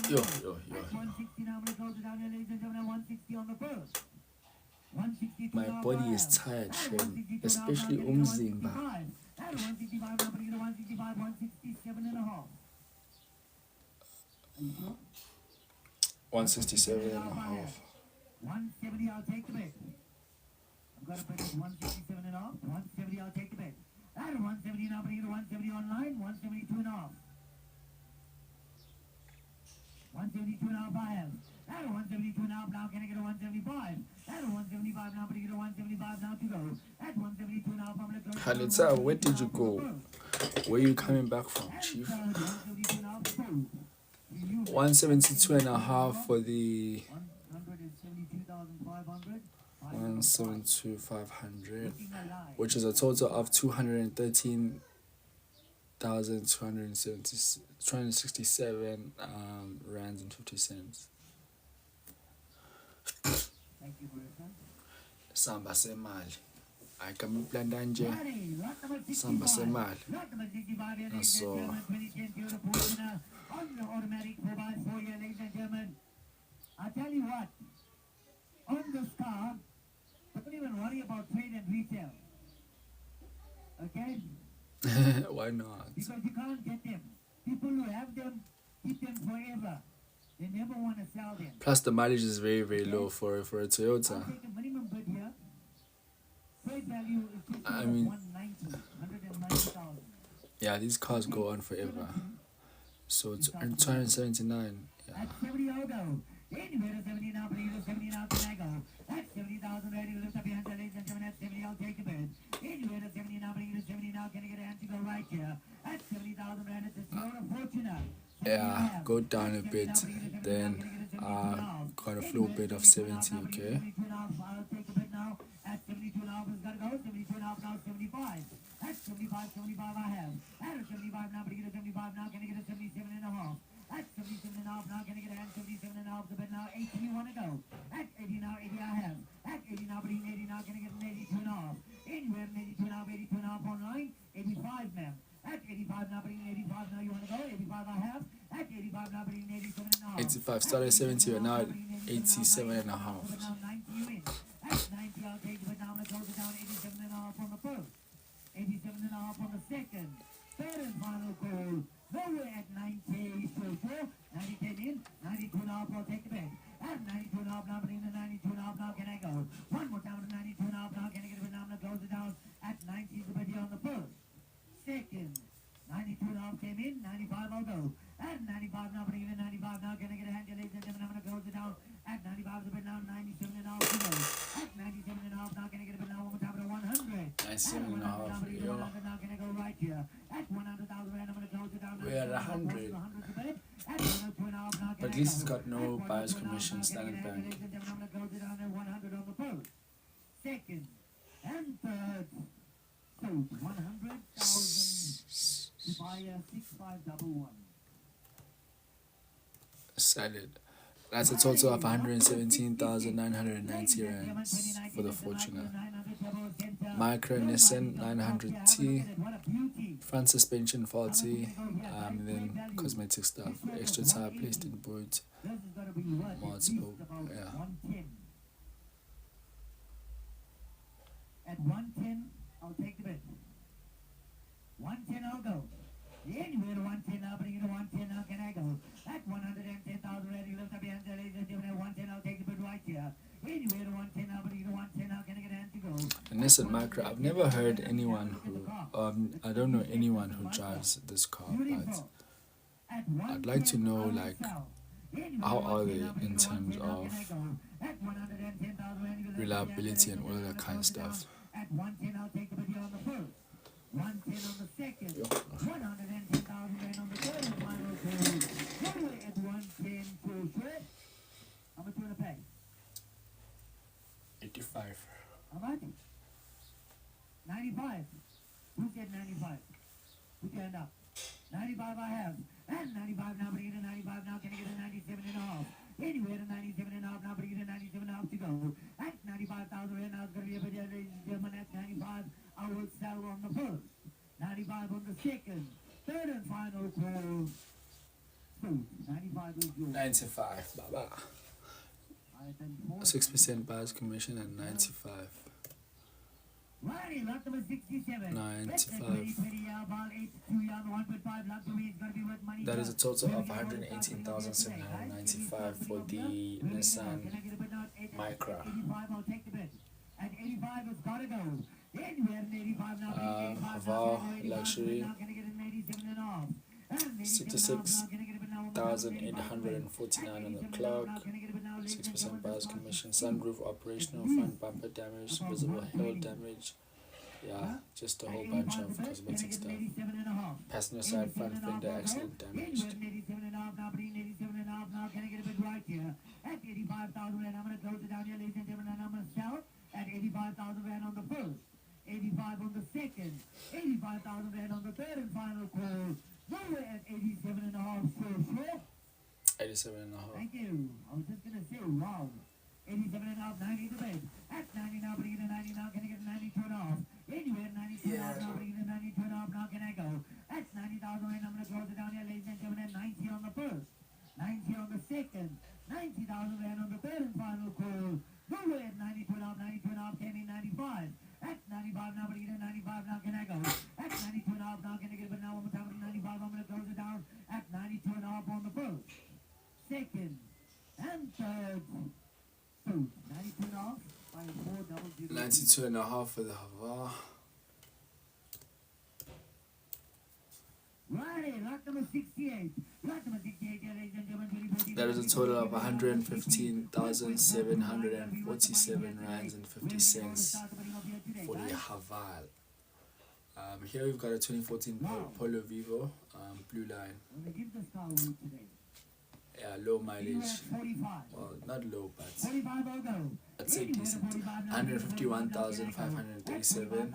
Yo. My body is tired, Shane. Especially umzimba. 167 and a half. 170, I'll take the bet. I've got to put it 167 and a half. 170, I'll take the bet. At 170 now, bring it to 170 online. 172 and a half. 172 and a half I have. At 172 and a half now, can I get a 175? At 175 now, bring it to 175 now to go. At 172 and a half, I'm going to go. Khalidza, where did you go? Where are you coming back from, Chief? 172 and a half for the 172,500, which is a total of 213,267 rands and 50 cents. Samba semali. Ayikamiplanda nje. Samba semali. So automatic provide for you, ladies and gentlemen. I tell you what, on this car, don't even worry about trade and retail. Okay? why not? Because you can't get them. People who have them, keep them forever. They never want to sell them. Plus the mileage is very, very low for a Toyota. I'll take a minimum bid here. Trade value is just I mean, 190,000. Yeah, these cars go on forever. So it's 279. Yeah. At 70 I'll go. Anywhere to 70 now, please. 70 now, can I go? At 70,000 ready. Lift up your hands, ladies and gentlemen. At 70 I'll take the bid. Anywhere to 70 now, please. 70 now, can I get a hand to go right here? At 70,000 ready. It's a Toyota Fortuner. Yeah, go down a bit. Then got a flow bid of 70, okay? I'll take a bid now. At 72 now, it's got to go. 72 now, 75. At 75, 75 I have. At 75 now, but I get a 75 now, can I get a 77 and a half? At 77 and a half now, can I get a hand 77 and a half? The bid now, 80 you want to go. At 80 now, 80 I have. At 80 now, but 80 now, can I get an 82 and a half? Anywhere in 82 and a half, 82 and a half online. 85 ma'am. At 85 now, but 85 now you want to go. 85 I have. At 85 now, but 87 and a half. 85 started 70 and now 87 and a half. But now 90 you in. At 90 I'll take it down. Let's close it down. 87 and a half on the first. 87 and a half on the second. Third and final call. Nowhere at 90 so 90 came in. 92 and a half I'll take the bet. At 92 and a half now, but in the 92 and a half now can I go? One more time at 92 and a half now. Can I get it now? I'm going to close it down. At 90 is the bet here on the first. Second. 92 and a half came in. 95 I'll go. At 95 now, but even 95 now. Can I get a hand, ladies and gentlemen? I'm going to close it down. At 95 is the bet now. 97 and a half to go. At 97 and a half now. Can I get a bet now? One more time at 100. 97 and a half. Now can I go right here? At 100,000 rand, I'm going to close it down. We're at 100. But at least it's got no buyer's commission standing back. I'm going to close it down at 100 on the first. Second and third. So 100,000 via 6511. Solid. That's a total of 117,990 rands for the Fortuner. Micro Nissan 900T, front suspension faulty, then cosmetic stuff, extra tire placed in boot, multiple, yeah. At 110, I'll take the bet. 110, I'll go. Anywhere to 110 now, bring it to 110 now, can I go? At 110,000 ready, lift up your hands, ladies and gentlemen. At 110, I'll take the bid right here. Anywhere to 110 now, bring it to 110 now, can I get a hand to go? And Nissan Micro, I've never heard anyone who, I don't know anyone who drives this car, but I'd like to know, like, how are they in terms of reliability and all of that kind of stuff. At 110, I'll take the video on the first. 110 on the second. Yo. 110,000 rand on the third and final call. Anyway, at 110 for sure. How much you want to pay? 85. How much? 95. Who said 95? Put your hand up. 95 I have. And 95 now, bring it to 95 now. Can I get a 97 and a half? Anywhere to 97 and a half now, bring it to 97 and a half to go. At 95,000 rand now, it's going to be a video, ladies and gentlemen. At 95, I will sell on the first. 95 on the second. Third and final call. Food. 95 is yours. 95. Baba. 6% buyer's commission at 95. Righty, lot number 67. 95. That is a total of 118,795 for the Nissan Micra. 85, I'll take the bid. At 85, it's got to go. Anywhere in 85 now. Haval Luxury. 66,849 on the clock. 6% buyer's commission. Sunroof operational. Front bumper damage. Visible hail damage. Yeah, just a whole bunch of cosmetic stuff. Passenger side front fender accident damaged. 87 and a half now, bring 87 and a half now. Can I get a bid right here? At 85,000 rand, I'm going to close it down here, ladies and gentlemen, and I'm going to sell at 85,000 rand on the first. 85 on the second. 85,000 rand on the third and final call. Nowhere at 87 and a half, sure. 87 and a half. Thank you. I was just going to say, wow. 87 and a half, 90 the bid. At 90 now, bring it to 90 now. Can I get a 92 and a half? Anywhere, 92 and a half now, bring it to 92 and a half now. Can I go? At 90,000 rand, I'm going to close it down here, ladies and gentlemen, at 90 on the first. 90 on the second. 90,000 rand on the third and final call. Nowhere at 92 and a half, 92 and a half, came in 95. At 95 now, bring it to 95 now. Can I go? At 92 and a half now, can I get it? But now one more time, 95, I'm going to close it down at 92 and a half on the first. Second and third. 92 and a half by 400. 92 and a half for the Haval. Righty, lot number 68. Lot number 68, yeah, ladies and gentlemen, 2014. That is a total of 115,747 rands and 50 cents for the Haval. Here we've got a 2014 Polo Vivo blue line. Give this car away today. Yeah, low mileage. 45. Well, not low, but 45 will go. I'd say decent. 151,537.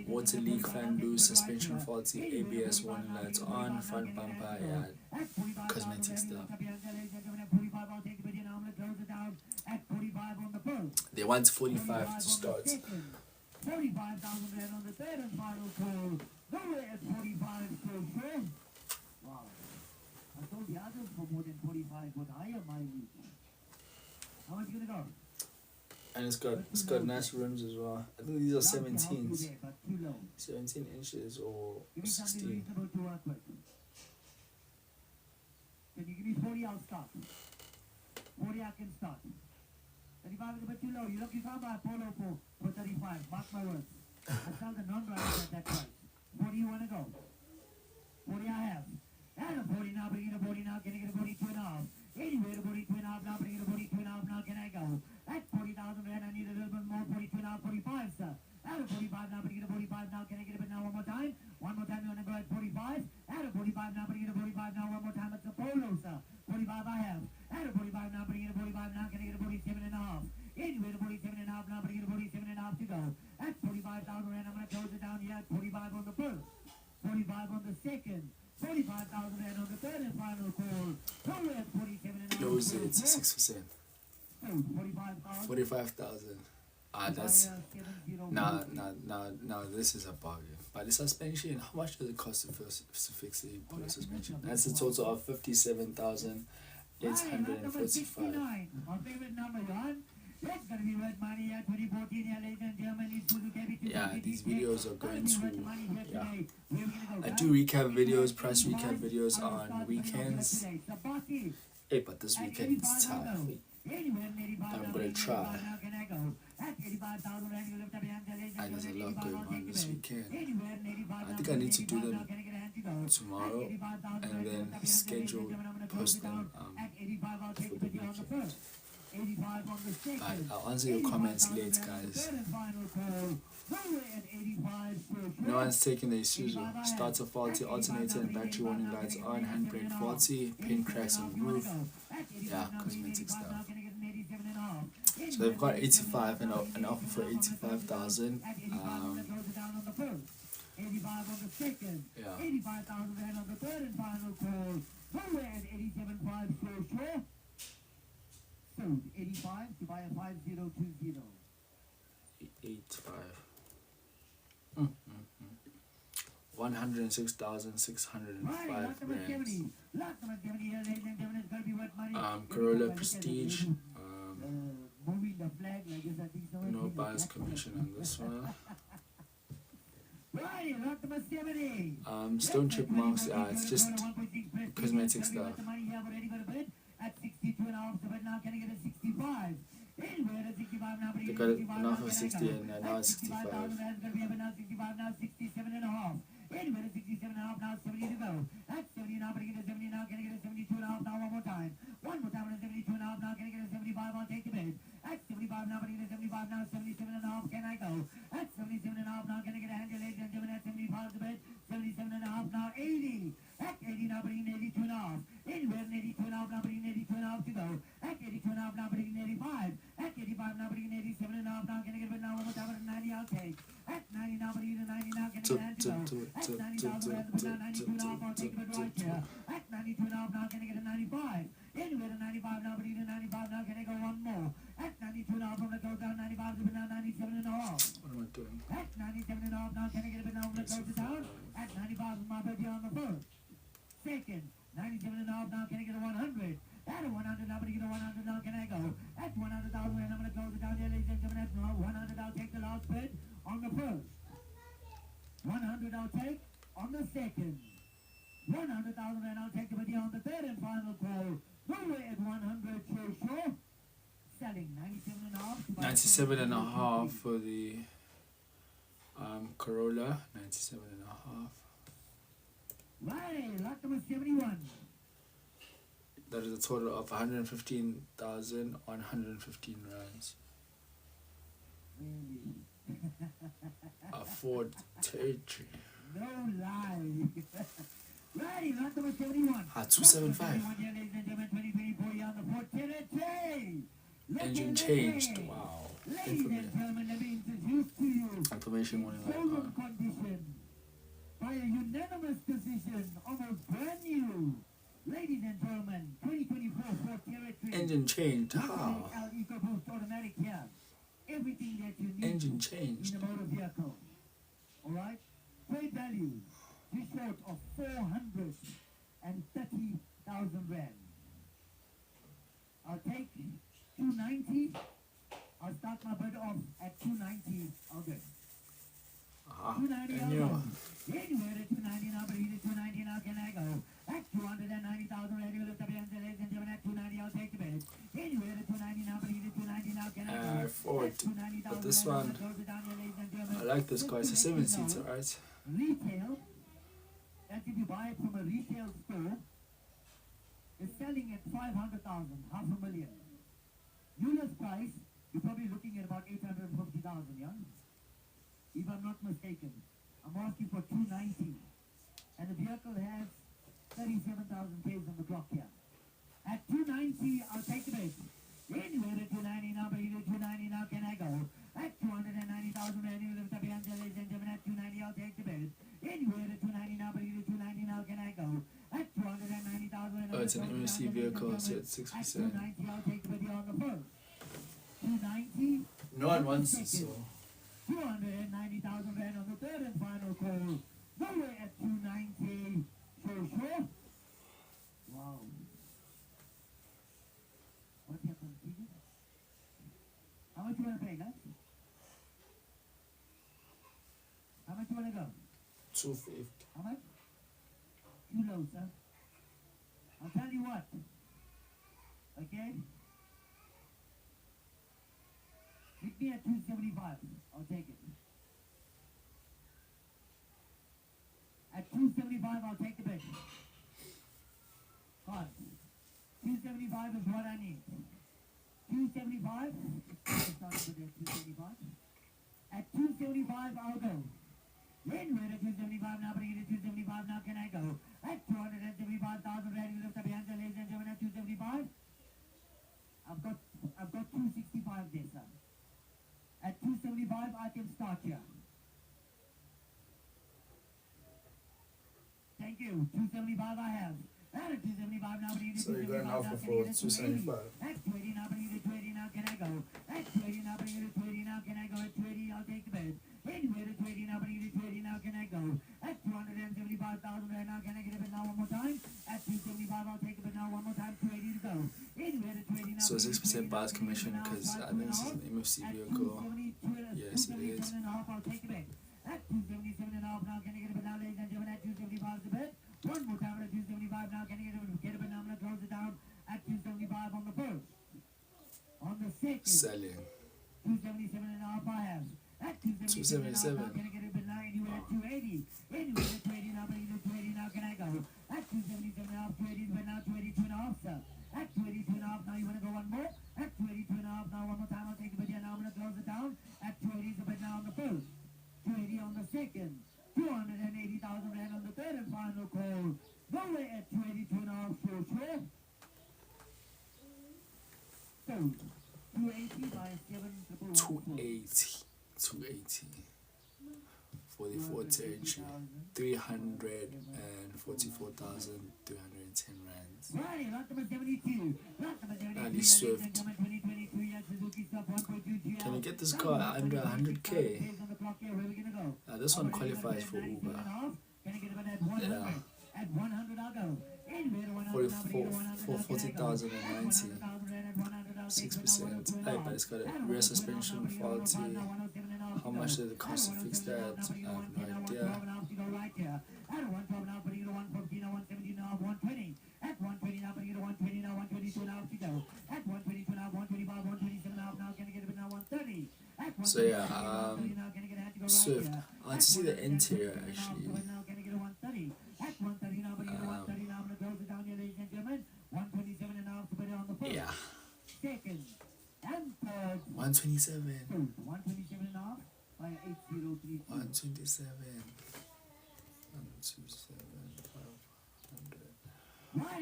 Water leak, fan loose, suspension faulty, ABS warning lights on, front bumper, yeah, cosmetic stuff. They want 45 to start. 45,000 rand on the third and final call. Nowhere at 45 so sure. Wow. I told the others for more than 45 with higher mileage. How much you gonna go? And it's got nice rims as well. I think these are 17s. There, but too low. 17 inches or Give me something 16. reasonable to work with. Can you give me 40? I'll start. 40 I can start. 35 is a bit too low. You can't buy a Polo for 35. Mark my words. I sell the non-drivers at that price. 40 you want to go? 40 I have. And a 40 now, bring it a 40 now. Can I get a 42 and a half? Anywhere to 42 and a half now, bring it a 42 and a half now. Can I go? At 40,000 rand, I need a little bit more. 42 and a half, 45, sir. At a 45 now, bring it a 45 now. Can I get a bit now one more time? One more time, you want to go at 45? At a 45 now, bring it a 45 now. One more time, it's a Polo, sir. 45 I have. At a 45 now, bring it a 45 now. Can I get a 47 and a half? Anywhere to 47 and a half now, bring it a 47 and a half to go. At 45,000 rand, I'm going to close it down here at 45 on the first. 45 on the second. 45,000 rand on the third and final call. Nowhere at 47 and a half. Close it, 6%. 45,000. That's now this is a bargain. But the suspension, how much does it cost to fix the Polo suspension? That's a total of 57,845. My favorite number, John. That's gonna be worth money here, 2014 here, ladies and gentlemen. Yeah, these videos are going to, I do recap videos, press recap videos on weekends. Hey, but this weekend it's tough. I'm gonna try. And there's a lot going on this weekend. I think I need to do them tomorrow and then schedule, post them for the weekend. 85 on the second. I'll answer your comments later, guys. Third and final call. Nowhere at 85. No one's taking the Isuzu. Starter faulty, alternator and battery warning lights on, handbrake faulty, pin cracks on roof. Yeah, cosmetic stuff. So they've got 85 and an offer for 85,000. 85 on the second. Yeah. 85,000 rand on the third and final call. Nowhere at 87.5 sure. Sold 85 to buy a 5020. 85. 106,605 rands. Corolla Prestige. Moving the flag, I guess I think so. No buyer's commission on this one. Stone chipmunks. It's just cosmetic stuff. At 62.5, so now can I get a 65? They got an offer of 60 and now it's 65. 65 now, 67.5. Anywhere at 67.5 now, 70 to go. At 70 now, but I get a 70 now, can I get a 72.5 now, one more time. One more time, at a 72.5 now, can I get a 75? I'll take the bid. At 75 now, but I get a 75 now, 77.5, can I go? At 77.5 now, can I get a hand, ladies and gentlemen, at 75 the bid. 77.5 now, 80. At 80 now, but I get 82.5. Anywhere at 82.5 now, but I get 82.5 to go. At 82.5 now, but I get 85. At 85 now, but I get 87.5 now, can I get a bid now, one more time, at 90, I'll take. At 90 now, but I get a 90 now, can I get a hand to go? At 90,000 rand, but now 92.5, I'll take the bid right here. At 92.5 now, can I get a 95? Anywhere at 95 now, but I get a 95 now, can I go one more? At 92.5, I'm going to go down 95, but now 97.5. What am I doing? At 97.5 now, can I get a bit now, I'm going to close it down? At 95 is my birthday on the first. Second, 97.5 now, can I get a 100? At a 100 now, but I get a 100 now, can I go? At 100,000 rand, I'm going to close it down here, ladies and gentlemen. At 100, I'll take the last bid on the first. 100 I'll take on the second. 100,000 rand, I'll take the bid on the third and final call. Nowhere at 100, sure. Selling 97.5. 97.5 for the Corolla. 97.5. Right, lot number 71. That is a total of 115,000 on 115 rands. Really? A Ford Territory. No lie. Righty, lot number 71. 275. 21, ladies and gentlemen, 2024 on the Ford Territory. Engine changed. Wow. Ladies and gentlemen, let me introduce to you Information morning light showroom on. condition by a unanimous decision, almost brand new. Ladies and gentlemen, 2024 Ford Territory. Engine changed. How? EcoBoost automatic here. Everything that you need Engine changed. in a motor vehicle. Alright? Trade value just short of 430,000 rand. I'll take 290. I'll start my bid off at 290. I'll get 290. And you. Anywhere at 290 now, but either 290 now, can I go? At 290,000 rand, you lift up your hands, ladies and gentlemen. At 290, I'll take the bid. Anywhere at 290 now, but either 290 now, can I go? Ford. But this one, I like this car. It's a 7-seater, right? Retail, that if you buy it from a retail store, is selling at 500,000, $500,000. Unit price, you're probably looking at about 850,000, yeah? If I'm not mistaken. I'm asking for 290. And the vehicle has 37,000 Ks on the clock here. At 290, I'll take the bid. Anywhere at 290 now, but either 290 now, can I go? At 290,000 rand, you lift up your hands, ladies and gentlemen. At 290, I'll take the bid. Anywhere at 290 now, but either 290 now, can I go? At 290,000 rand. Oh, it's an MSC vehicle, so it's 6%. At 290, I'll take the bid on the first. 290. No one wants it, so. 290,000 rand on the third and final call. Nowhere at 290. Sure. Wow. What happened, Peter? How much you want to pay, guys? How much you want to go? 250. How much? Too low, sir. I'll tell you what. Okay? Meet me at 275. I'll take it. At 275, I'll take the bid. God. 275 is what I need. 275. Let's start with the 275. At 275, I'll go. Then we're at 275 now, bring it to 275 now, can I go? At 275,000 rand, you lift up your hands, ladies and gentlemen, at 275. I've got 265 there, sir. At 275, I can start here. Thank you. 275 I have. And at 275 now, bring it to So you're 275 going now, offer can I for get it to 275. 280? At 280 now, bring it to 280 now, can I go? At 280 now, bring it to 280 now, can I go? At 280, I'll take the bid. Anywhere at 280 now, bring it to 280 now, can I go? At 275,000 right now, can I get a bid now one more time? At 275, I'll take a bid now one more time, 280 to go. Anywhere at 280 now. So 6% buyer's commission because I think this is an MFC vehicle. Yes, it is. I'll take a bid. At 277 and a half now, can I get a bid now, ladies and gentlemen? At 275 is the bid. One more time at 275 now, can I get a bid now? I'm going to close it down at 275 on the first. On the second. Selling. 277 and a half I have. At 277 now, can I get a bid now? Anywhere at 280. Anywhere at 280 now, but either 280 now, can I go? At 277 and a half, 280 but now 282 and a half, sir. At 282 and a half now, you want to go one more? At 282 and a half now, one more time, I'll take a bid here now, I'm going to close it down. At 280 is a bid now on the first. 280 on the second. 280,000 rand on the third and final call. Nowhere at 282 and a half, sure. So, 280 by 7,114. 280. 44 territory. 344,310 rands. Right, lot number 72. Lot number 72. Ali Swift. 2022 year Suzuki Sub 1.2 Can you get this car under 100k? This one qualifies for Uber. Can I get about at 100? Yeah. At 100 I'll go. Anywhere to 100. 40,090. 6%. Hey, but it's got a rear suspension faulty. How much did it cost to fix that? I have no idea. At 112 now, putting it to 115 now, 117 now, 120. At 120 now, putting it to 120 now, 122 now, to go. At 122 now, 125, 127 now, can I get a bit now, 130. So yeah, Swift. I want to see the interior actually. At 130 now, putting it to 130 now, I'm going to close it down here, ladies and gentlemen. 127 and a half to put it on the first. Yeah. Second and third. 127. 127 and a half by 8033. 127. 127.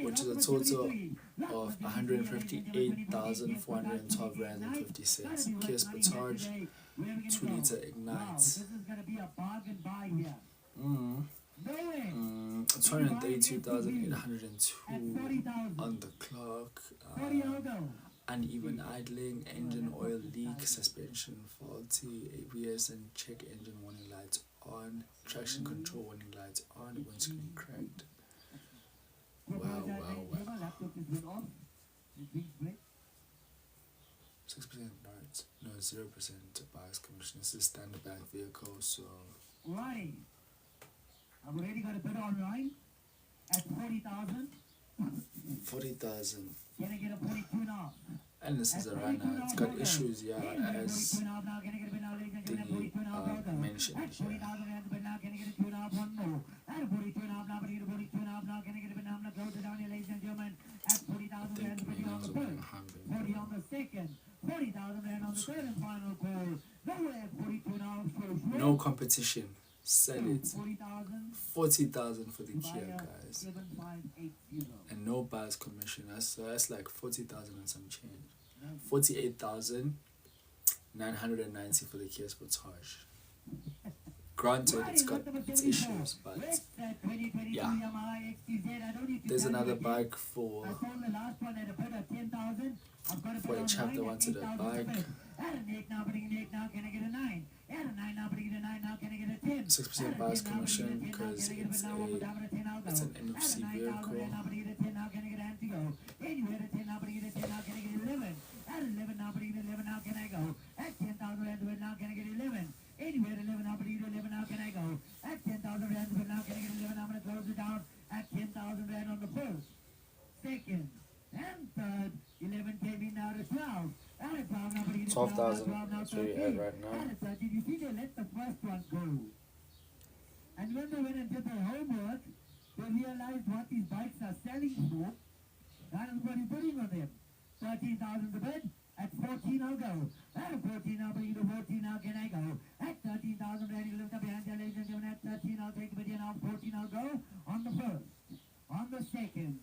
Which is a total of 158,412 rand and 50 cents. Kia Sportage 2-liter Ignite. This is going to be a bargain buy here. 232,802 on the clock. Uneven idling, engine oil leak, suspension faulty, ABS and check engine warning lights on, traction control warning lights on, windscreen cracked. Wow. 6% parts, no 0% buyer's commission. This is standard bank vehicle, so. Right. I've already got a bid online at 40,000. 40,000. Can I get a 42 now? And this is a runner. It's got issues, yeah, as the mentioned here. No competition. Sell it. 40,000 for the Kia, guys. And no buyer's commission. That's like 40,000 and some change. 48,990 for the Kia Sportage. Granted, it's got its issues, but yeah. There's another bike for a chap that wanted a bike. 6% buyer's commission because it's an NFC vehicle. Anywhere 11 now, but either 11 now, can I go? At 10,000 rand, but now can I get 11? I'm going to close it down at 10,000 rand on the first, second, and third. 11 came in now to 12. 12,000. That's where you're at right now. You see, they let the first one go. And when they went and did their homework, they realized what these bikes are selling for. That is what he's putting on them. 13,000 the bid. At 14, I'll go. At 14, I'll bring you to 14. Now can I go? At 13,000, ready to lift up your hands, ladies and gentlemen. At 13, I'll take a video. Now 14, I'll go. On the first. On the second.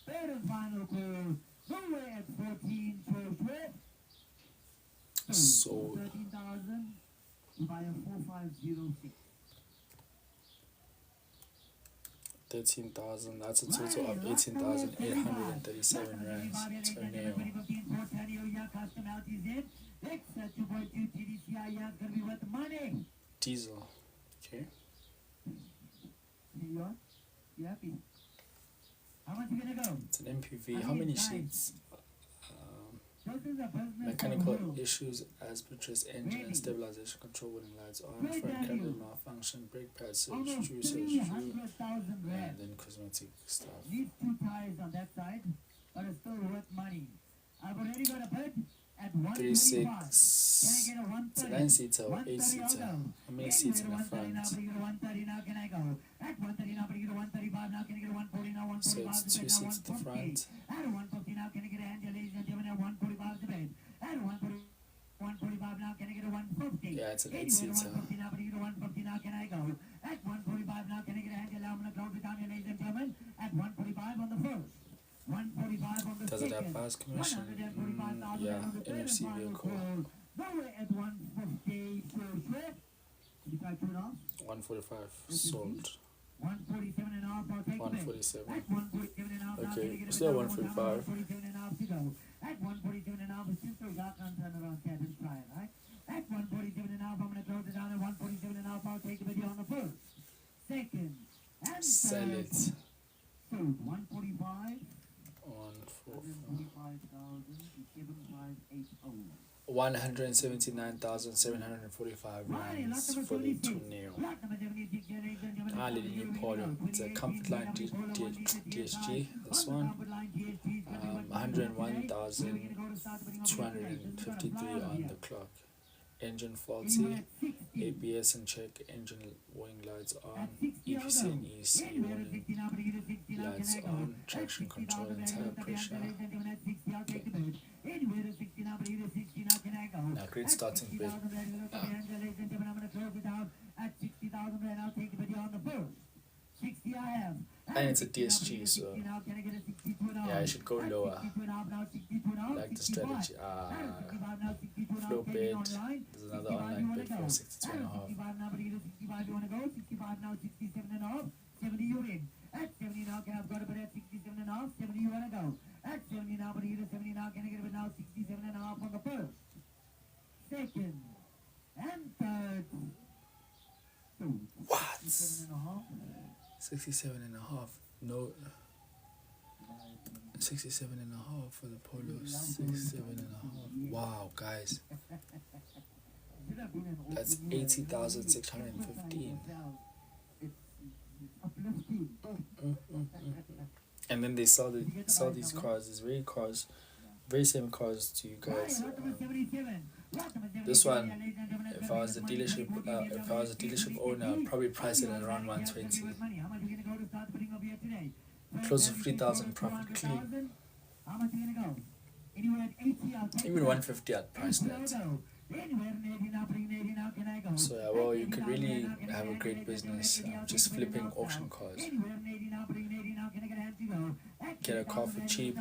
Third and final call. Go away at 14. Choice with. Sold. 13,000. You buy a 4506. 13,000. That's a total of 18,837 rands. Tornado. Diesel. Okay. You happy? How much you gonna go? It's an MPV. How many seats? Mechanical issues as purchased engine and stabilization control warning lights on, front camera malfunction, brake pad surge, and then cosmetic stuff. These 2 tires on that side, but it's still worth money. I've already got a bid at 125. 36. Can I get a 130? It's a 9-seater or 8-seater. How many seats in the front? Now, can I go? At 130 now, can I get a 135 now? Can I get a 140 now? 145 So it's 2 seats at the front. At a 150 now, can I get a hand, ladies and gentlemen? At 145 the bed. At a 145 now, can I get a 150? Yeah, it's an 8-seater. 150 now, can I get a 150 now? Can I go? At 145 now, can I get a hand? I'm going to close it down, ladies and gentlemen. At 145 on the first. 145 on the Does it second. have fast commission? Yeah, NFC vehicle. At 150, so Swift. 145 sold. 147 and a half, I'll take 147. At 147 and a half, Okay, still 145. 147 and a half to go. At 147 and a half, it's just so dark on turnaround cabin try, right? At 147 and a half, I'm going to close it down. At 147 and a half, I'll take a video on the first, second, and Sell third. it. So 145. 179,745 rands for the tornado. Little Polo. It's a Comfort Line DSG. This one. 101,253 on the clock. Engine faulty. ABS and check. Engine warning lights on. EPC and EC warning lights on. Traction control and tire pressure. Now, great starting bid. And it's a DSG, so yeah, I should go lower. Like the strategy. Flow bid. There's another online bid for 62.5. At 70 now, can I've got a bid at 67 and a half? 70 you wanna go? At 70 now, but either 70 now, can I get a bid now? 67 and a half on the first, second, and third. What? 67 and a half. 67 and a half. No. 67 and a half for the Polo. 67 and a half. Wow, guys. That's 80,615. And then they sell these cars, these very same cars to you guys. This one, if I was a dealership owner, I'd probably price it at around 120. Close to 3,000 profit clean. Even 150 I'd price that. So yeah, well, you could really have a great business just flipping auction cars. Get a car for cheap,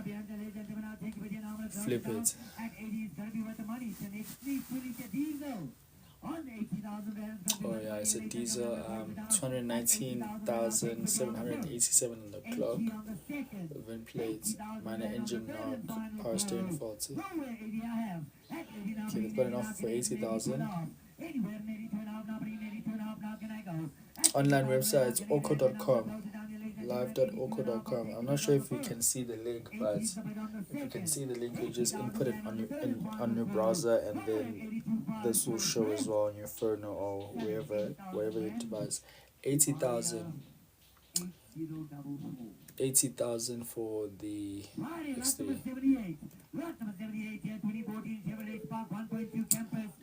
flip it. Oh yeah, it's a diesel, 219,787 on the clock. Event plates, minor engine knock, power steering faulty. Okay, they've got an offer for 80,000. Online website aucor.com, live.aucor.com. I'm not sure if you can see the link, but if you can see the link, you just input it on your browser, and then this will show as well on your phone or wherever your device. 80,000 for the X3.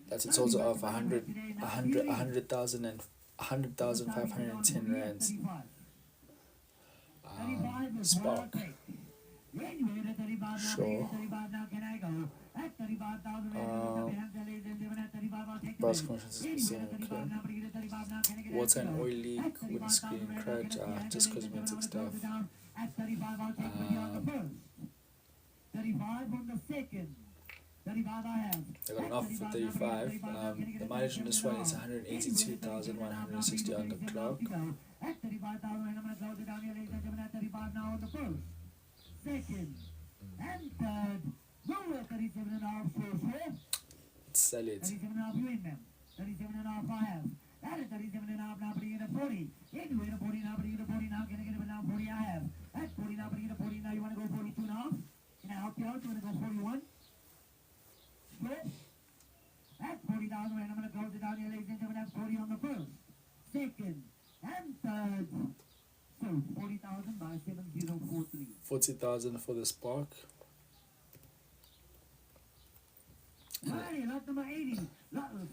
That's a total of 100,510 rands. Spark. Sure. Bus commissions is percent, okay. Water and oil leak, windscreen cracked, just cosmetic stuff. 35 on the second. 35 I have. I got an offer for 35. The mileage on this one is 182,160 on the clock. At 35,000, and I'm going to close it down here, ladies and gentlemen, at 35 now on the first, second, and third. Go at 37 and a half, Sell it. 37 and a half, you in them. 37 and a half I have. That is 37 and a half, now putting in a 40. Anyway, the 40 now, putting in a 40 now, can I get it now? 40 I have. At 40 now, putting in a 40 now, you want to go 42 and a half? Can I help you out? You want to go 41? Good. At 40,000, and I'm going to close it down here, ladies and gentlemen, at 40 on the first, second, and third. So 40,000 by 7043. 40,000 for the Spark. Right, lot number 80. Lot number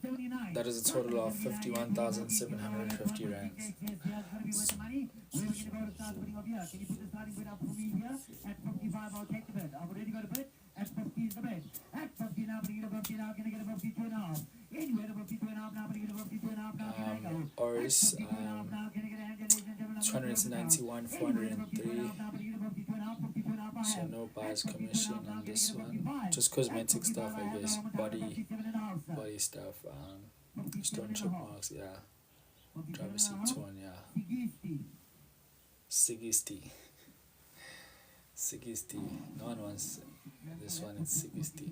79. That is a total of 51,750 rands. Where the money? Where are we going to go to start putting up here? Can you put the starting bid up for me here? At 55, I'll take the bid. I've already got a bid. At 50 is the bid. At 50 now, bring it up 50 now. Can I get a 52 and a half? Anywhere to 52 and a half now, bring it up 52 and a half now. Can I go? Oris, 291, 403. So no buyer's commission on this one. Just cosmetic stuff, I guess. Body stuff. Stone chip marks, yeah. Driver seat torn, yeah. Sigisty. No one wants this one. It's Sigisty.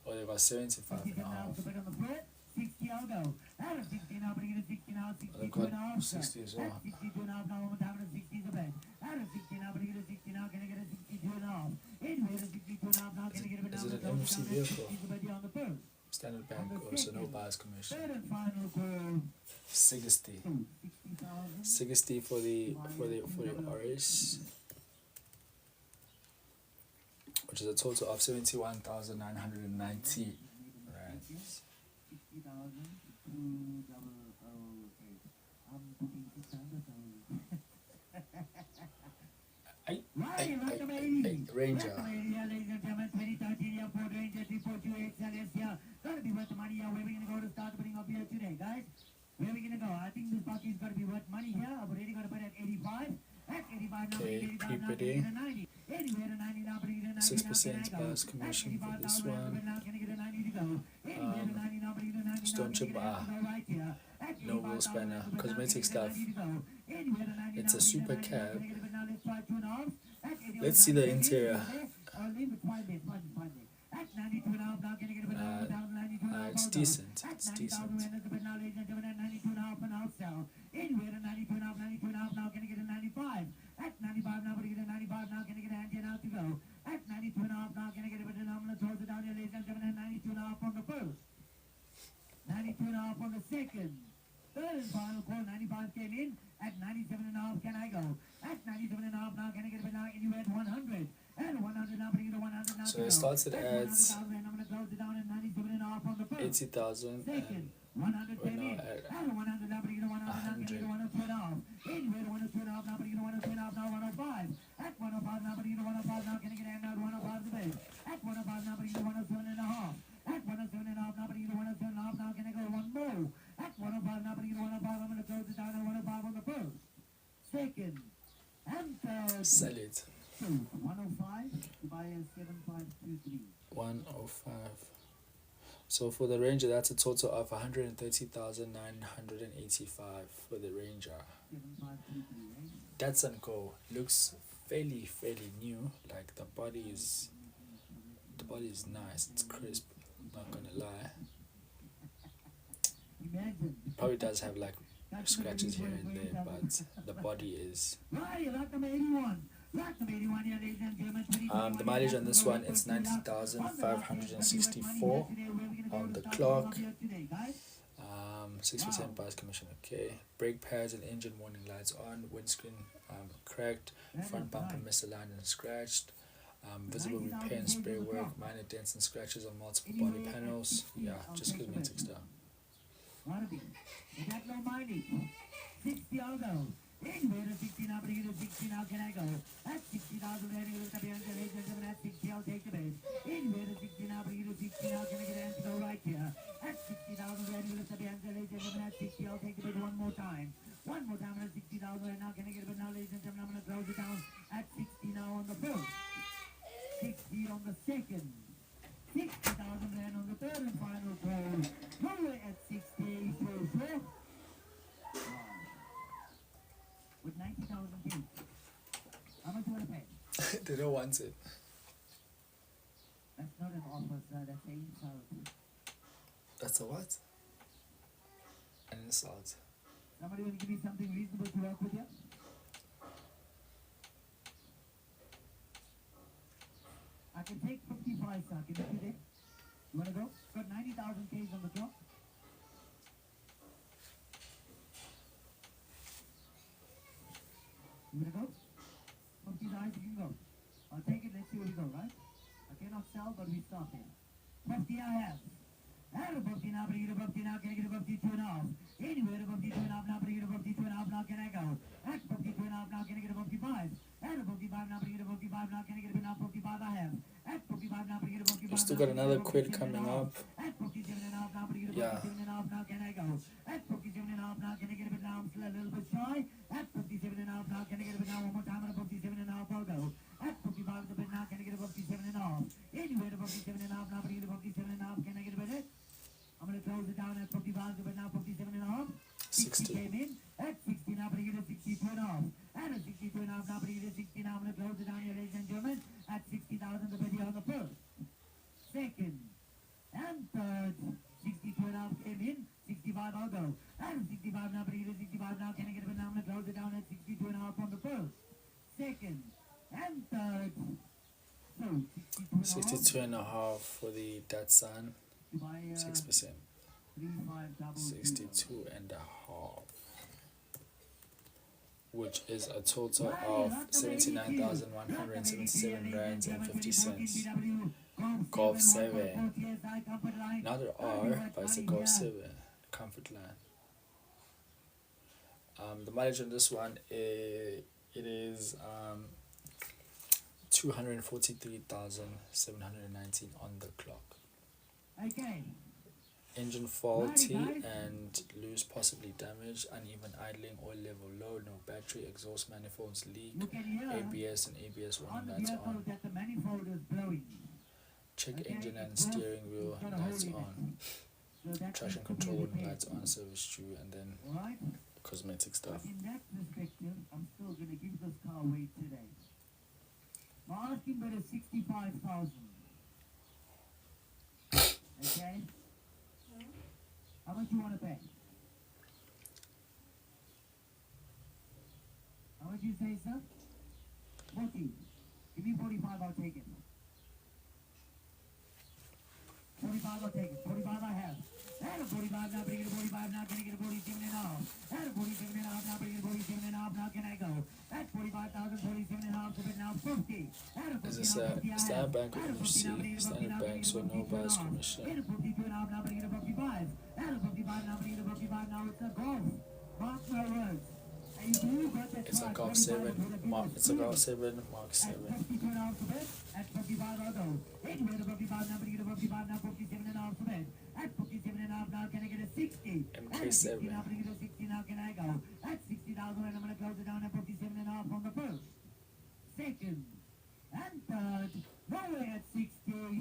Oh, they got 75 and a half. 60, I'll go. Out of 60 now, bring it to 60 now, 62 and a half. 60 as well. 62 and a half now, one time, 60 is a bed. Out of 60 now, bring it to 60 now, can I get a 62 and a half? Anyway, the 62 and a half now, can I get a bed now? Is it an NFC vehicle? On the first. Standard bank, so no buyer's commission. Third and final call. Sigisty. 60,000. Sigisty for the Oris, which is a total of 71,990 rands. 60,000, 2008. I'm putting 600,000. Ranger. Ladies and gentlemen, 2013 Ford Ranger 342 XLS here. Gotta be worth the money here. Where are we gonna go to start putting up here today, guys? Where are we gonna go? I think this party's gotta be worth money here. I've already got to put at 85. At 85 now, Okay, 85 now, pretty. 90. Anywhere to 90 now, bring it to 90 6% now, can I go? buyer's commission for this $85,000 one. now, can I get a 90 to go? Anywhere to 90 now, bring it to 90 Stone now, chip can I get a 90 to go right here? At no wheel 85,000 spanner, now, cosmetic can I stuff. get a 90 to go? Anywhere to 90 It's now, a super bring it to 90 cab. now, can I get a bid now? Let's try 2.5. At 80 Let's see the interior. Leave it, find it. At 92 and a half now, can I get a bid now? 92 and a half. It's decent. At It's 90,000 decent. and there's a bid now, ladies and gentlemen, at 92 and a half and outsell. Anywhere to 92 and a half, 92 and a half now, can I get a 95? At 95 now, can I get a 95 now, can I get a hand here now to go? At 92 and a half now, can I get a bid now? I'm going to close it down here, ladies and gentlemen, at 92 and a half on the first. 92 and a half on the second. Third and final call, 95 came in. At 97 and a half, can I go? At 97 and a half now, can I get a bid now? Anywhere at 100. At 100 now, bring it to 100 now. So it starts at I'm going to close it down at 97 and a half on the first. 80,000 Second, and 100 came now in. at At 100 now, bring it to 100 now, can I get a 102 and a half. Anywhere to 102 and a half now, bring it to 102 and a half now, 105. At 105 now, bring it to 105 now, can I get a hand out 105 the base. At 105 now, bring it to 107 and a half. At 107 and a half now, bring it to 107 and a half now, can I go one more? At 105 now, bring it to 105, I'm going to close it down at 105 on the first. Second, and third. sell it. 105 by 7523. 105. So for the Ranger, that's a total of 130,985 for the Ranger. 7523, right? Datsun Go looks fairly new. Like the body is nice. It's crisp. Not gonna lie. Imagine. Probably does have like scratches here and there, but the body is. Right, lot number 81. Lot number 81 here, ladies and gentlemen. The mileage on this one is 90,564 on the clock. 6% buyer's commission. Okay. Brake pads and engine warning lights on. Windscreen cracked. Front bumper misaligned and scratched. Visible repair and spray work. Minor dents and scratches on multiple body panels. Yeah, just cosmetic stuff. Wannabe. They got no mileage. 60 I'll go. Anywhere to 60 now, bring it to 60 now, can I go? At 60,000, ladies and gentlemen, at 60, I'll take the base. Anywhere to 60 now, bring it to 60 now, can I get an answer go right here? At 60,000, ladies and gentlemen, at 60, I'll take the base one more time. One more time at 60,000 right now, can I get it? But now, ladies and gentlemen, I'm going to close it down at 60 now on the first. 60 on the second. 60,000 then on the third and final call. Nowhere at 60, so. With 90,000 kids. How much do you want to pay? They don't want it. That's not an offer, sir. That's an insult. That's a what? An insult. Somebody will give me something reasonable to work with you? I can take 55, sir. Can you do that? You want to go? Got 90,000 Ks on the clock. You want to go? 50 eyes, you can go. I'll take it. Let's see where we go, right? I cannot sell, but we stop here. 50 I have. Add a 50 now, bring it above 50 now, can I get above 52 and a half? Anywhere above 52 and a half now, bring it above 52 and a half now, can I go? At 52 and a half now, can I get above 55? At a 55 now, bring it above 55 now, can I get above 55 I have? At 55 now, bring it above 55 We've still got another quid coming up. At 57 and a half now, bring it Yeah. above 57 and a half now, can I go? At 57 and a half now, can I get a bit now? I'm still a little bit shy. At 57 and a half now, can I get a bit now? One more time at 57 and a half, I'll go. At 55 is a bit now, can I get above 57 and a half? Anywhere above 57 and a half now, bring it above 57 and a half, can I get a bit it? I'm going to close it down at 55, but now 57 and a half. 60 came in. At 60 now, bring it to 62 and a half. At a 62 and a half now, bring it to 60 now. I'm going to close it down here, ladies and gentlemen. At 60,000, the video on the first. Second. And third. 62 and a half came in. 65, I'll go. At a 65 now, bring it to 65 now. Can I get it? Now I'm going to close it down at 62 and a half on the first. Second. And third. So, 62 and a half for the Datsun. 6%. 62 and a half, which is a total of 79,177 rands and 50 cents. Golf 7. Not an R, but it's a Golf 7. Comfort line. The mileage on this one is 243,719 on the clock. Okay. Engine faulty and loose, possibly damaged, uneven idling, oil level low, no battery, exhaust manifolds leak, ABS and ABS warning lights on. That the manifold is blowing. Check engine and steering wheel lights on. Traction control warning lights on, service due, and then cosmetic stuff. In that perspective, I'm still going to give this car away today. My asking bid is 65,000. Okay? How much you want to pay? How much you say, sir? 40. Give me 45, I'll take it. 45, I'll take it. 45 I have. Add a 45 now, bring it to 45 now, can I get a 47 and a half? Add a 47 and a half now, bring it to 47 and a half now, can I go? At 45,000, 47 and a half, so it now 50. Add a 50 Is this a Standard Bank or NFC? Standard Bank, so no buyer's commission. Add a 52 and a half now, bring it to 55. Add a 55 now, bring it to 55 now, it's a golf. Mark my words. It's a Golf 7 Mark. It's a Golf 7 Mark 7. At 55 I'll go. Anywhere to 55 now, bring it to 55 now, 57 and a half for bed. At 57 and a half now, can I get a 60? MK7. Now, bring it to 60 now, can I go? At 60,000 and I'm going to close it down at 57 and a half on the first. Second. And third. Nowhere at 60, sure.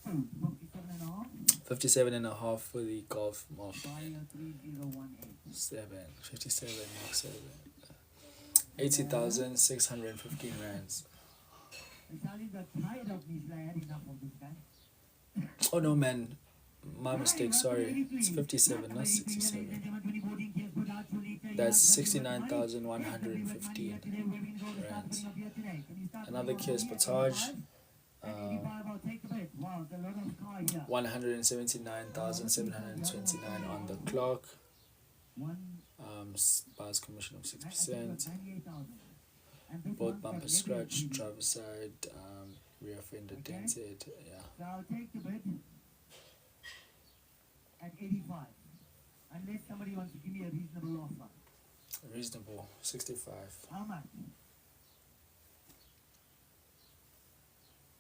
57 and a half. 57 and a half for the Golf Mark 3018. 7. 57 Mark 7. 80,615 rands. Charlie got tired of me, so I had enough of this guy. Oh no, man. My mistake, sorry. It's 57, not 67. That's 69,115 rands. Another Kia Sportage. 179,729 on the clock. Buyer's commission of 6%. Both bumper scratch, driver's side, rear fender dented. Yeah. So I'll take the bid at 85. Unless somebody wants to give me a reasonable offer. Reasonable. 65. How much?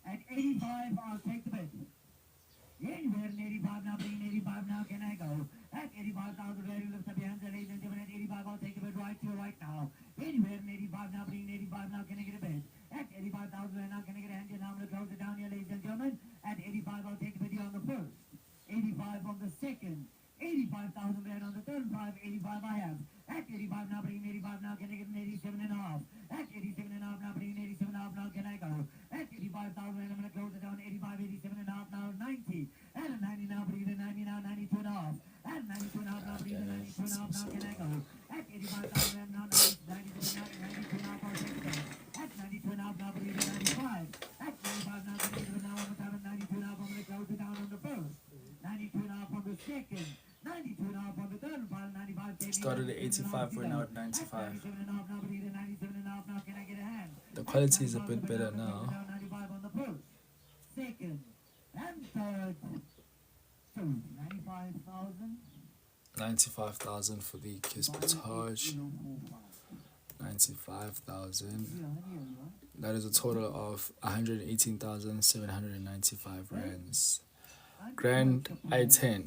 At 85, I'll take the bid. Anywhere in 85 now, bring 85 now, can I go? At 85,000, where you lift up your hands, ladies and gentlemen, at 85, I'll take the bid right here, right now. Anywhere in 85 now, bring 85 now, can I get a bid? At 85,000, right now, can I get a hand here? Now I'm going to close it down here, ladies and gentlemen. At 85, I'll take the bid here on the first. 85 on the second. 85,000 rand on the third, 85 I have. At 85 now, bringing 85 now, can I get an 87 and a half? At 87 and a half now, bringing 87 and a half now, can I go? At 85,000 rand, I'm going to close it down, 85, 87 and a half now, 90. At a 90 now, bringing a 90 now, 92 and a half. At 92 and a half now, bringing a 92 and a half now, can I go? At 85,000 rand now, 92 and a half, I'll take it. At 92 and a half now, bringing a 95. At 95 now, bringing it now, one more time at 92 and a half, I'm going to close it down on the first. 92 and a half on the second. 92 and a half on the third, and final 95. Started at 85, we're now at 95. 97 and a half now, but either 97 and a half now, can I get a hand? The quality is a bit better now. 95 on the first, second, and third. So, 95,000. 95,000 for the Kisbetage. 95,000. That is a total of 118,795 rands. Grand I-10.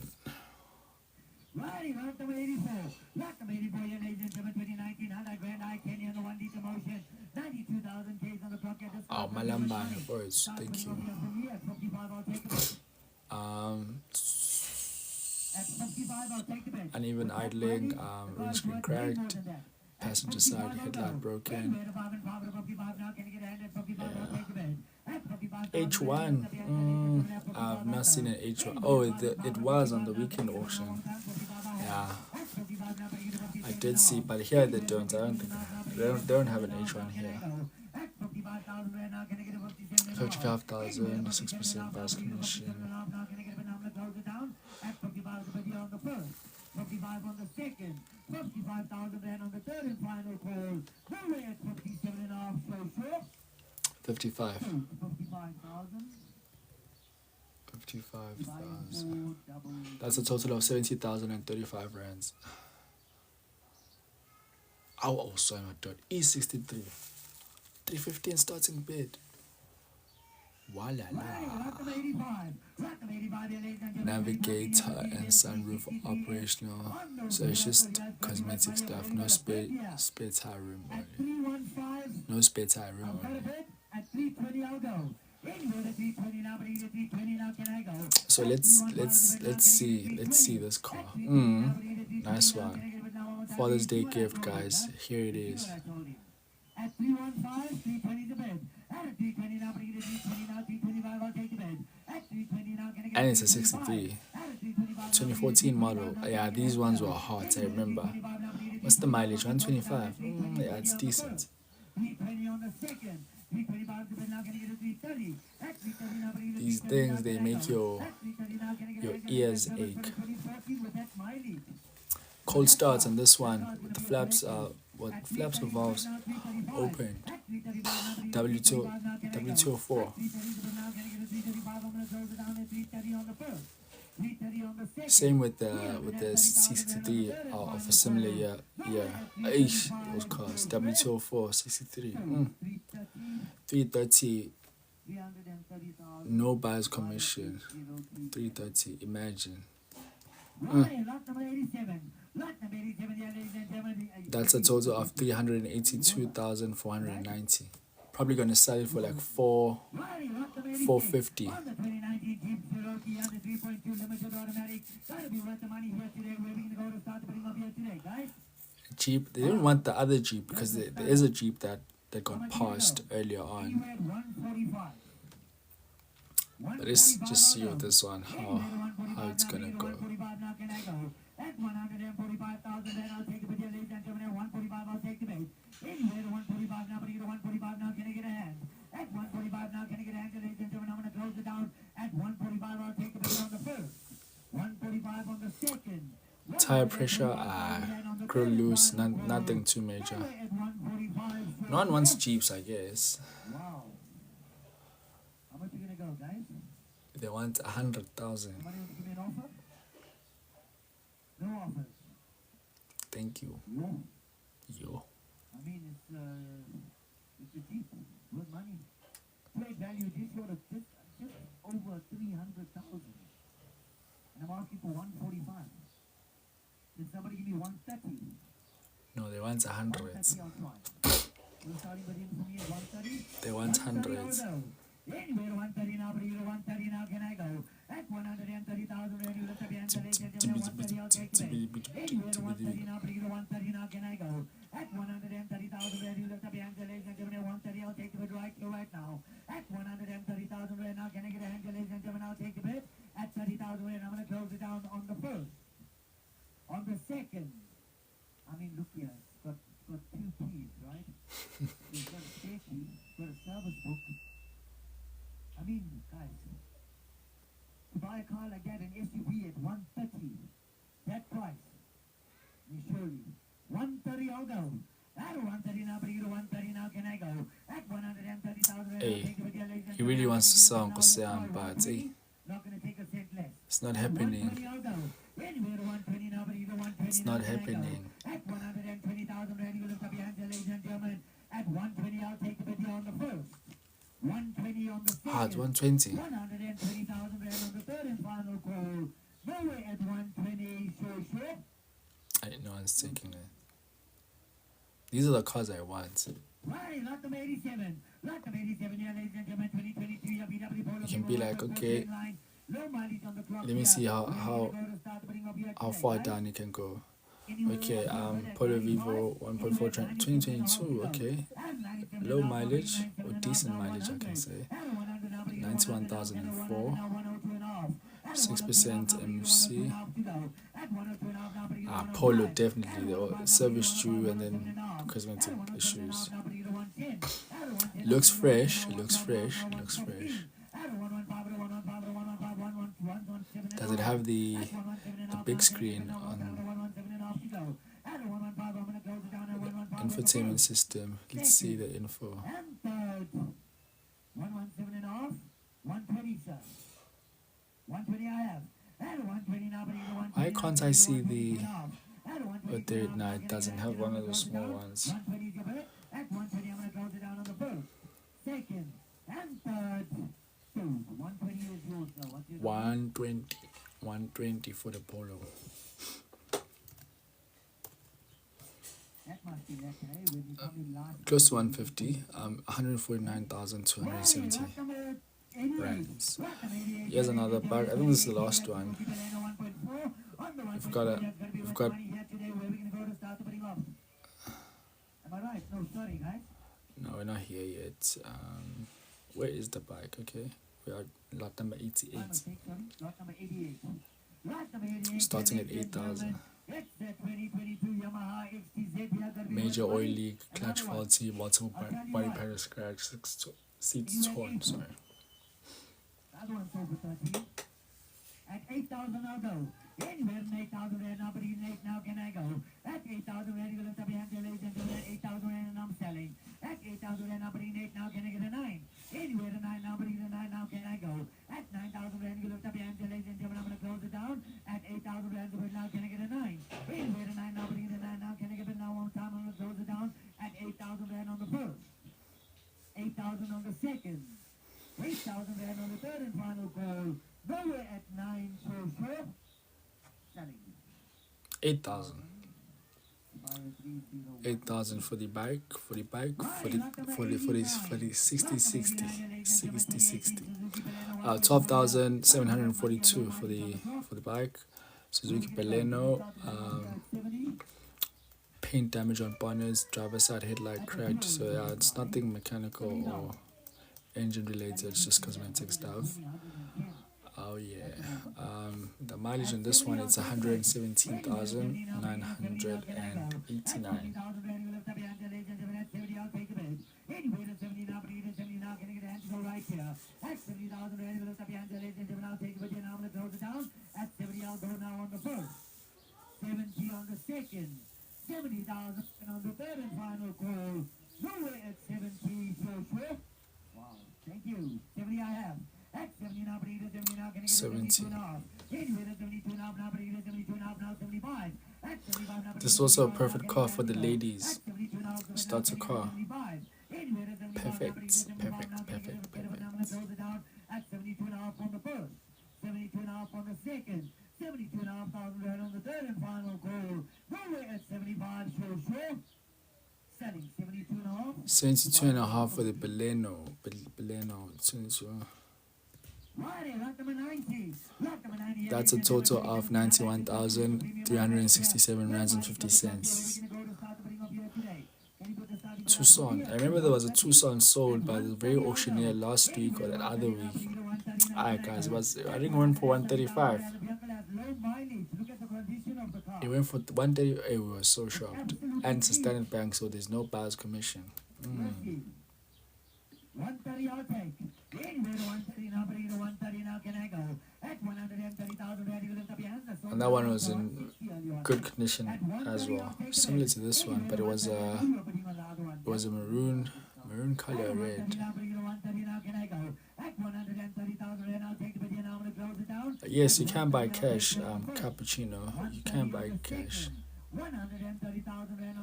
Righty, lot number 84. Lot number 84, yeah, ladies and gentlemen, 2019 Honda Grand I-10 on the 1 liter motion. 92,000 Ks on the clock at this Oh, Malamba, boys, thank you. At 55, I'll take it. At 55, I'll take the bid. Uneven idling, windscreen cracked, passenger side headlight broken. H1, I've not seen an H1. Oh, it was on the weekend auction. Yeah, I did see, but here they don't. I don't think they don't have an H1 here. 55,000, 6% bus commission. 55 on the second, 55,000 rand on the third and final call. We're at 57 and a half, so short. 55. 55,000. 55,000. That's a total of 70,035 rands. Oh, sorry, my God. E63. 315 starting bid. Voila. Navigator and sunroof operational. So it's just cosmetic stuff. No spare tire room only. No spare tire room only. So let's see this car. Nice one. Father's Day gift, guys. Here it is. At 315, 320 the bed. At 320 now, bring it at 320 now, 325, I'll take the bed. At 320 now, can I get, and it's a 63. 2014 model. Yeah, these ones were hot, I remember. What's the mileage? 125. Yeah, it's decent. 320 on the second. 325 the bed now, can I get a 330. At 330 now, bring it at, these things, they make your ears ache. Cold starts on this one. The flaps are flaps of valves open. W204. Same with the C63 of a similar year. It was cost W204 63. 330. No buyer's commission. 330. Imagine. That's a total of 382,490. Probably gonna sell it for like 450. Jeep. They didn't want the other Jeep because there is a Jeep that got passed earlier on. But let's just see with this one how it's gonna go. At 145,000, I'll take the bid, ladies and gentlemen. At 145, I'll take the bid. Anywhere to 145 now, but you to 145 now, can I get a hand? At 145 now, can I get a hand, ladies and gentlemen? I'm going to close it down. At 145, I'll take the bid on the first. 145 on the second. Tire pressure, grill loose, nothing too major. No one wants Jeeps, I guess. Wow. How much are you going to go, guys? They want 100,000. Somebody want to give me an offer? No offers. Thank you. No. Yo. I mean, it's a cheap, good money. Trade value just short of just over 300,000, and I'm asking for 145. Can somebody give me 130? No, they want 130, hundreds. I'll try. You're starting with him for me at 130. They want 130, I'll hundreds. go. Anywhere 130 now, but either 130 now, can I go? At 130,000, ready to be answered, ladies and gentlemen, 130, I'll take it. Anywhere 130 now, but either 130 now, can I go? At 130,000, ready to be answered, ladies and gentlemen, 130, I'll take it right now. At 130,000 right now, can I get a hand, ladies and gentlemen, I'll take the bid. At 30,000 right now, I'm going to close it down on the first. On the second, I mean, look here, it's got two keys, right? It's got a spare key, it's got a service book. I mean, guys, to buy a car like that, an SUV at 130, that price, let me show you. 130, I'll go. At 130 now, but you to 130 now, can I go? At 130,000, Hey, he really wants to sell Kosean, but not going to take a cent less. it's not happening. 120, I'll go. Anywhere to 120 now, but you to 120 It's now, not can I go? happening. At 120,000, ready to lift up your hands, ladies and gentlemen. At 120, I'll take the video on the first. 120 on the second. Ah, it's 120. 120,000 rand on the third and final call. Nowhere at 120, sure. No one's taking it. These are the cars I want. Right, lot number 87. Lot number 87, yeah, ladies and gentlemen, 2023 VW Polo. You can be like, okay, Low mileage on the clock. let me see how far down you can go. Okay, Polo Vivo 1.4 2022, okay. Low mileage or decent mileage, I can say. 91,004, 6% MC. Polo definitely, the service due and then cosmetic issues. Looks fresh. Does it have the big screen on infotainment system? Let's see the info. 117 and off, 120, sir. 120 I have. 120 now, but either 120. Why can't I see the... Oh, there, no, it doesn't have one of those small ones. 120 is your bet. At 120, I'm going to close it down on the first, second, and third. So, 120 is yours now. What's your 120 for the Polo. That must be less, eh? When you come in last. Close to 150. 149,270 rands. Here's another bag. I think this is the last one. We've got. Am I right? No, sorry, guys. No, we're not here yet. Where is the bike? Okay, we are lot number 88. Lot number 88. Lot number 88. Starting at 8,000. It's the 2022 Yamaha XTZ. Major oil leak, clutch faulty, multiple body panel scratch, seats torn. Sorry. That one's over 13. At 8,000 I'll go. Anywhere in 8,000 rand, now, but in 8 now can I go? At 8,000 rand, you will lift up your hands, ladies and gentlemen. 8,000 rand and I'm selling. At 8,000 rand, now, but in 8 now can I get a 9? Anywhere to 9 now, but in 9 now can I go? At 9,000 rand, you will lift up your hands, ladies and gentlemen. I'm going to close it down. At 8,000 rand, but now can I get a 9? Anywhere to 9 now, but in 9 now can I get it now one time? I'm going to close it down. At 8,000 rand on the first. 8,000 on the second. 8,000 rand on the third and final call. Nowhere at 9, sure. Selling. 8,000. 8,000 for the bike, for the 60. 12,742 for the bike. Suzuki Baleno. Paint damage on bonnets, driver side headlight cracked. So yeah, it's nothing mechanical or engine related. It's just cosmetic stuff. Oh yeah. The mileage on this one, it's 117,989. On the third and final call. Nowhere at 70, sure. Wow, thank you. 70 I have. At 70 now, but 70 now, can I get 70. 72 now? Anyway, 72 now, but 72 now, 75. This is also a perfect car for the ladies. Starts a car. Perfect, perfect, perfect, perfect. At 72 and a half on the first, 72 and a half on the second, 72 and a half thousand rand on the third and final call. Nowhere at 75, sure. Selling 72 and a half. 72 and a half for the Beleno. 22. That's a total of 91,367 rands and 50 cents. Tucson. I remember there was a Tucson sold by the very auctioneer last week or that other week. Alright guys, I think it went for 135. It went for 130. We were so shocked. And it's a Standard Bank, so there's no buyer's commission. 130 I'll take. Anywhere to 130 now, but to 130 now can I go? At 130,000 rand, you lift up your hands. And that one was in good condition as well, similar to this one, but it was a maroon color red. Yes, you can buy cash, cappuccino. You can buy cash.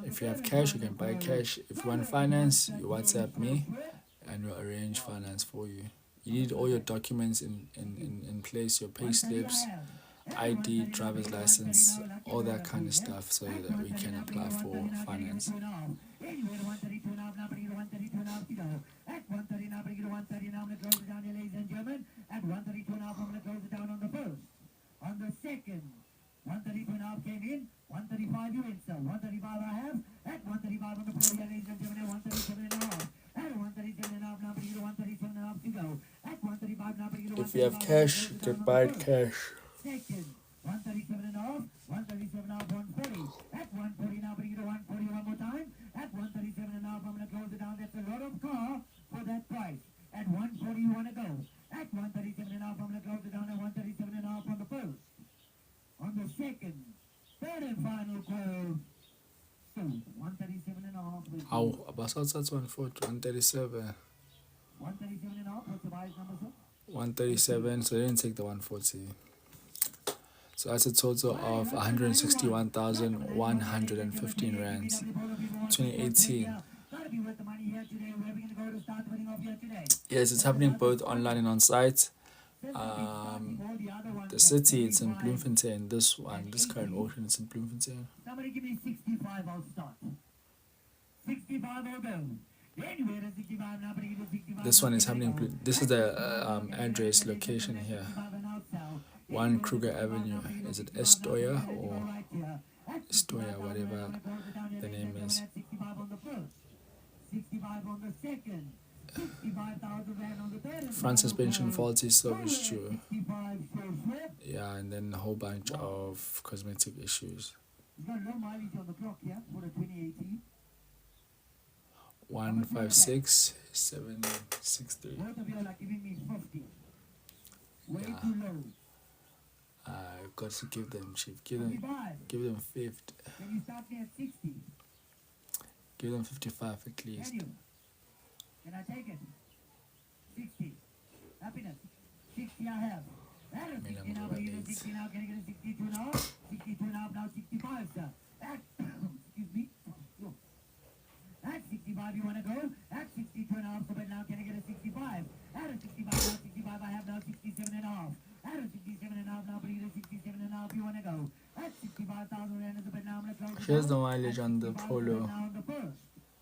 If you have cash, you can buy cash. If you want finance, you WhatsApp me and we'll arrange finance for you. You need all your documents in place, your pay slips, ID, driver's license, all that kind of stuff, so that we can apply for finance. On the second, 132 and a half came in, 135 you in, sir. 135 I have, at 135 on the floor, ladies and gentlemen, 137 and a half. At 137 and a half, now bring you to 137 and a half to go. At 135, now bring you to 135. If you have cash, you can buy cash. Second, 137 and a half, 137 and a half, 140. At 140, now bring you to 140 one more time. At 137 and a half, I'm going to close it down. That's a lot of car for that price. At 140, you want to go. At 137 and a half, I'm going to close it down at 137 and a half on the first. On the second, third and final call. So, 137 and a half. How about that's 137? 137 and a half, what's the buyer's number, sir? 137, so they didn't take the 140. So that's a total of 161,115 rands. 2018. Yes, it's happening both online and on site. The city, it's in Bloemfontein. This current auction, it's in Bloemfontein. Somebody give me 65, I'll start. 65 I'll go. This one is happening. This is the address location here. 1 Kruger Avenue. Is it Estoya or Estoya, whatever the name is? 65 on the second. 65,000 rand on the third. Front suspension faulty, service due. Yeah, and then a whole bunch of cosmetic issues. You've got low mileage on the clock here for the 2018. 156,763. Both of you are like giving me 50. Way Yeah. too low. I've got to give them cheap. Give them 50. Can you start me at 60? Give them 55 at least. Can you? Can I take it? 60. Happiness. 60 I have. That is 60 now, but you get 60 now. Can I get a 62 now? 62 now, now 65, sir. That, excuse me. At 65 you want to go? At 62 and a half, so but now can I get a 65? At a 65 now, 65 I have now 67 and a half. At a 67 and a half now, but you get a 67 and a half you want to go? At 65,000 rand, but now I'm going to close it. Here's the mileage on the Polo. Now on the first.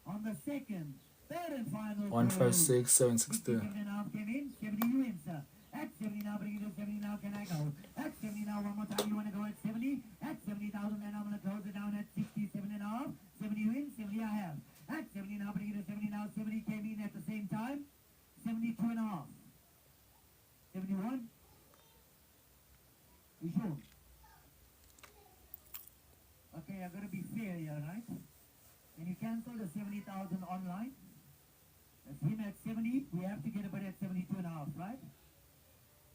On the second. Third and final. 156,760. 67 and a half came in. 70 you in, sir. At 70 now, bring it to 70 now, can I go? At 70 now, one more time, you want to go at 70? At 70,000, and I'm going to close it down at 67 and a half. 70 you in, 70 I have. At 70 now, bring it to 70 now, 70 came in at the same time. 72 and a half. 71? You sure? Okay, I've got to be fair here, right? Can you cancel the 70,000 online? That's him at 70. We have to get a bid at 72 and a half, right?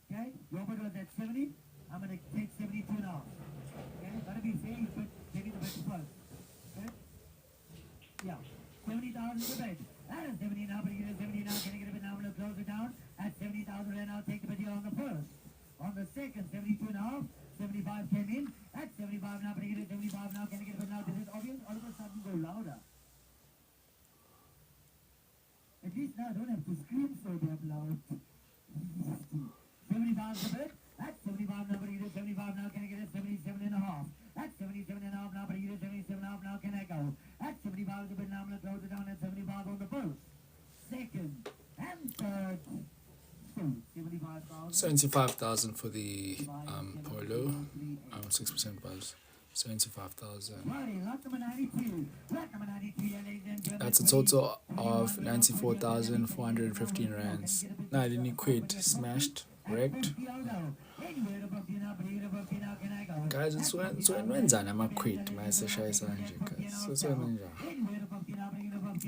Okay? Your bid was at 70. I'm going to take 72 and a half. Okay? Got to be fair. You put maybe the bid first. Okay? Yeah. 70,000 is the bid. That is 70 now, but you get a 70 now. Can I get a bid now? I'm going to close it down. At 70,000 and I'll take the bid here on the first. On the second, 72 and a half. 75 came in. At 75 75 now, bring it at 75 now, can I get it now? Did it obvious all of a sudden go louder? At least now I don't have to scream so damn loud. 75 is a bit. That's 75 now, bring it at 75 now, can I get it 77 and a half? That's 77 and a half now, bring it at 77 and a half now, can I go? That's 75 is a bit now, I'm going to close it down at 75 on the post. Second and third. So 75,000. 75,000 for the polo. 6% buzz. 75,000. That's a total of 94,415 rands. 90 quid smashed, wrecked. Guys, it's when I'm a quid. My session is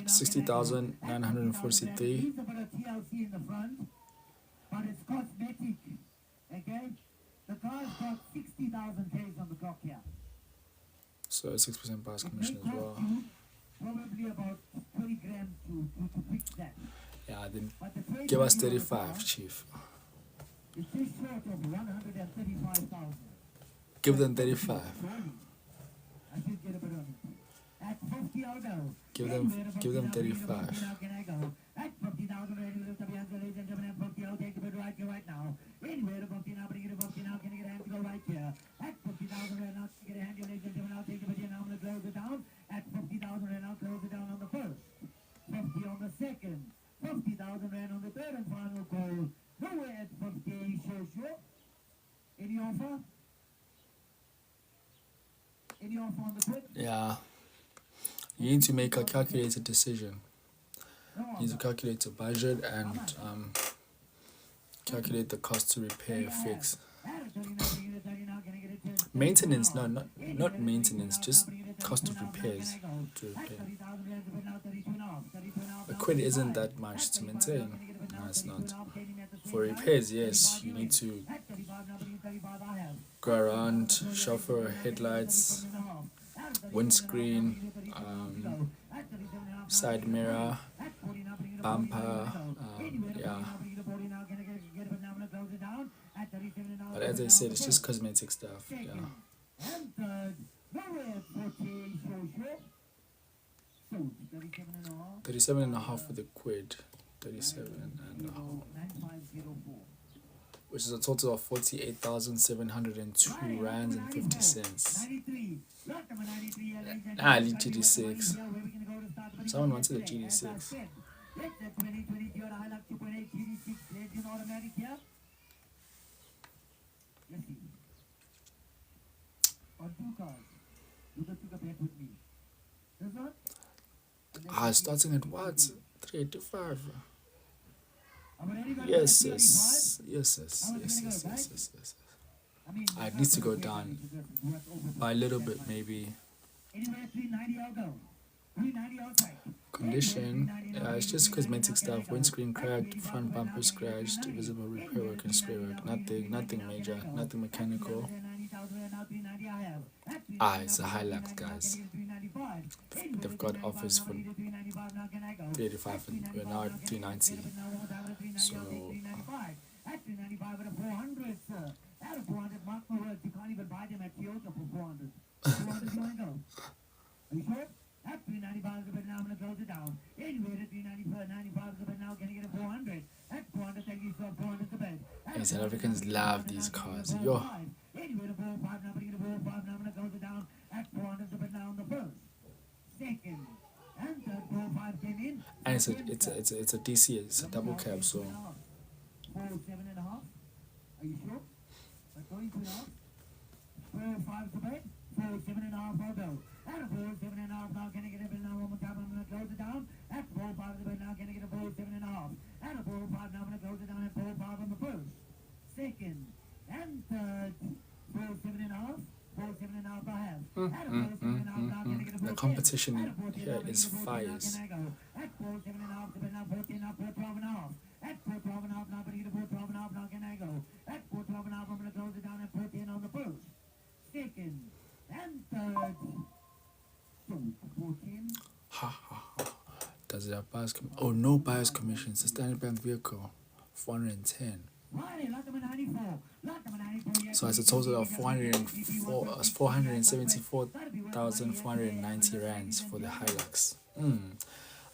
60,943. But it's cosmetic, okay? The car's got 60,000 Ks on the clock here. So 6% buzz commission as well. Probably about 20 grams to fix that. Yeah, then give us 35, chief. It's just short of 135,000. Give them 35. I should get a bit on it. At 50, I'll go. Give them 35. At 50,000, ready to lift up your hands, ladies and gentlemen. At 50, I'll take a bit right now. Anywhere to 50 now, bring it to 50 now. Can I get a hand to go right here? At 50,000 right now, get a hand, ladies and gentlemen. I'll take a bit here now. I'm going to close it down. At 50,000 right now, close it down on the first. 50 on the second. 50,000 rand on the third and final call. Nowhere at 50, sure. Any offer? Any offer on the quick? Yeah. You need to make a calculated decision. You need to calculate the budget and calculate the cost to repair or fix. Maintenance, no, not maintenance, just cost of repairs to repair. A quid isn't that much to maintain. No, it's not. For repairs, yes, you need to go around, chauffeur, headlights, windscreen, side mirror, bumper, yeah. But as I said, it's just cosmetic stuff, yeah. 37 and a half for the quid. 37 and a half. Which is a total of 48,702 rands and 50 cents. Ah, I need GD6. Someone wanted a GD6. Starting at what? 385. Yes. I need to go down by a little bit, maybe. Condition, it's just cosmetic stuff. Windscreen cracked, front bumper scratched, visible repair work and spray work. Nothing major, nothing mechanical. It's a Hilux, guys. They've got offers for 385 and we're now at 390. So at 395 at a 400, sir. At a 400, mark my words, you can't even buy them at Toyota for 400. 400 you want to go? Are you sure? At 395 is a bit now, I'm going to close it down. Anyway, at 395 is a bit now, can you get a 400? At 400, thank you, sir, 400 is a bit. Hey, South Africans love these cars. Yo. Anyway, the 405 now, bring it to 405 now, I'm going to close it down. At 400 is a bit now on the first. Second. And third, 405 came in. And it's a DC, it's a double cab, so. 47 and a half. Are you sure? But going to now. 405 is a bit. 47 and a half, I'll go. At a 47 and a half now, can I get a bit now one more time? I'm going to close it down. At 405 is a bit now, can I get a 47 and a half? At a 405 now, I'm going to close it down at 405 on the first. Second. And third. 47 and a half. 47 and a half I have. At a 47 and a half now, can I get a 47? The competition here is fires. At 47 and a half, now 14 and a half, 412 and a half. At 412 and a half now, but you get a 412 and a half now, can I go? At 412 and a half, I'm going to close it down at 14 on the first. Second. And third. So, 14. Does it have buyer's commission? Oh, no buyer's commission. It's a standard bank vehicle. 410. Right, lot number 94. Lot number 94, So it's a total of 474,490 rands for the Hilux.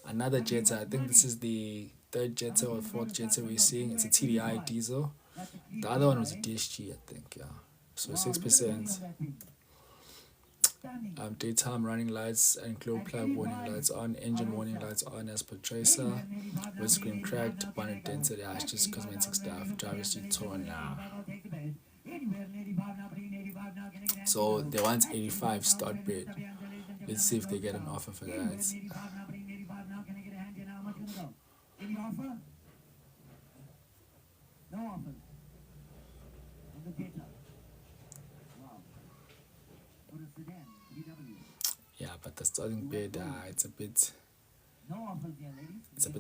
Another Jetta, I think this is the third Jetta or fourth Jetta we're seeing. It's a TDI diesel. The other one was a DSG, I think, yeah. So 6%. Daytime running lights and glow plug warning lights on, engine warning lights on as per tracer, windscreen cracked, bonnet dented, yeah, it's just cosmetic stuff, driver's seat torn, yeah. So they want 85 start bid. Let's see if they get an offer for that. Any offer? No offers. On the Jetta. Wow. For a sedan, VW. Yeah, but the starting bid, it's a bit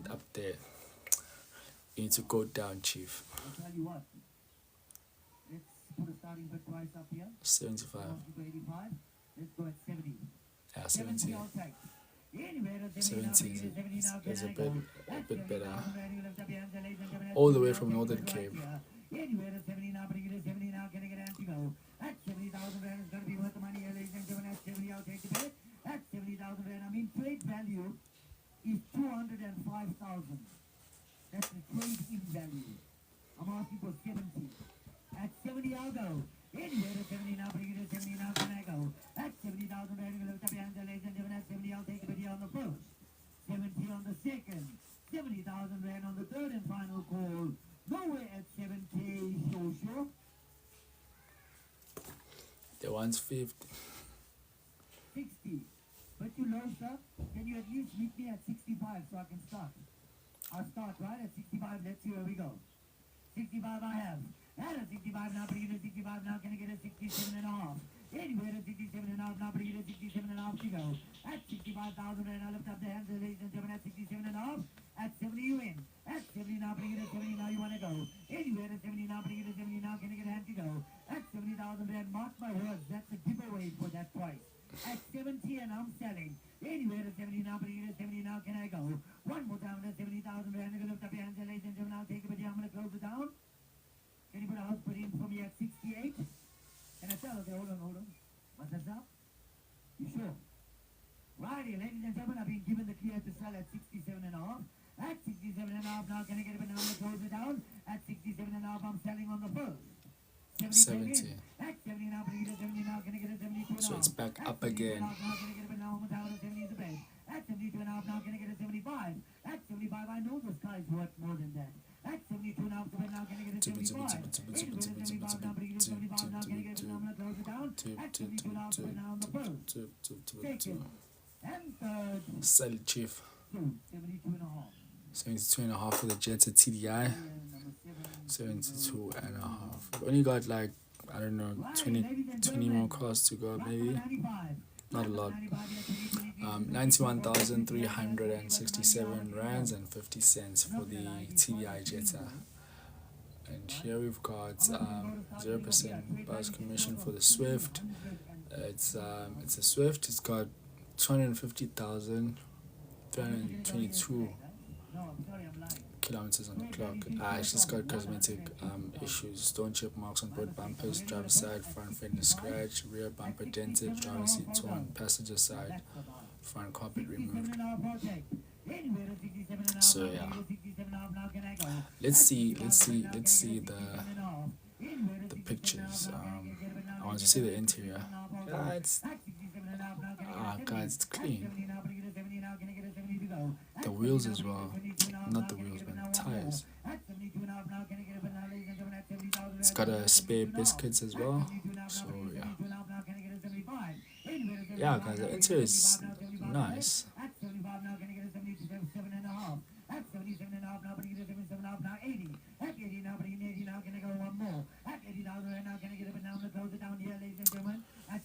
up there. You need to go down, Chief. I'll tell you what. Let's put a starting bid price up here. 75. 85. Let's go at 70. Yeah, 70. I'll take. 70 is a bit better. All the way from Northern Cape. Anywhere to 70 now, bring it to 70 now, can I get Antigo? At 70,000 rand is going to be worth the money here, ladies and gentlemen. At 70, I'll take the bet. At 70,000 rand, I mean, trade value is 205,000. That's the trade-in value. I'm asking for 70. At 70, I'll go. Anywhere to 70 now, bring it to 70 now, can I go? At 70,000 rand, lift up your hands, ladies and gentlemen. At 70, I'll take the video on the first. 70 on the second. 70,000 rand on the third and final call. Nowhere at 70, sure. The one's 50. 60. But you low, sir. Can you at least meet me at 65 so I can start? I'll start right at 65. Let's see where we go. 65 I have. At a 65 now, bring it to 65 now. Can I get a 67 and a half? Anywhere at 67 and a half now, bring it to 67 and a half to go. At 65,000 and I lift up the hands, ladies and gentlemen, at 67 and a half. At 70 you win. At 70 now, bring it to 70 now, you want to go. Anywhere at 70 now, bring it to 70 now. Can I get a hand to go? At 70,000 rand, mark my words, that's a giveaway for that price. At 70 and I'm selling. Anywhere at 70 now, bring it to 70 now, can I go? One more time at 70,000 rand. I'm going to lift up your hands, ladies and gentlemen. I'll take it with you. I'm going to close it down. Can you put a house put in for me at 68? Can I tell? Okay, hold on. What's that now? You sure? Righty, ladies and gentlemen, I've been given the clear to sell at 67 and a half. At 67 and a half now, can I get it? But now I'm going to close it down. At 67 and a half, I'm selling on the first. 70. At 70 now, bring it to 70 now, can I get it? 72 and a half. So it's back up again. Now, can I get it? But now I'm down at 70 is the best. At 72 and a half now, can I get it? 75. At 75, I know the sky's worth more than that. At 72 now, so now can I get it? 75. At 75 now, bring it to 75 now, can I get it? Now I'm going to close it down. At 72 now, so now on the first. Second. And third. Sell it, Chief. 72 and a half. 72 and a half for the Jetta TDI. 72 and a half. We've only got like, I don't know, 20 more cars to go up maybe. Not a lot. 91,367 rands and 50 cents for the TDI Jetta. And here we've got 0% buzz commission for the Swift. It's a Swift. It's got 250,322 kilometers on the clock. It's just got cosmetic issues. Stone chip marks on both bumpers, driver's side, front fender scratch, rear bumper dented, driver's seat torn, passenger side, front carpet removed. So yeah, let's see the pictures. I want to see the interior. Guys, it's clean. The wheels as well, not the wheels, but the tires. It's got a spare biscuits as well. So yeah, guys, the interior is nice.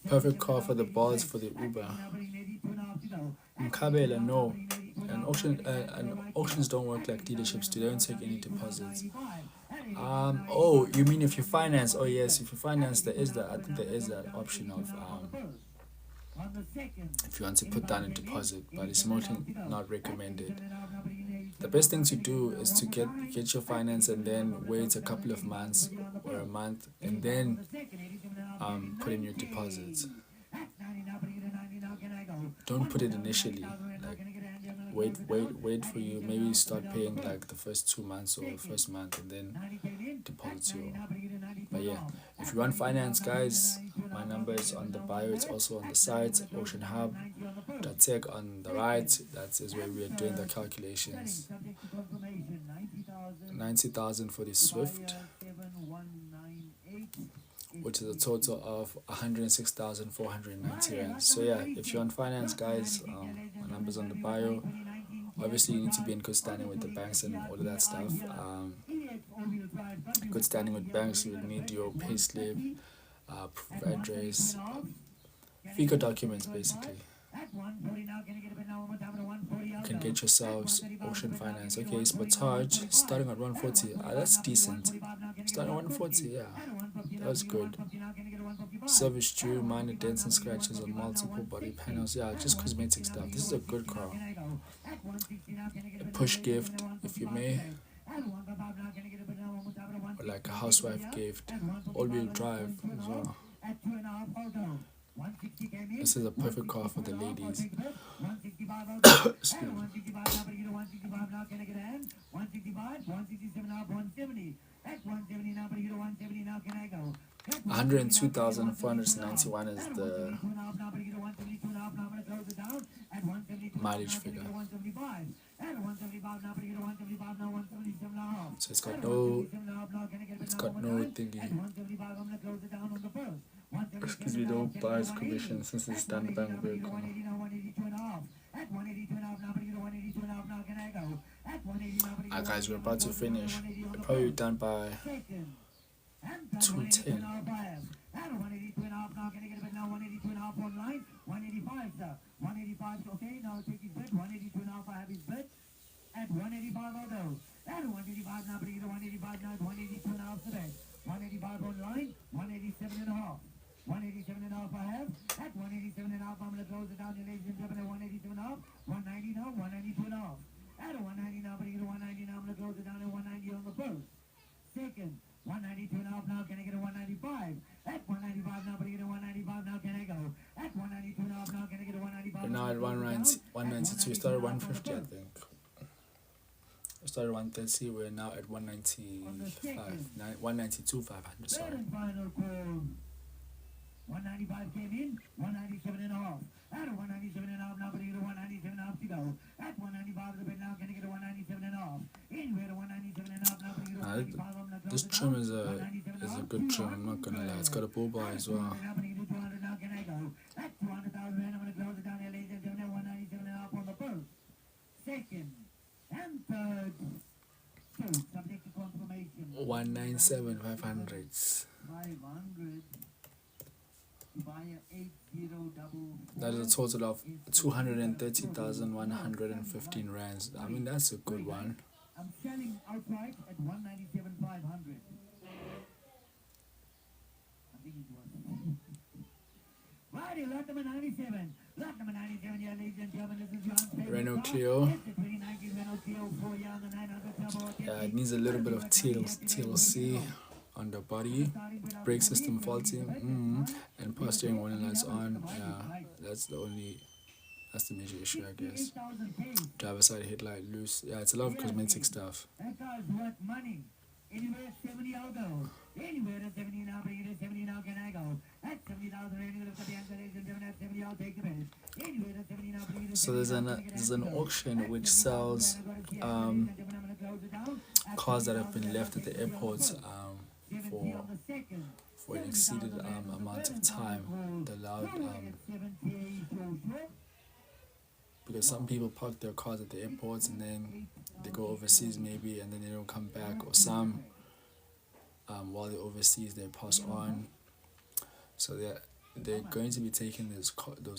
Perfect car for the bars for the Uber. Mkabela, no. Auctions don't work like dealerships. They don't take any deposits. Oh, you mean if you finance? Oh yes, if you finance, there is that. I think there is that option of if you want to put down a deposit, but it's mostly not recommended. The best thing to do is to get your finance and then wait a couple of months or a month, and then put in your deposits. Don't put it initially. Like wait for you. Maybe start paying like the first 2 months or first month, and then deposit your. But yeah, if you want finance, guys, my number is on the bio. It's also on the site, AuctionHub. Tech on the right. That is where we are doing the calculations. 90,000 for the Swift, which is a total of 106,490 rand. So yeah, if you're on finance, guys, my number's on the bio. Obviously, you need to be in good standing with the banks and all of that stuff. Good standing with banks, you would need your payslip, proof of address, FICA documents basically. You can get yourselves auction finance. Okay, Spotage starting at 140. That's decent. Starting at 140, yeah, that's good. Service due, minor dents and scratches on multiple body panels. Yeah, just cosmetic stuff. This is a good car. A push gift, if you may, or like a housewife gift. All-wheel drive as well. This is a perfect car for the ladies. Excuse me. 102,491 is the mileage figure. So it's got no thingy. Excuse me, no buyer's commission since it's standard bank vehicle. Alright guys, we're about to finish. We're probably done by 2:10. At 185 I'll go. At 185 now, but you get 185 now, 182 and a half today. 185 online, 187 and a half. 187 and a half I have. At 187 and a half, I'm going to close it down, ladies and gentlemen, at 187 and a half. 190 now, 192 and a half. At 190 now, but you get 190 now, I'm going to close it down at 190 on the first. Second, 192 and a half now, can I get a 195? At 195 now, but you get a 195 now, can I go? At 192 and a half now, can I get a 195? We're now at 192, we started 150 I think. We started 130, we're now at 195, 192, 500, sorry. 195 came in, 197 and a half. At a 197 and a half, now but you get a 197 and a half to go. At 195 the bid now, can I get a 197 and a half? Anywhere to 197 and a half, now but you get a 195. This trim is a good trim, I'm not gonna lie. It's got a bull bar as well. At 200,000 rand, I'm gonna close it down here, ladies and gentlemen, 197 and a half on the first. Second. And third, subject to confirmation. 197 500. 500. That is a total of 230,115 rands. I mean, that's a good one. I'm selling outright at 197 500. I think it was. Righty, lot number 97. Lot number 97, yeah, ladies and gentlemen, this is John's Renault Clio. Yeah, it needs a little bit of TLC on the body. Brake system faulty. And power steering warning lights on. Yeah, that's the major issue, I guess. Driver side headlight loose. Yeah, it's a lot of cosmetic stuff. That car's worth money. Anywhere 70 I'll go. Anywhere to 70 now, bring it to 70 now, can I go? At 70,000, anywhere to 70, at 70 I'll take the bid. Anywhere to 70 now, bring it to 70. So there's an auction which sells cars that have been left at the airports for an exceeded amount of time. Because some people park their cars at the airports and then they go overseas maybe and then they don't come back, or some while they're overseas they pass on. So they're going to be taking those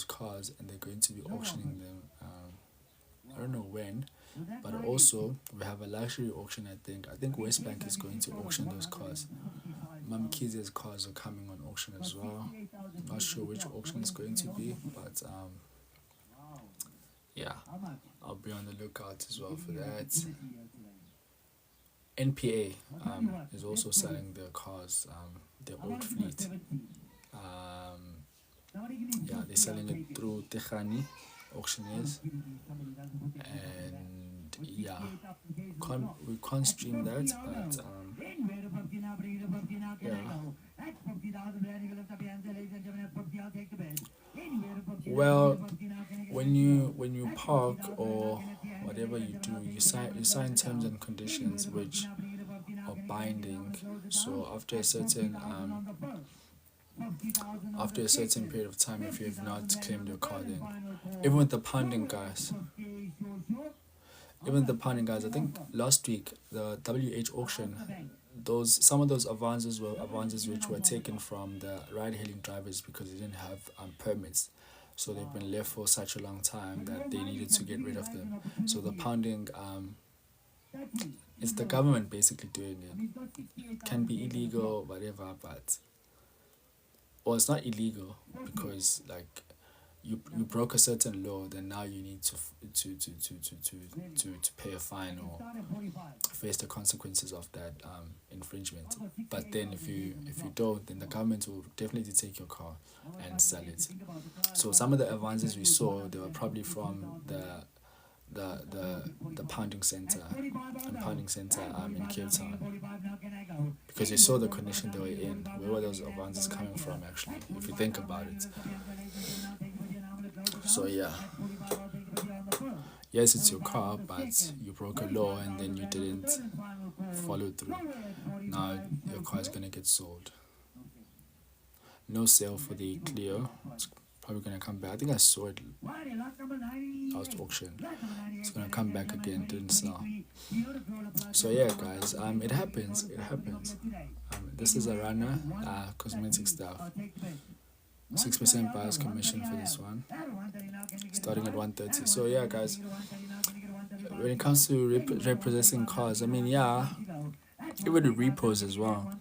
cars and they're going to be auctioning them. I don't know when, but also we have a luxury auction. I think Westbank is going to auction those cars. Mama Kize's cars are coming on auction as well. Not sure which auction it's going to be, but yeah, I'll be on the lookout as well for that. NPA is also selling their cars, their old fleet. Yeah, they're selling it through Techani auctioneers, and yeah, we can't stream that, but yeah. Well, when you park or whatever you do, you sign terms and conditions which are binding. So after a certain period of time, if you have not claimed your car, then even with the pounding guys, I think last week the WH auction, some of those avances were avances which were taken from the ride-hailing drivers because they didn't have permits. So they've been left for such a long time that they needed to get rid of them. So the pounding, it's the government basically doing it. It can be illegal, whatever, but it's not illegal because like you broke a certain law, then now you need to pay a fine or face the consequences of that infringement. But then if you don't, then the government will definitely take your car and sell it. So some of the advances we saw, they were probably from the pounding center in Cape Town, because you saw the condition they were in. Where were those advances coming from actually, if you think about it? So yeah, yes, it's your car, but you broke a law and then you didn't follow through. Now your car is gonna get sold. No sale for the Clio. It's probably gonna come back. I think I saw it last auction. It's gonna come back again. Didn't sell. So yeah, guys. It happens. This is a runner. Cosmetic stuff. 6% buyer's commission for this one, starting at 130. So yeah, guys. When it comes to repossessing cars, I mean, yeah, even with repos as well.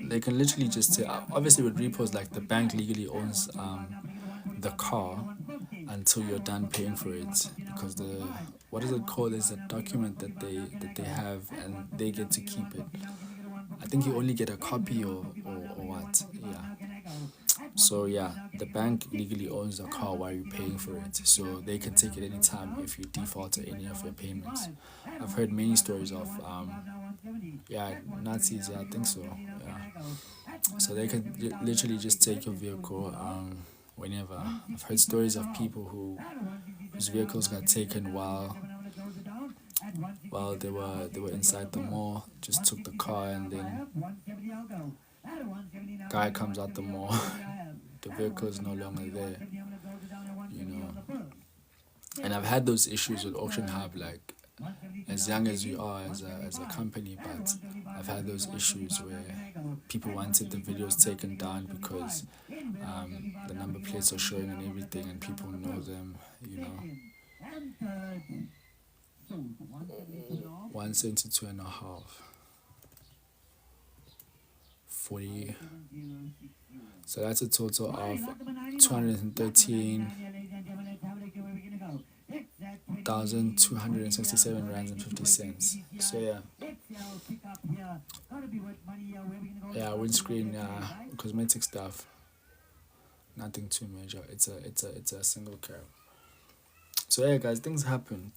They can literally just say, obviously with repos, like the bank legally owns the car until you're done paying for it, because what is it called? There's a document that they have and they get to keep it. I think you only get a copy or what? Yeah. So yeah, the bank legally owns the car while you're paying for it, so they can take it anytime if you default to any of your payments. I've heard many stories of Nazis. Yeah, I think so. Yeah, so they can literally just take your vehicle whenever. I've heard stories of people whose vehicles got taken while they were inside the mall, just took the car, and then guy comes out the mall, the vehicle is no longer there, you know. And I've had those issues with AuctionHub, like as young as we are as a company, but I've had those issues where people wanted the videos taken down because the number plates are showing and everything, and people know them, you know. 172.5 40. So that's a total of 213,267 rands and 50 cents. So yeah, windscreen, cosmetic stuff, nothing too major. It's a single cab. So yeah, guys, things happen.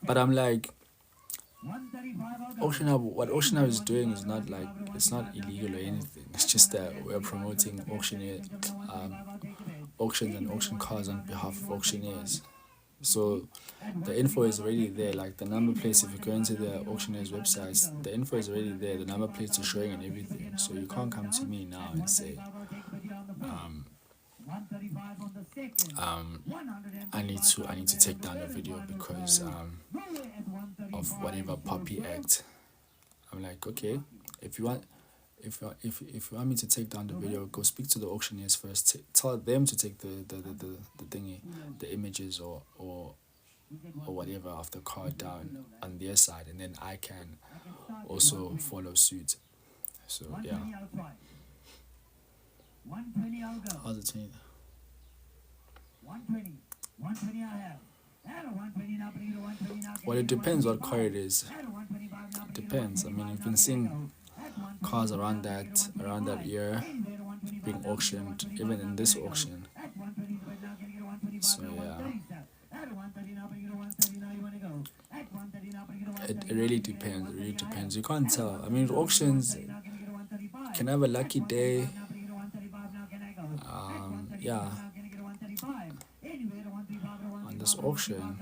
But I'm like, AuctionHub, what AuctionHub is doing is not like, it's not illegal or anything. It's just that we're promoting auctions and auction cars on behalf of auctioneers. So the info is already there, like the number plates. If you go into the auctioneers' websites, the info is already there. The number plates are showing and everything. So you can't come to me now and say, I need to take down the video because of whatever Poppy Act. I'm like, okay, if you want me to take down the video, go speak to the auctioneers first. Tell them to take the thingy, the images or whatever of the car down on their side, and then I can also follow suit. So yeah. How's it 20? 120 I have. Well, it depends what car it is. It depends. I mean, you've been seeing cars around that year being auctioned, even in this auction. So yeah, it really depends. It really depends. You can't tell. I mean, auctions can have a lucky day. Yeah, on this auction.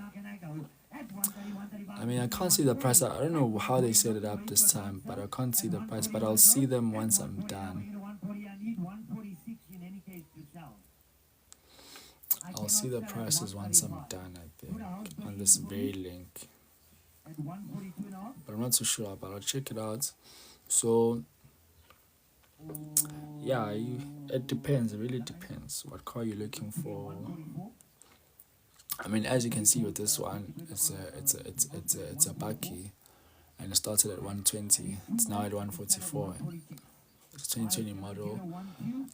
I mean, I can't see the price. I don't know how they set it up this time, but I can't see the price. But I'll see them once I'm done. I'll see the prices once I'm done, I think, on this very link. But I'm not too sure, but I'll check it out. So, yeah, it depends. It really depends what car you're looking for. I mean, as you can see with this one, it's a Bucky, and it started at 120. It's now at 144. It's 2020 model.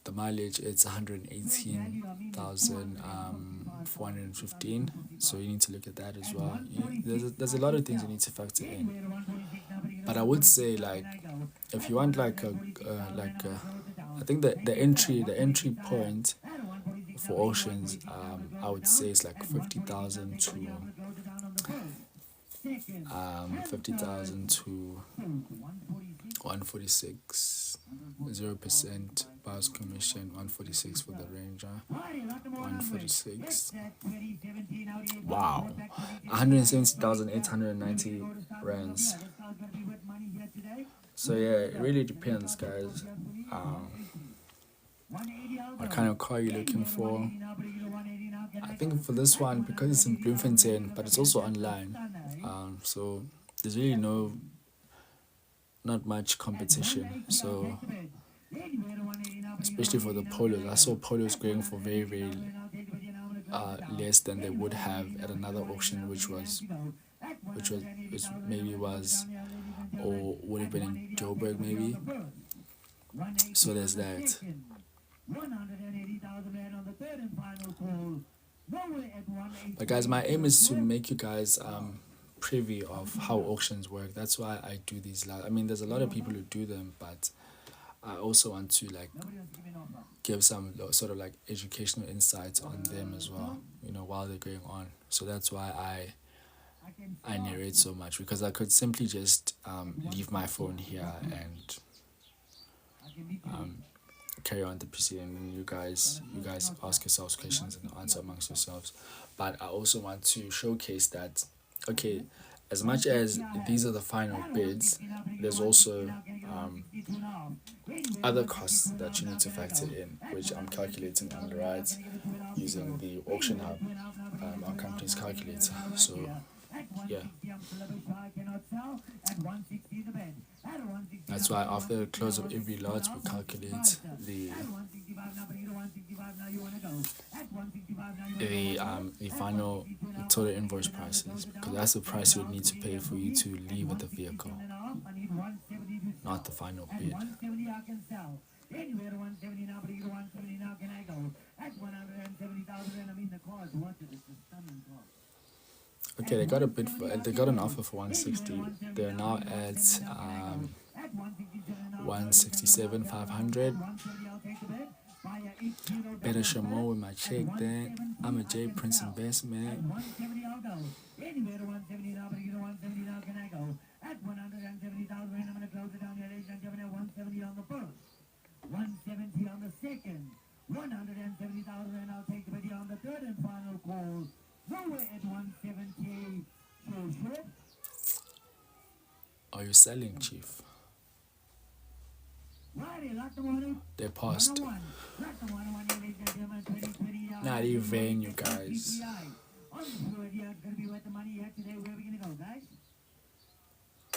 The mileage it's 118,415. So you need to look at that as well. There's a lot of things you need to factor in. But I would say, like, if you want I think the entry point for auctions, I would say it's like 50,000 to 146, 0% buyer's commission, 146 for the Ranger, 146. Wow, 170,890 rands. So yeah, it really depends, guys. What kind of car you're looking for? I think for this one, because it's in Bloemfontein, but it's also online, so there's really not much competition. So especially for the polos, I saw polos going for very, very less than they would have at another auction, which maybe was or would have been in Joburg maybe. So there's that. But guys, my aim is to make you guys privy of how auctions work. That's why I do these live. I mean, there's a lot of people who do them, but I also want to give some sort of educational insights on them as well, while they're going on. So that's why I narrate so much, because I could simply just leave my phone here and carry on the proceeding, and you guys ask yourselves questions and answer amongst yourselves. But I also want to showcase that, okay, as much as these are the final bids, there's also other costs that you need to factor in, which I'm calculating on the right using the AuctionHub, our company's calculator. So yeah, that's why after the close of every lot we calculate the final total invoice prices, because that's the price you would need to pay for you to leave with the vehicle, not the final bid. Okay, they got an offer for 160. They're now at 167,500. Better Shamo with my check then. I'm a J Prince Investment. Are you selling, Chief? They passed. Not even, you guys.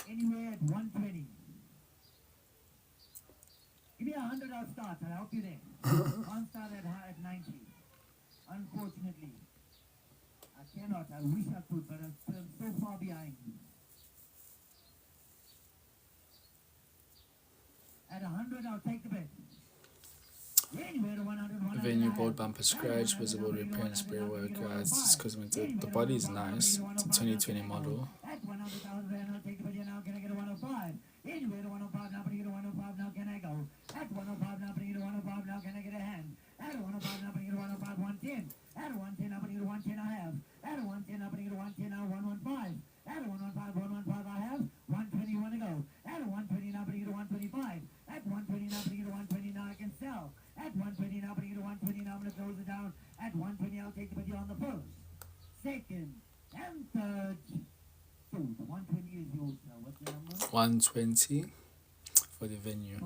Anywhere at 120. Give me 100, I'll start. I'll help you there. Can't start at 90. Unfortunately. I cannot. I wish I could, but I'm so far behind. At 100, I'll take the bet. Anywhere to 100, Venue board bumper scratch, visible repair and spray work. It's just cosmetic. The body is nice. It's a 2020 model. At 100,000 I'll take the video now. Can I get a 105? Anywhere to 105 now. Can I get a 105 now? Can I go? At 105 now. Can I get a 105 now? Can I get a hand? At 105 now. Can I get a 105? 110. At 110 now. Can I get a 110? I have. At 110 now. Can I get a 110 now? 115. At 115, 115 I have. 120 want to go. At 120 now. Can I get a 125? At 120 now. Can I get a 120 now? I can sell. At 120 now. Can I get a 120 now? I'm going to close it down. At 120 I'll take the video on the first, second, and third. So the 120 is yours now. What's the number? 120 for the venue.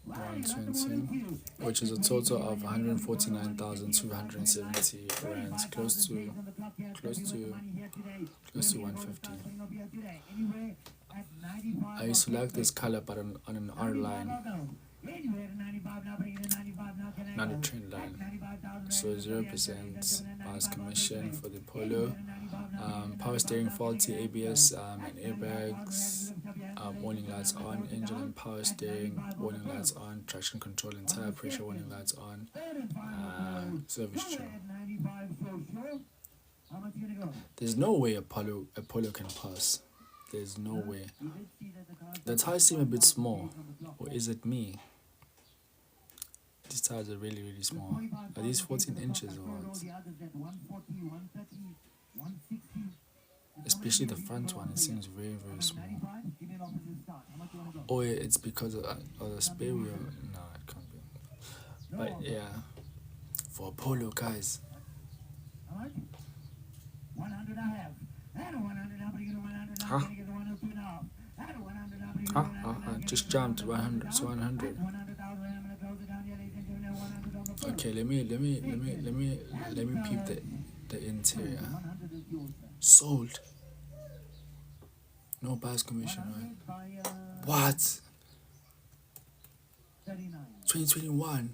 120, which is a total of 149,270 rands, close to 150. I used to like this color, but on an R line, not a trend line. So 0% pass commission for the Polo. Power steering faulty, ABS and airbags, warning lights on, engine and power steering, warning lights on, traction control and tire pressure warning lights on, service show. There's no way a Polo can pass. There's no way. The tires seem a bit small, or is it me? These tires are really, really small. Are these 14 inches or what? Especially the front one, it seems very, very small. Oh, yeah, it's because of the spare wheel. No, it can't be. But yeah, for a Polo, guys. Just jumped 100 to 100. Okay, let me peep the interior. Sold. No buyer's commission, right? What? 2021.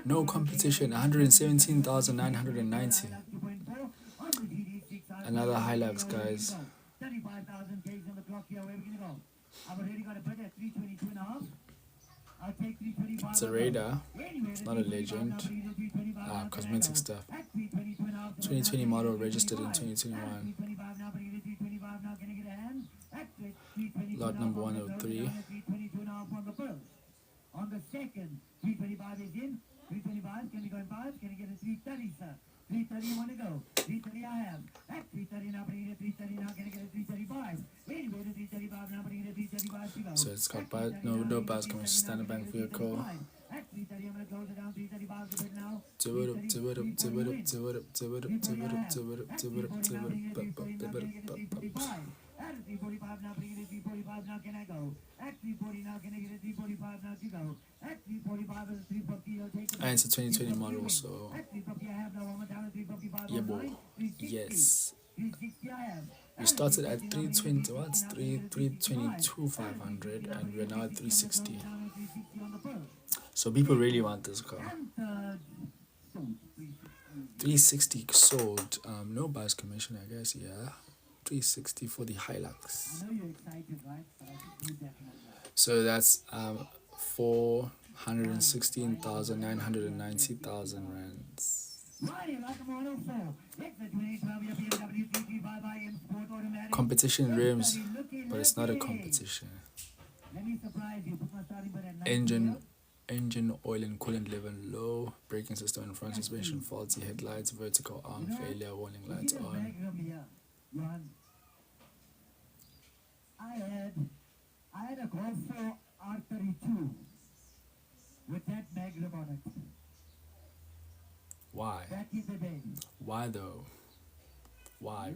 No competition. 117,990. Another Hilux, guys. 35,000 Ks on the clock here. Where are we gonna go? I've already got a bid at 322.5. I'll take 325. It's a radar. It's not a legend. Cosmetic stuff. 2020 model, registered in 2021. Lot number 103. On the second, 325 is in. 325, can we go in 5? Can you get a 330, sir? 330, you want to go? 330 I have. At 330 now, bring it at 330 now, can I get a 335? Anyway, to 335 now, bring it at 335 to go. So it's got no bus coming to standard bank vehicle. At 330, I'm going to close it down, 335 to bid now. At 345 now, bring it at 345 now, can I go? At 340 now, can I get a 345 now to go? At 345 is 350, you'll take it. And it's a 2020 model, so At 350 I have now, one more time at 355. yeah, boy. Yes. 360 I have. We started at 320, what's 322 500, and we're now at 360. So people really want this car. 360 sold. No buyer's commission, I guess. Yeah, 360 for the Hilux. So that's 416,990,000 rands. Competition rims, but it's not a competition. Engine oil and coolant level low, braking system and front suspension faulty, headlights vertical arm failure, warning lights on. I had a Golf 4 R32 with that magnum on it. Why? Back in the day. Why though? Why?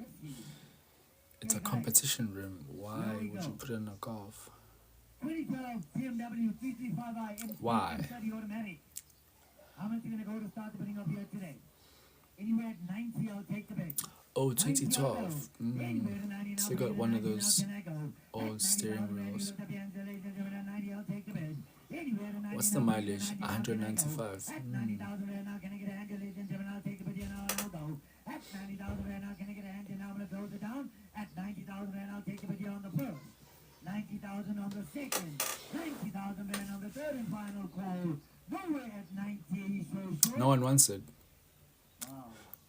It's a competition rim. Why would you put it in a Golf? 2012 BMW 335i M Why? 30 automatic. How much are you going to go to start the bidding of here today? Anywhere at 90, I'll take the bid. Oh, 2012. Still got one of those old steering wheels. What's the mileage? 195. At 90,000 right now, can I get a handle, ladies and gentlemen? I'll take the bid here now and I'll go. At 90,000 right now, can I get a handle now? I'm going to close it down. At 90,000 right now, I'll take the bid here on the first. 90,000 on the second, 90,000 bid on the third and final call. Nowhere at 90, so short. No one wants it. Wow.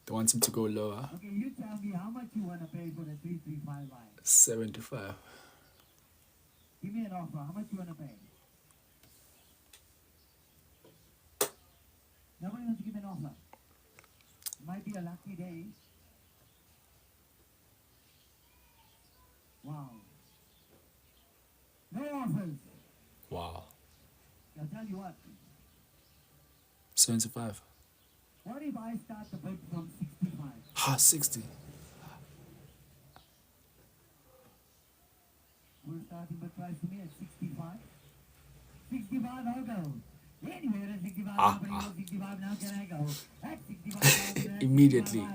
They want him to go lower. Okay, you tell me how much you want to pay for the 335 line. 75. Give me an offer. How much you want to pay? Nobody wants to give me an offer. It might be a lucky day. Wow. No offers. Wow. I'll tell you what. 75. What if I start the bid from 65? Ha, 60. We're starting bid price for me at 65. 65, I'll go. Anywhere at 65, nobody goes 65, now can I go? At 65, Immediately.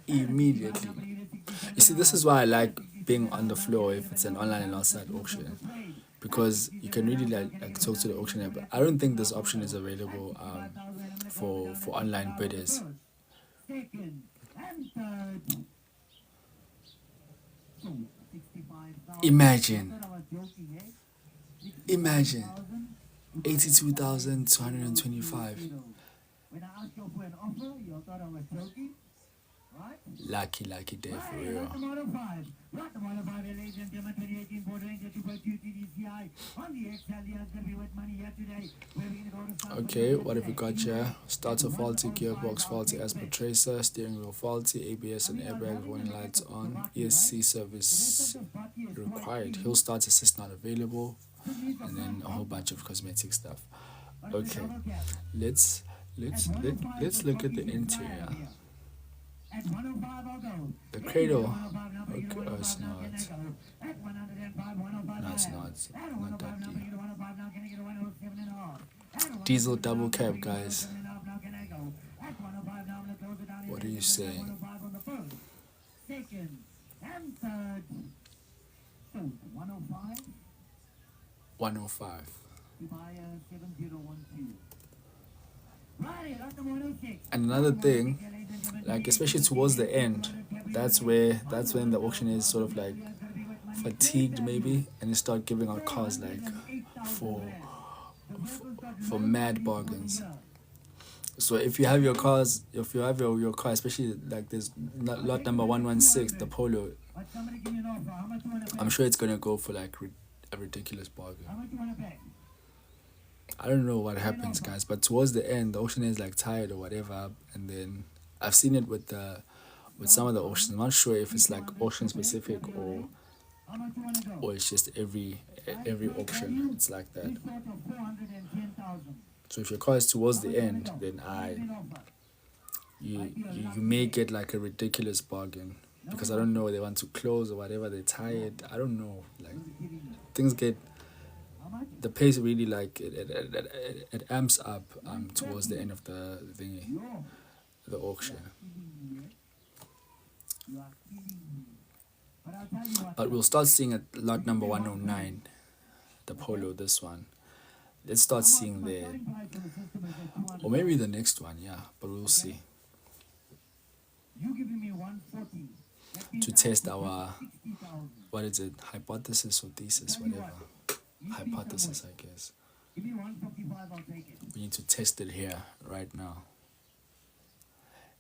Immediately. You see, this is why I like being on the floor if it's an online and outside auction. Because you can really like talk to the auctioneer. But I don't think this option is available for online bidders. Second and third. So, 65,000. Imagine 82,225. When I asked you for an offer, you thought I was joking, right? Lucky day for real. Rock the Model 5, ladies and gentlemen, 2018 Ford Ranger 2.2 TDCI on the XL. It's gonna be with money here today. We're gonna go to South Okay, what have we got here? Starter faulty, gearbox faulty as per tracer, steering wheel faulty, ABS and airbag warning lights on, ESC service required, hill start assist not available, and then a whole bunch of cosmetic stuff. Okay, let's look at the interior. At 105, I'll go. The cradle. Okay, Oh, it's not. At 105, 105, No, it's I'll not. have. At Not 105, that now deep. can I get a 105, now can I get a 107 and a half? At Diesel 107, double now cab, can I get a guys. 107 and a half, now can I go? At 105, now I'm gonna close it down. What are you saying? 105 on the first, second, and third. So, 105, 105. buyer 7012. Right, at the 106. And another thing, like especially towards the end, that's when the auctioneer is sort of like fatigued maybe, and they start giving out cars like for mad bargains. So if you have your cars, if you have your car, especially like this lot number 116, the Polo, But somebody give me an offer. How much you want to pay? I'm sure it's gonna go for like a ridiculous bargain. How much you want to pay? I don't know what happens, guys, but towards the end, the auctioneer is like tired or whatever, and then I've seen it with some of the auctions. I'm not sure if it's like auction specific or How much you want to go? it's just every auction. It's like that. This sort of 410,000. So if your car is towards the end, then Give me an offer. you may get like a ridiculous bargain, because I don't know, they want to close or whatever, they're tired. I don't know, like things get, How much? the pace really like it amps up towards the end of the thingy, No. the auction. You are kidding me. But I'll tell you what. But we'll start seeing at lot number 109, the Polo, this one. Let's start seeing My there, starting price for the system is at 200. or maybe the next one, yeah, but we'll see, You giving me 140. That means to I test have to our, pay 60,000. what is it, hypothesis or thesis, whatever, hypothesis, I guess. Give me 155, I'll take it. We need to test it here right now.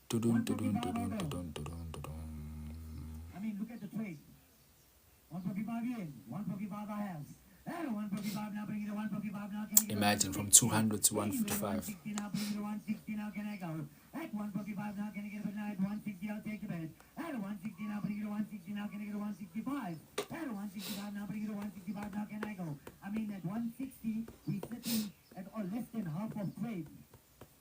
Dudun, dudun, dudun, dudun, dudun, dudun. I mean, look at the trade. 145 in. 145 I have. And 145 now, bring it to 145 now. Can I get Imagine from 200 to 155. 160 now, bring it to 160 now. Can I go? At 145 now, can I get a bid now? At 160, I'll take the bid. At 160 now, bring it to 160 now. Can I get a 165? At 165 now, bring it to 165 now. Can I go? I mean, at 160, we're sitting at less than half of trade.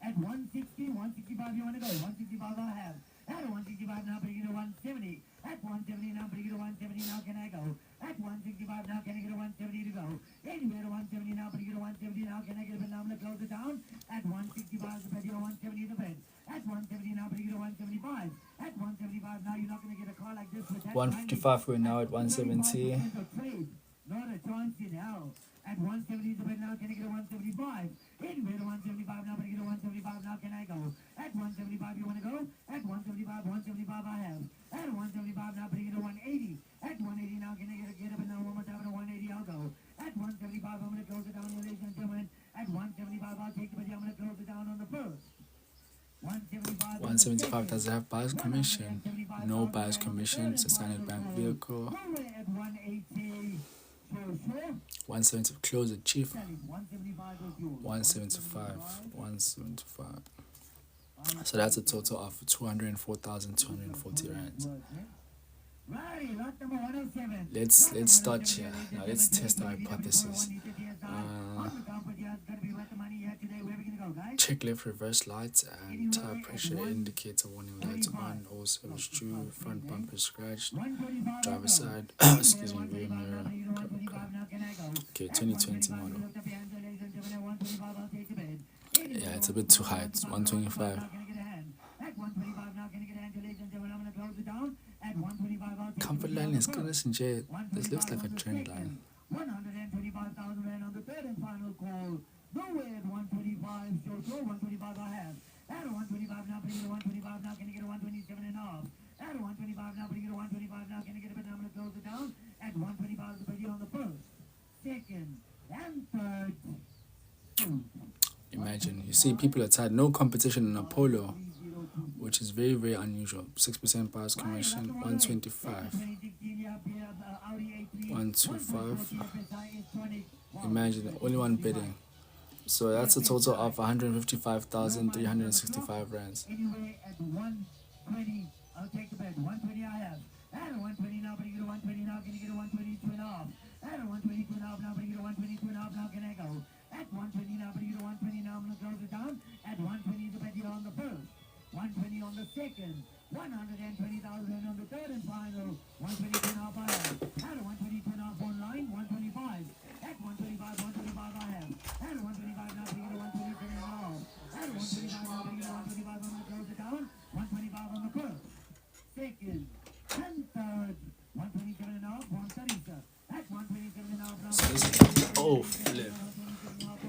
At 160, 165, you want to go? 165 I have. At 165 now, bring it to 170. At 170 now, bring it to 170 now, can I go? At 165 now, can I get a 170 to go? Anywhere to 170 now, bring it to 170 now, can I get a bid now? I'm going to close it down. At 165 the bid, you're 170 the bid. At 170 now, bring it to 175. At 175 now, you're not going to get a car like this with that 155, we're now at 170. trade. Not a chance in hell. At 170 the bid now, can I get a 175? Anywhere to 175 now, bring it to 175 now, can I go? At 175 you want to go? At 175, 175 I have. At 175 now, bring it to 180. At 180 now, can I get a bid now? One more time at 180 I'll go. At 175 175. Does it have buyer's commission? No buyer's commission. It's a standard bank vehicle. 170. Close it, chief. 175. 175. So that's a total of 204,240 rands. Let's start here. Now let's test our hypothesis. Check left reverse lights and tire pressure indicator warning lights on. Also is true. Front bumper scratched. Driver side. Excuse me. Rear mirror. Okay, 2020 model. Yeah, it's a bit too high. It's 125. Comfort line is good. This looks like a trend line. 125,000 rand on the third and final call. Nowhere at 125. Show 125 I have. At 125 now, bring it to 125 now. Can you get a 127 and off? At 125 now, bring it to 125 now. Can you get a bit? I'm going to close it down. At 125 the biddy on the first, second, and third. Imagine, you see people are tired. No competition in Apollo, which is very, very unusual. 6% buyer's commission, 125. 125. Imagine, only one bidding. So that's a total of 155,365 rands. Anyway, at 120, I'll take the bid. 120 I have. At 120 now, bring it to 120 now. Can you get a 122 and a half? At 122 and a half now, bring it to 122 and a half now. Can I go? At 120 now, bring it to 120 now. I'm going to close it down. At 120 the bid on the first. 120 on the second. 120,000 on the third and final. 122 and a half I have. At 122 and a half online. 125. At 125, 125 I have. At 125 now, bring it to 127 and a half. At 125 now, bring it to 125. I'm going to close it down. 125 on the first, second, and third. 127 and a half. 130, sir. At 127 and a half now. So this is, oh, flip.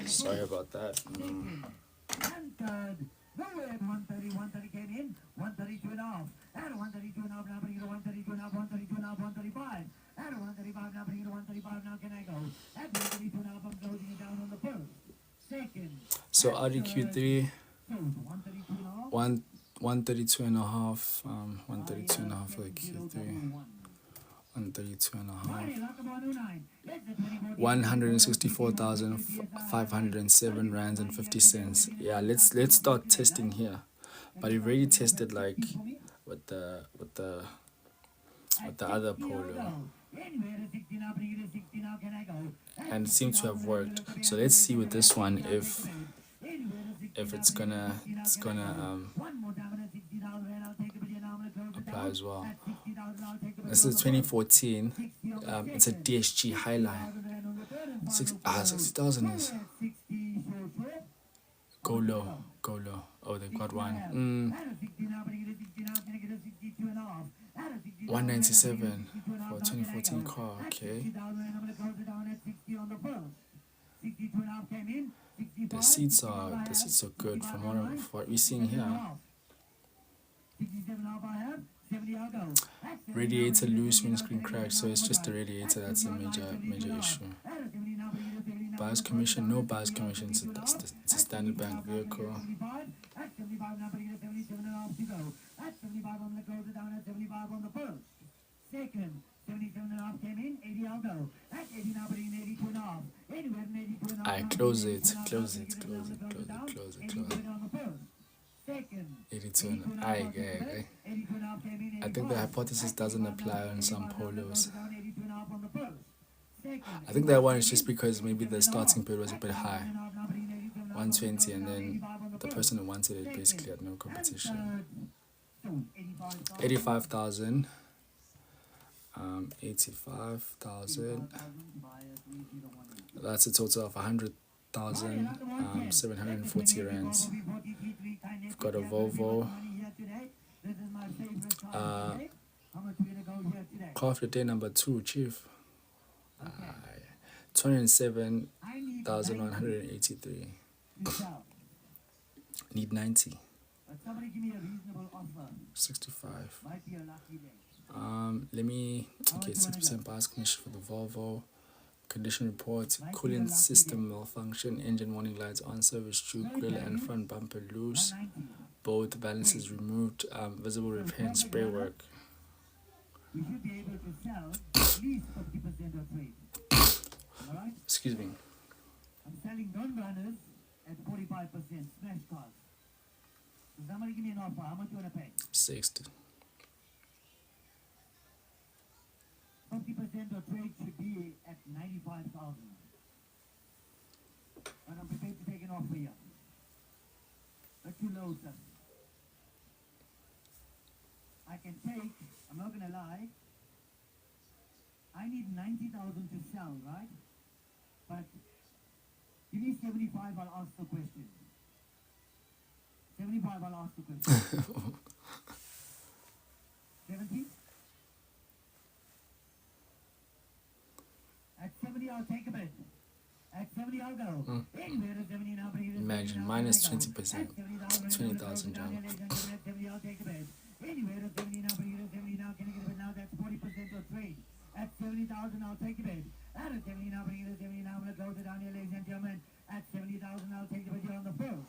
Sorry about that. And third. Nowhere at 130. 130 came in. 132 and a half. At 132 and a half now, bring it to 132 and a half. 132 and a half. 135. At 135 now, bring it to 135 now. Can I go? At 132 and a half, I'm closing it down on the first, second. So RDQ3, 132 and a half, 132 and a half for the Q3. 132 and a half. 164,507 rands and 50 cents. Yeah, let's start testing here. But we've already tested like with the other Polo, and it seems to have worked. So let's see with this one if it's gonna apply as well. This is 2014. It's a DSG Highline. 60,000 is go low. Oh, they've got one. 197 for 2014 car. Okay. The seats are good from what we're seeing here. Radiator loose, windscreen crack. So it's just the radiator that's a major issue. Buyer's commission, no buyer's commission. It's a standard bank vehicle. I close it. 82. I think the hypothesis doesn't apply on some Polos. I think that one is just because maybe the starting bid was a bit high, 120, and then the person who wanted it basically had no competition. 85,000. 85,000. That's a total of 100,740 rands. We've got a Volvo. Car of the day number 2, chief. 207,183. Need 90. 65. Let me. Okay, 6% buyer's commission for the Volvo. Condition report: cooling system malfunction, engine warning lights on, service true, grill and front bumper loose, both balances removed, visible repair and spray work. We should be able to sell at least 50% of trade. Alright? Excuse me. I'm selling non-runners at 45%, smash cars. So somebody give me an offer. How much you want to pay? 60. 50% of trade should be at 95,000. And I'm prepared to take an offer here. That's too low, sir. I can take, I'm not going to lie, I need 90,000 to sell, right? But give me 75, I'll ask the question. 75, I'll ask the question. 70? At 70, I'll take a bit. At 70, I'll go. Anywhere at 70 now, Imagine, minus 20%. 20,000 down. At 70, I'll take a bit. Anywhere at 70 now, 70 now, can I get a bit now? That's 40% of trade. At 70,000, I'll take a bit. At 70 now, 70 now, I'm going to close it down here, ladies and gentlemen. At 70,000, I'll take a bit here on the first.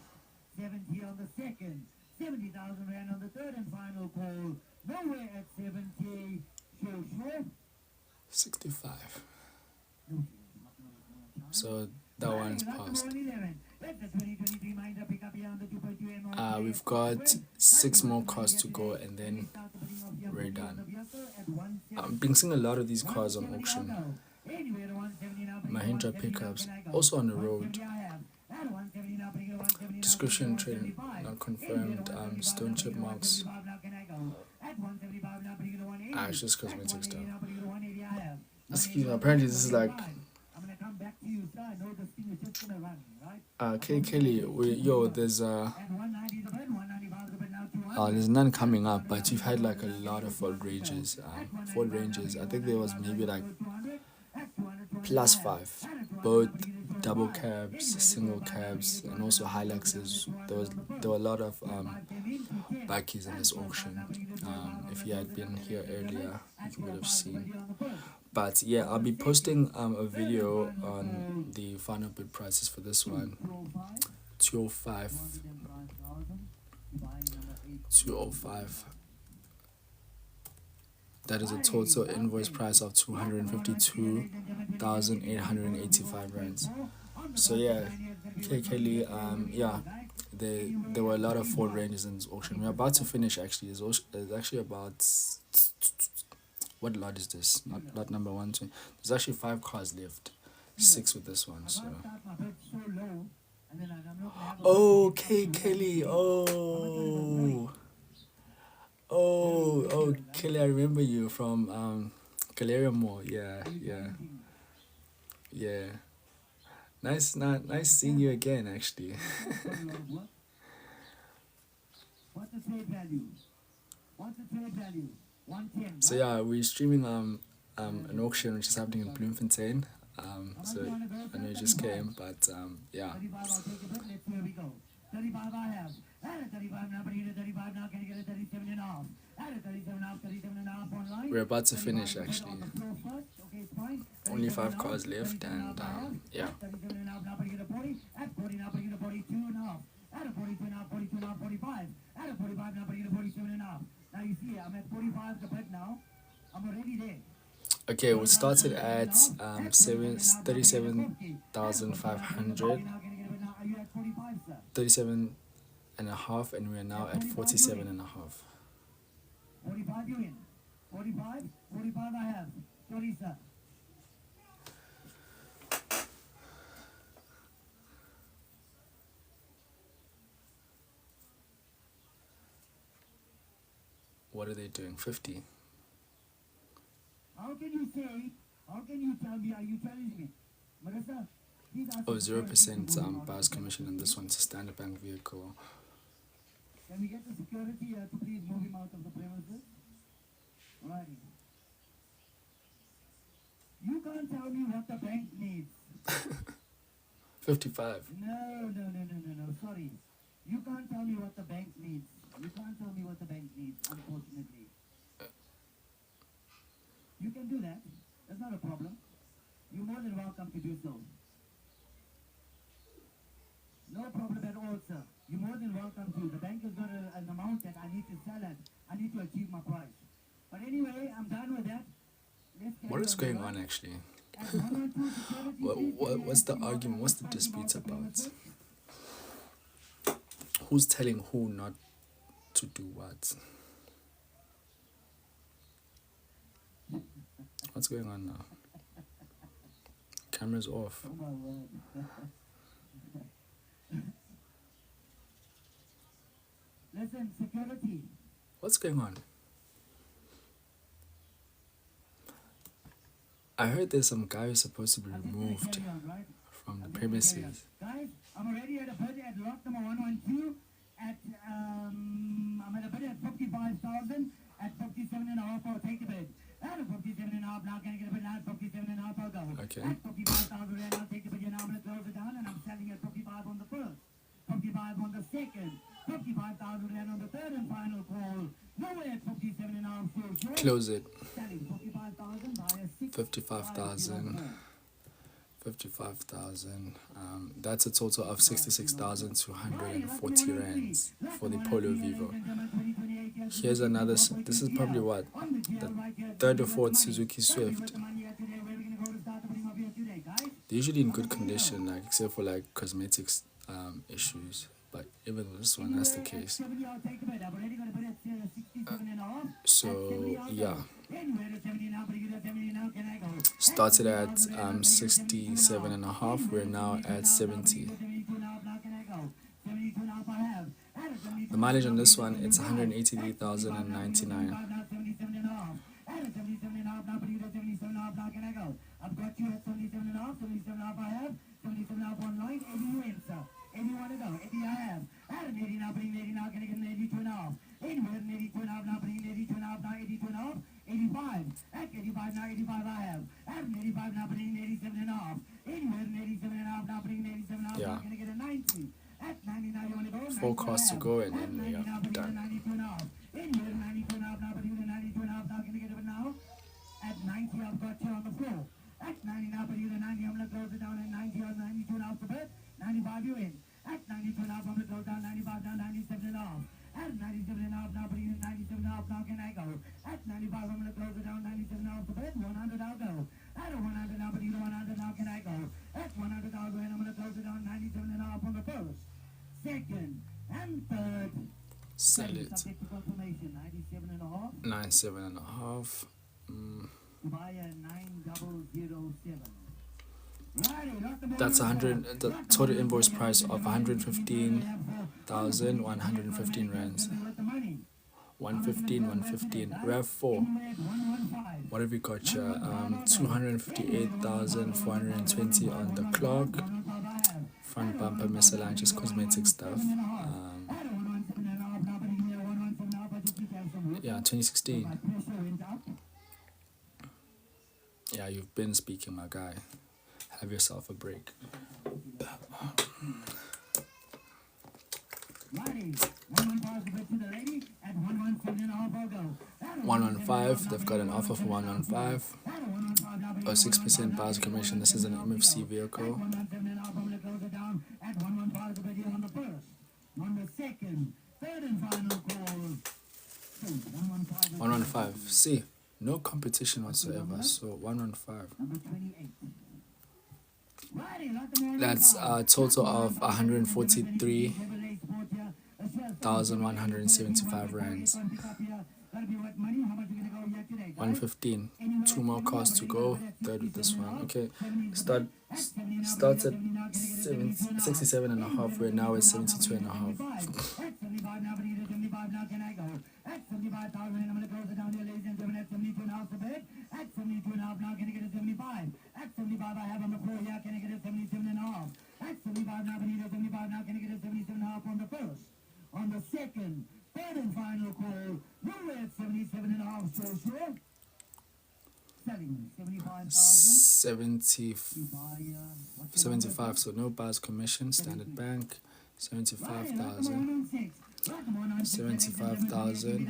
70 on the second. 70,000 rand on the third and final call. Nowhere at 70. Sure. 65. So that one's passed. We've got 6 more cars to go and then we're done. I've been seeing a lot of these cars on auction. Mahindra pickups, also on the road. Description trade not confirmed. Stone chip marks. It's just cosmetic stuff. Excuse me, apparently this is like K Kelly, there's none coming up, but you've had like a lot of Ford Rangers. Ford Rangers, I think there was maybe like +5, both double cabs, single cabs, and also Hiluxes. There were a lot of bikes in this auction. If you had been here earlier, you would have seen. But yeah, I'll be posting a video on the final bid prices for this one. 205. 205. That is a total invoice price of 252,885 rands. So yeah, KK there were a lot of Ford Rangers in this auction. We're about to finish actually. There's actually about, what lot is this? Not lot number 1, 2. There's actually 5 cars left. 6 with this one. So. Oh, Kelly. Oh, Kelly, I remember you from Galleria Mall. Yeah. Nice seeing you again, actually. What's the trade value? 110. So yeah, we're streaming an auction which is happening in Bloemfontein. So I know you just came, but yeah. 35, I'll take a bit. Let's see where we go. 35 I have. At a 35 now, but here 35 now, can you get a 37 and a half? At a 37 and a half online. We're about to finish actually. Okay, it's fine. Only 5 cars left, and yeah. 37 and a half now, but you get a 40. At 40 now, but you get a 42 and a half. At a 42 and a half, 42 and a half, 45. At a 45 now, but you get a 47 and a half. Now you see, I'm at 45 the bid now. I'm already there. Okay, we started at 37,500, 37 and a half, and we are now at 47 and a half. 45 you in. 45 I have. Sorry, sir. What are they doing? 50. How can you tell me, are you challenging me? Marissa, Oh, 0% buyer's commission on this one. It's a standard bank vehicle. Can we get the security to please move him out of the premises? Alrighty. You can't tell me what the bank needs. 55. No. Sorry. You can't tell me what the bank needs. Unfortunately. You can do that. That's not a problem. You're more than welcome to do so. No problem at all, sir. You're more than welcome to. The bank has got an amount that I need to sell at. I need to achieve my price. But anyway, I'm done with that. Let's What is going on actually? What's the argument? What's the dispute about? Who's telling who not to do what? What's going on now? Camera's off. Oh my word. Listen, security. What's going on? I heard there's some guy who's supposed to be removed from the premises. Guys, I'm already at a bid at lot number 112 at I'm at a bid at 55,000 at 57.5. I'll take the bid. At 57.5 now, can I get a bid now at 57.5? I'll go. Okay. At 55,000 rand, I'll take the bid. Now I'm gonna close it down, and I'm selling at 55 on the first, 55 on the second, 55,000 rand on the third and final call. Nowhere at 57.5. Sure. Close it. Selling 55,000 by a 55,000. 55,000. That's a total of 66,240 rands for the Polo Vivo. Here's another. This is probably what, the third or fourth Suzuki Swift. They're usually in good condition, like except for like cosmetics issues. But even with this one, that's the case. So yeah, started at 67.5. We're now at 70. The mileage on this one, it's 183,099. I've got you at 77.5, 77.5 I have, 77.5 online, 80 you in, sir. 80 want to go, 80 I have. At an 80 now, bring 80 now, can I get an 82.5? Anywhere an 82.5 now, bring 82.5 now, 82.5, 85. At 85 now, 85 I have. At an 85 now, bring 87.5. Anywhere an 87.5 now, bring 87.5 now, can I get a 90? At 90 now, you want to go? 4 cars to go and then we are done. 92.5. Anywhere 92.5 now, bring 92.5 now, can I get it now? At 90, I've got you on the floor. At 90 now, but you the 90, I'm going to close it down at 90 or 92 now to bed. 95 you in. At 92 now, I'm going to close down 95 down 97 and off. At 97 and off now, but you 97 and off now, can I go? At 95, I'm going to close it down 97 off to bed. 100 I'll go. At 100 now, but you 100 now, can I go? At 100 I'll go and I'm going to close it down 97 and off on the first, second, and third. Sell it. Subject to confirmation, 97 and a half. 97.5. Buyer 9007. That's 100. The total invoice price of 115,115 rands. 115. Rev 4. What have we got here? 258,420 on the clock. Front bumper misaligned, just cosmetic stuff. Yeah, 2016. Yeah, you've been speaking, my guy. Have yourself a break. 115. They've got an offer for 115. 6% buyer's commission. This is an MFC vehicle. 115. See, no competition whatsoever. So 115. That's a total of 143,175 rands. 115. 2 more cars to go. Third with this one. Okay. Starts at 67.5. We're now at 72.5. At 75,000, I'm going to close it down here, ladies and gentlemen, at 72.5 to bed. At 72.5 now, can I get a 75? At 75, I have on the floor here, can I get a 77.5? At 75 now, Benita, 75 now, can I get a 77.5 on the first? On the second, third and final call, nowhere at 77.5, so sure. Selling 75,000. 75, so no buyer's commission, standard bank, 75,000. 75,000,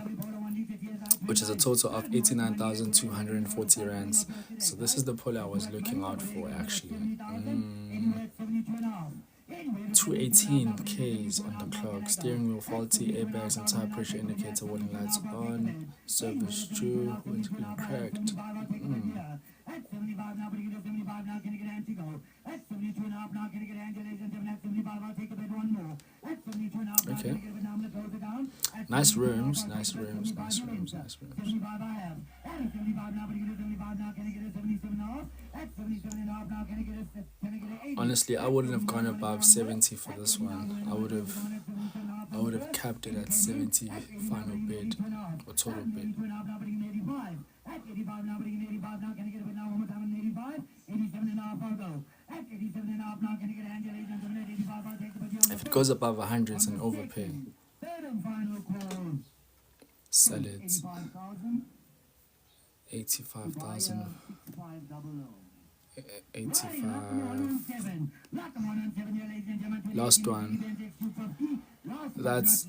which is a total of 89,240 rands. So this is the pull I was looking out for actually. 218 Ks on the clock. Steering wheel faulty, airbags and tire pressure indicator warning lights on. Service due, windscreen cracked. At 75 now, but you get 75 now, can you get Angie go? At 72 and a half now, can you get Angie, ladies and gentlemen? At 75, I'll take a bid one more. At 72 and a half now, can you get a bid now? I'm going to close it down. Nice rooms, nice rooms, nice rooms, nice rooms. 75 I have. At 75 now, but you get a 75 now, can you get a 77 and a half? At 77 and a half now, can you get a 80? Honestly, I wouldn't have gone above 70 for this one. I would have capped it at 70 final bid or total bid. At 85 now, but 85 now, can you get a bid now? One more time on 85. 87 and a half, I'll go. At 87 and a half now, can you get a hand, ladies and gentlemen? 85, I'll take the bid. If it goes above 100, it's an overpay. Third and final call. Sell it. 85,000. 85,000. 85. 85. Last one. That's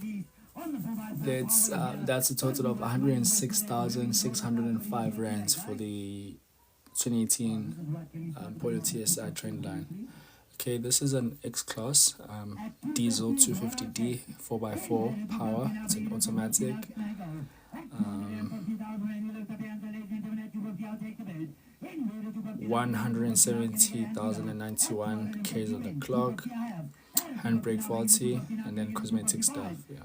a total of 106,605 rands for the 2018 Polo TSI trend line. Okay, this is an X-Class diesel 250D 4x4 power. It's an automatic. 170,091 Ks on the clock. Handbrake faulty, and then cosmetic stuff. Yeah.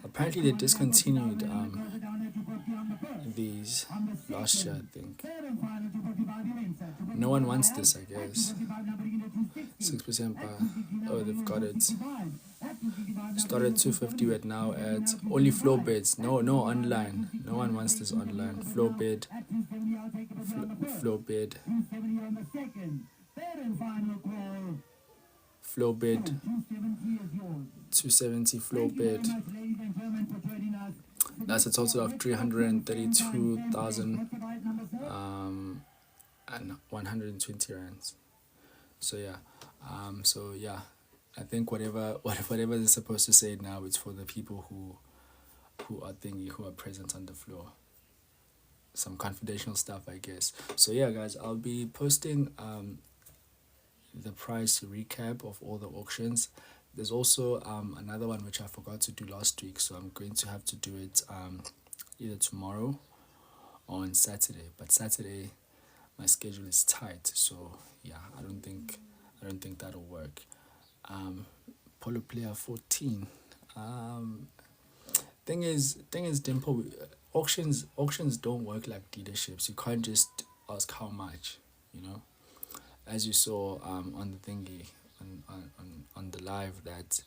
Apparently they discontinued these last year, I think. No one wants this, I guess. 6% by. Oh, they've got it. Started 250 but now at only floor beds. No online. No one wants this online. Floor bed. Floor bed. Floor bed. 270 floor bed. That's a total of 332,000 and 120 rands. So yeah, I think whatever they're supposed to say now, it's for the people who are present on the floor. Some confidential stuff, I guess. So yeah, guys, I'll be posting the price recap of all the auctions. There's also another one which I forgot to do last week, so I'm going to have to do it either tomorrow or on Saturday. But Saturday my schedule is tight, so yeah, I don't think that'll work. Polo player 14. Thing is, Dimple, auctions don't work like dealerships. You can't just ask how much, you know. As you saw on the thingy, on the live, that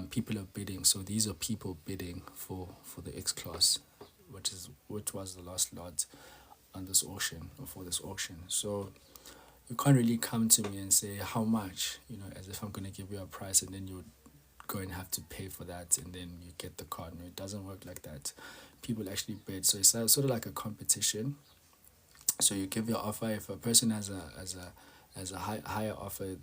people are bidding. So these are people bidding for the X-Class, which was the last lot on this auction, or for this auction. So you can't really come to me and say how much, you know, as if I'm going to give you a price and then you go and have to pay for that and then you get the car. No, it doesn't work like that. People actually bid. So it's sort of like a competition. So you give your offer. If a person has a higher offer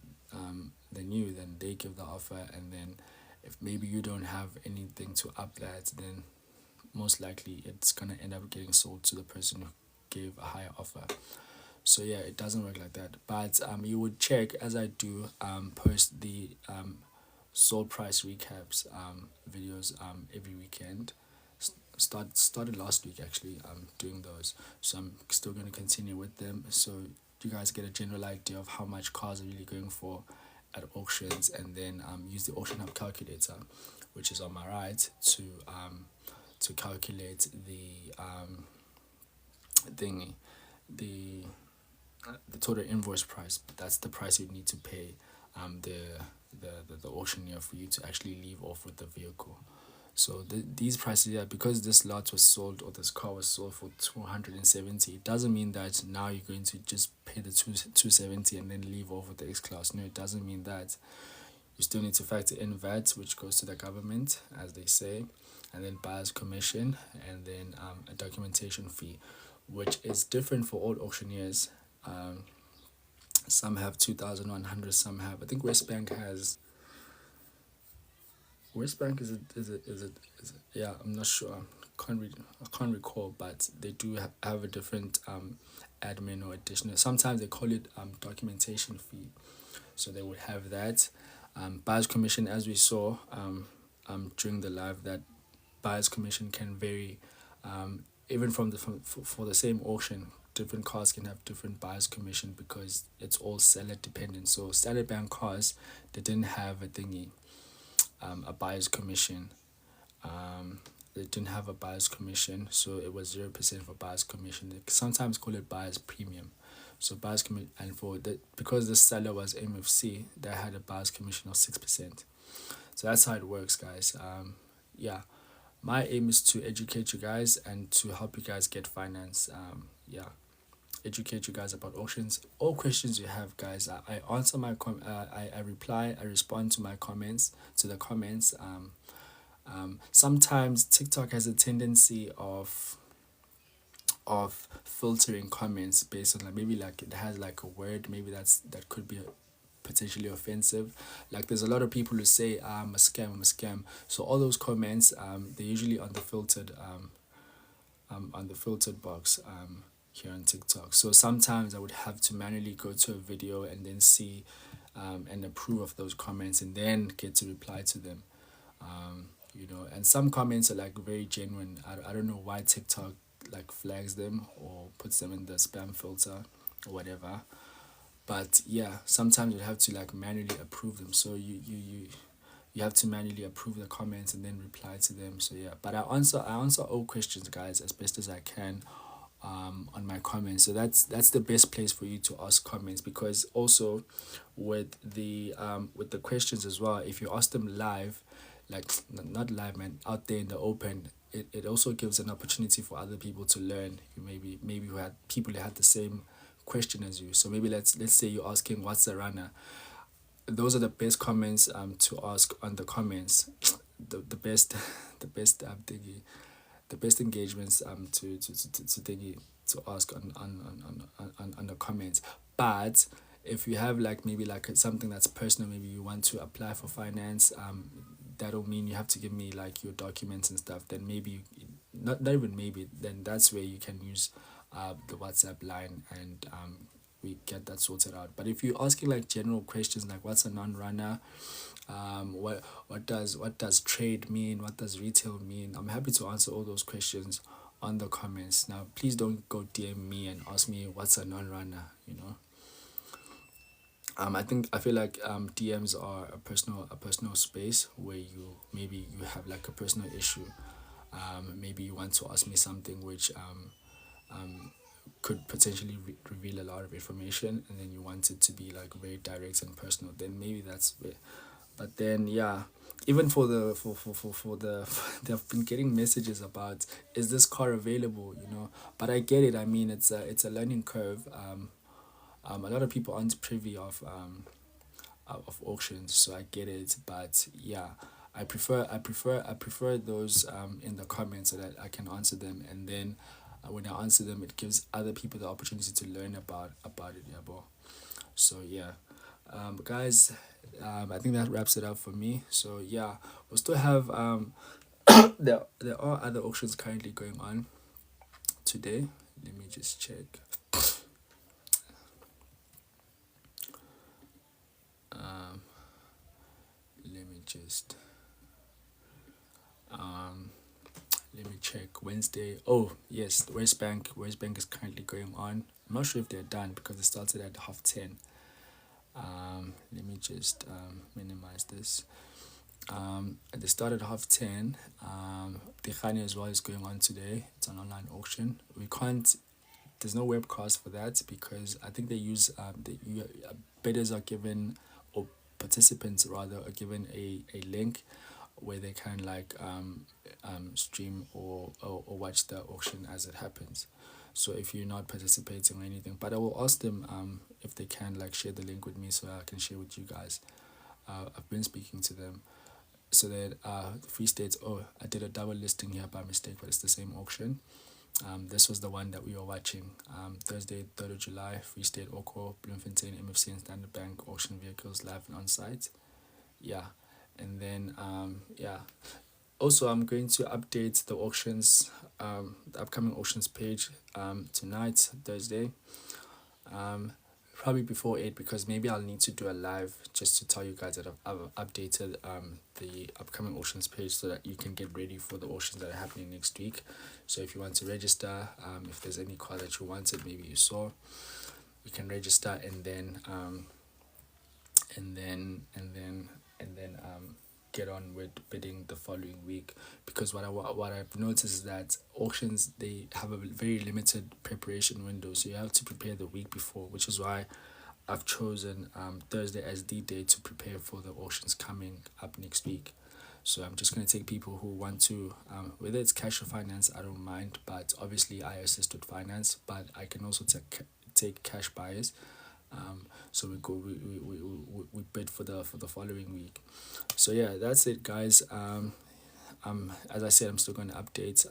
than you, then they give the offer, and then if maybe you don't have anything to up that, then most likely it's gonna end up getting sold to the person who gave a higher offer. So yeah, it doesn't work like that. But you would check, as I do, post the sold price recaps videos every weekend. Started last week actually, doing those, so I'm still going to continue with them, so you guys get a general idea of how much cars are really going for at auctions, and then use the AuctionHub calculator, which is on my right, to calculate the total invoice price. That's the price you need to pay the auctioneer for you to actually leave off with the vehicle. So these prices, yeah, because this lot was sold, or this car was sold for 270, it doesn't mean that now you're going to just pay the 270 and then leave off with the X-Class. No, it doesn't mean that. You still need to factor in VAT, which goes to the government, as they say, and then buyer's commission, and then a documentation fee, which is different for all auctioneers. Some have 2,100, some have, I think Westbank is it, yeah, I'm not sure, I can't recall, but they do have a different admin or additional. Sometimes they call it documentation fee, so they would have that. Buyer's commission, as we saw during the live, that buyer's commission can vary, even for the same auction. Different cars can have different buyer's commission because it's all seller dependent. So Standard Bank cars, they didn't have a thingy, a buyer's commission. They didn't have a buyer's commission, so it was 0% for buyer's commission. They sometimes call it buyer's premium. So buyer's commission, and for the because the seller was MFC, they had a buyer's commission of 6%. So that's how it works, guys. Yeah, my aim is to educate you guys and to help you guys get finance. Yeah, educate you guys about auctions. All questions you have, guys, I answer I reply, I respond to my comments, to the comments. Sometimes TikTok has a tendency of filtering comments based on, like, maybe like it has like a word, maybe that could be potentially offensive. Like there's a lot of people who say I'm a scam. So all those comments, they're usually on the filtered box here on TikTok. So sometimes I would have to manually go to a video and then see and approve of those comments and then get to reply to them. And some comments are like very genuine. I don't know why TikTok like flags them or puts them in the spam filter or whatever, but yeah, sometimes you have to like manually approve them. So you have to manually approve the comments and then reply to them. So yeah, but I answer all questions, guys, as best as I can on my comments. So that's the best place for you to ask comments, because also with the questions as well, if you ask them live, like not live, man, out there in the open, it also gives an opportunity for other people to learn. Maybe who had people that had the same question as you. So maybe let's say you're asking what's a runner. Those are the best comments to ask on the comments. The best thingy, the best engagements to ask on the comments. But if you have like maybe like something that's personal, maybe you want to apply for finance, that'll mean you have to give me like your documents and stuff. Then maybe not even maybe, then that's where you can use the WhatsApp line, and we get that sorted out. But if you're asking like general questions like what's a non-runner, what does trade mean, what does retail mean, I'm happy to answer all those questions on the comments. Now please don't go DM me and ask me what's a non-runner. I feel like DMs are a personal space where you have like a personal issue. Maybe you want to ask me something which could potentially reveal a lot of information, and then you want it to be like very direct and personal. Then maybe that's where. But then yeah, even for the they've been getting messages about, is this car available? But I get it. I mean, it's a learning curve. A lot of people aren't privy of auctions, so I get it. But yeah, I prefer those in the comments so that I can answer them, and then when I answer them, it gives other people the opportunity to learn about it. Yeah, bro. So yeah, guys, I think that wraps it up for me. So yeah, we'll still have there are other auctions currently going on today. Let me just check. Let me check. Wednesday. Oh yes, the West Bank is currently going on. I'm not sure if they're done because it started at 10:30. Let me just minimize this. They started 10:30. The Khani as well is going on today. It's an online auction. There's no webcast for that because I think they use bidders are given, or participants rather are given a link where they can like stream or watch the auction as it happens. So if you're not participating or anything, but I will ask them if they can like share the link with me so I can share with you guys. I've been speaking to them so that Free States. Oh, I did a double listing here by mistake, but it's the same auction. This was the one that we were watching. Thursday, 3rd of July, Free State, Aucor, Bloemfontein, MFC and Standard Bank auction vehicles live and on site. Yeah. And then, yeah, Also, I'm going to update the auctions, the upcoming auctions page tonight, Thursday. Probably before 8, because maybe I'll need to do a live just to tell you guys that I've updated the upcoming auctions page so that you can get ready for the auctions that are happening next week. So if you want to register, if there's any car that you wanted, maybe you saw, you can register, and then and then and then and then get on with bidding the following week. Because what I've noticed is that auctions, they have a very limited preparation window, so you have to prepare the week before, which is why I've chosen Thursday as the day to prepare for the auctions coming up next week. So I'm just going to take people who want to, whether it's cash or finance, I don't mind, but obviously I assist with finance, but I can also take cash buyers. So we bid for the following week. So yeah, that's it, guys. As I said, I'm still going to update.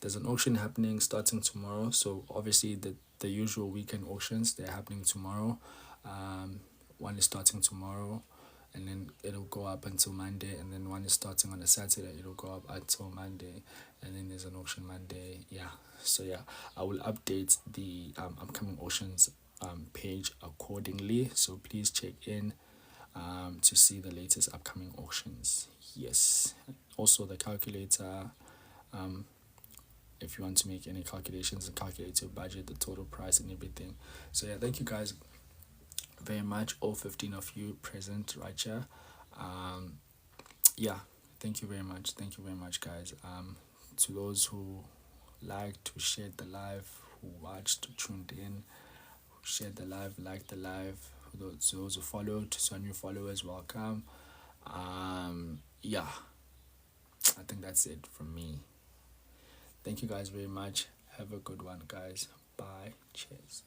There's an auction happening starting tomorrow. So obviously the usual weekend auctions, they're happening tomorrow. One is starting tomorrow, and then it'll go up until Monday, and then one is starting on a Saturday, it'll go up until Monday, and then there's an auction Monday. Yeah. So yeah, I will update the upcoming auctions page accordingly. So please check in to see the latest upcoming auctions. Yes. Also the calculator, if you want to make any calculations and calculate your budget, the total price and everything. So yeah, thank you guys very much, all 15 of you present right here. Yeah, thank you very much, guys. To those who liked, who shared the live, who watched, tuned in, who shared the live, liked the live, those who followed, so new followers, welcome. Yeah, I think that's it from me. Thank you guys very much. Have a good one, guys. Bye. Cheers.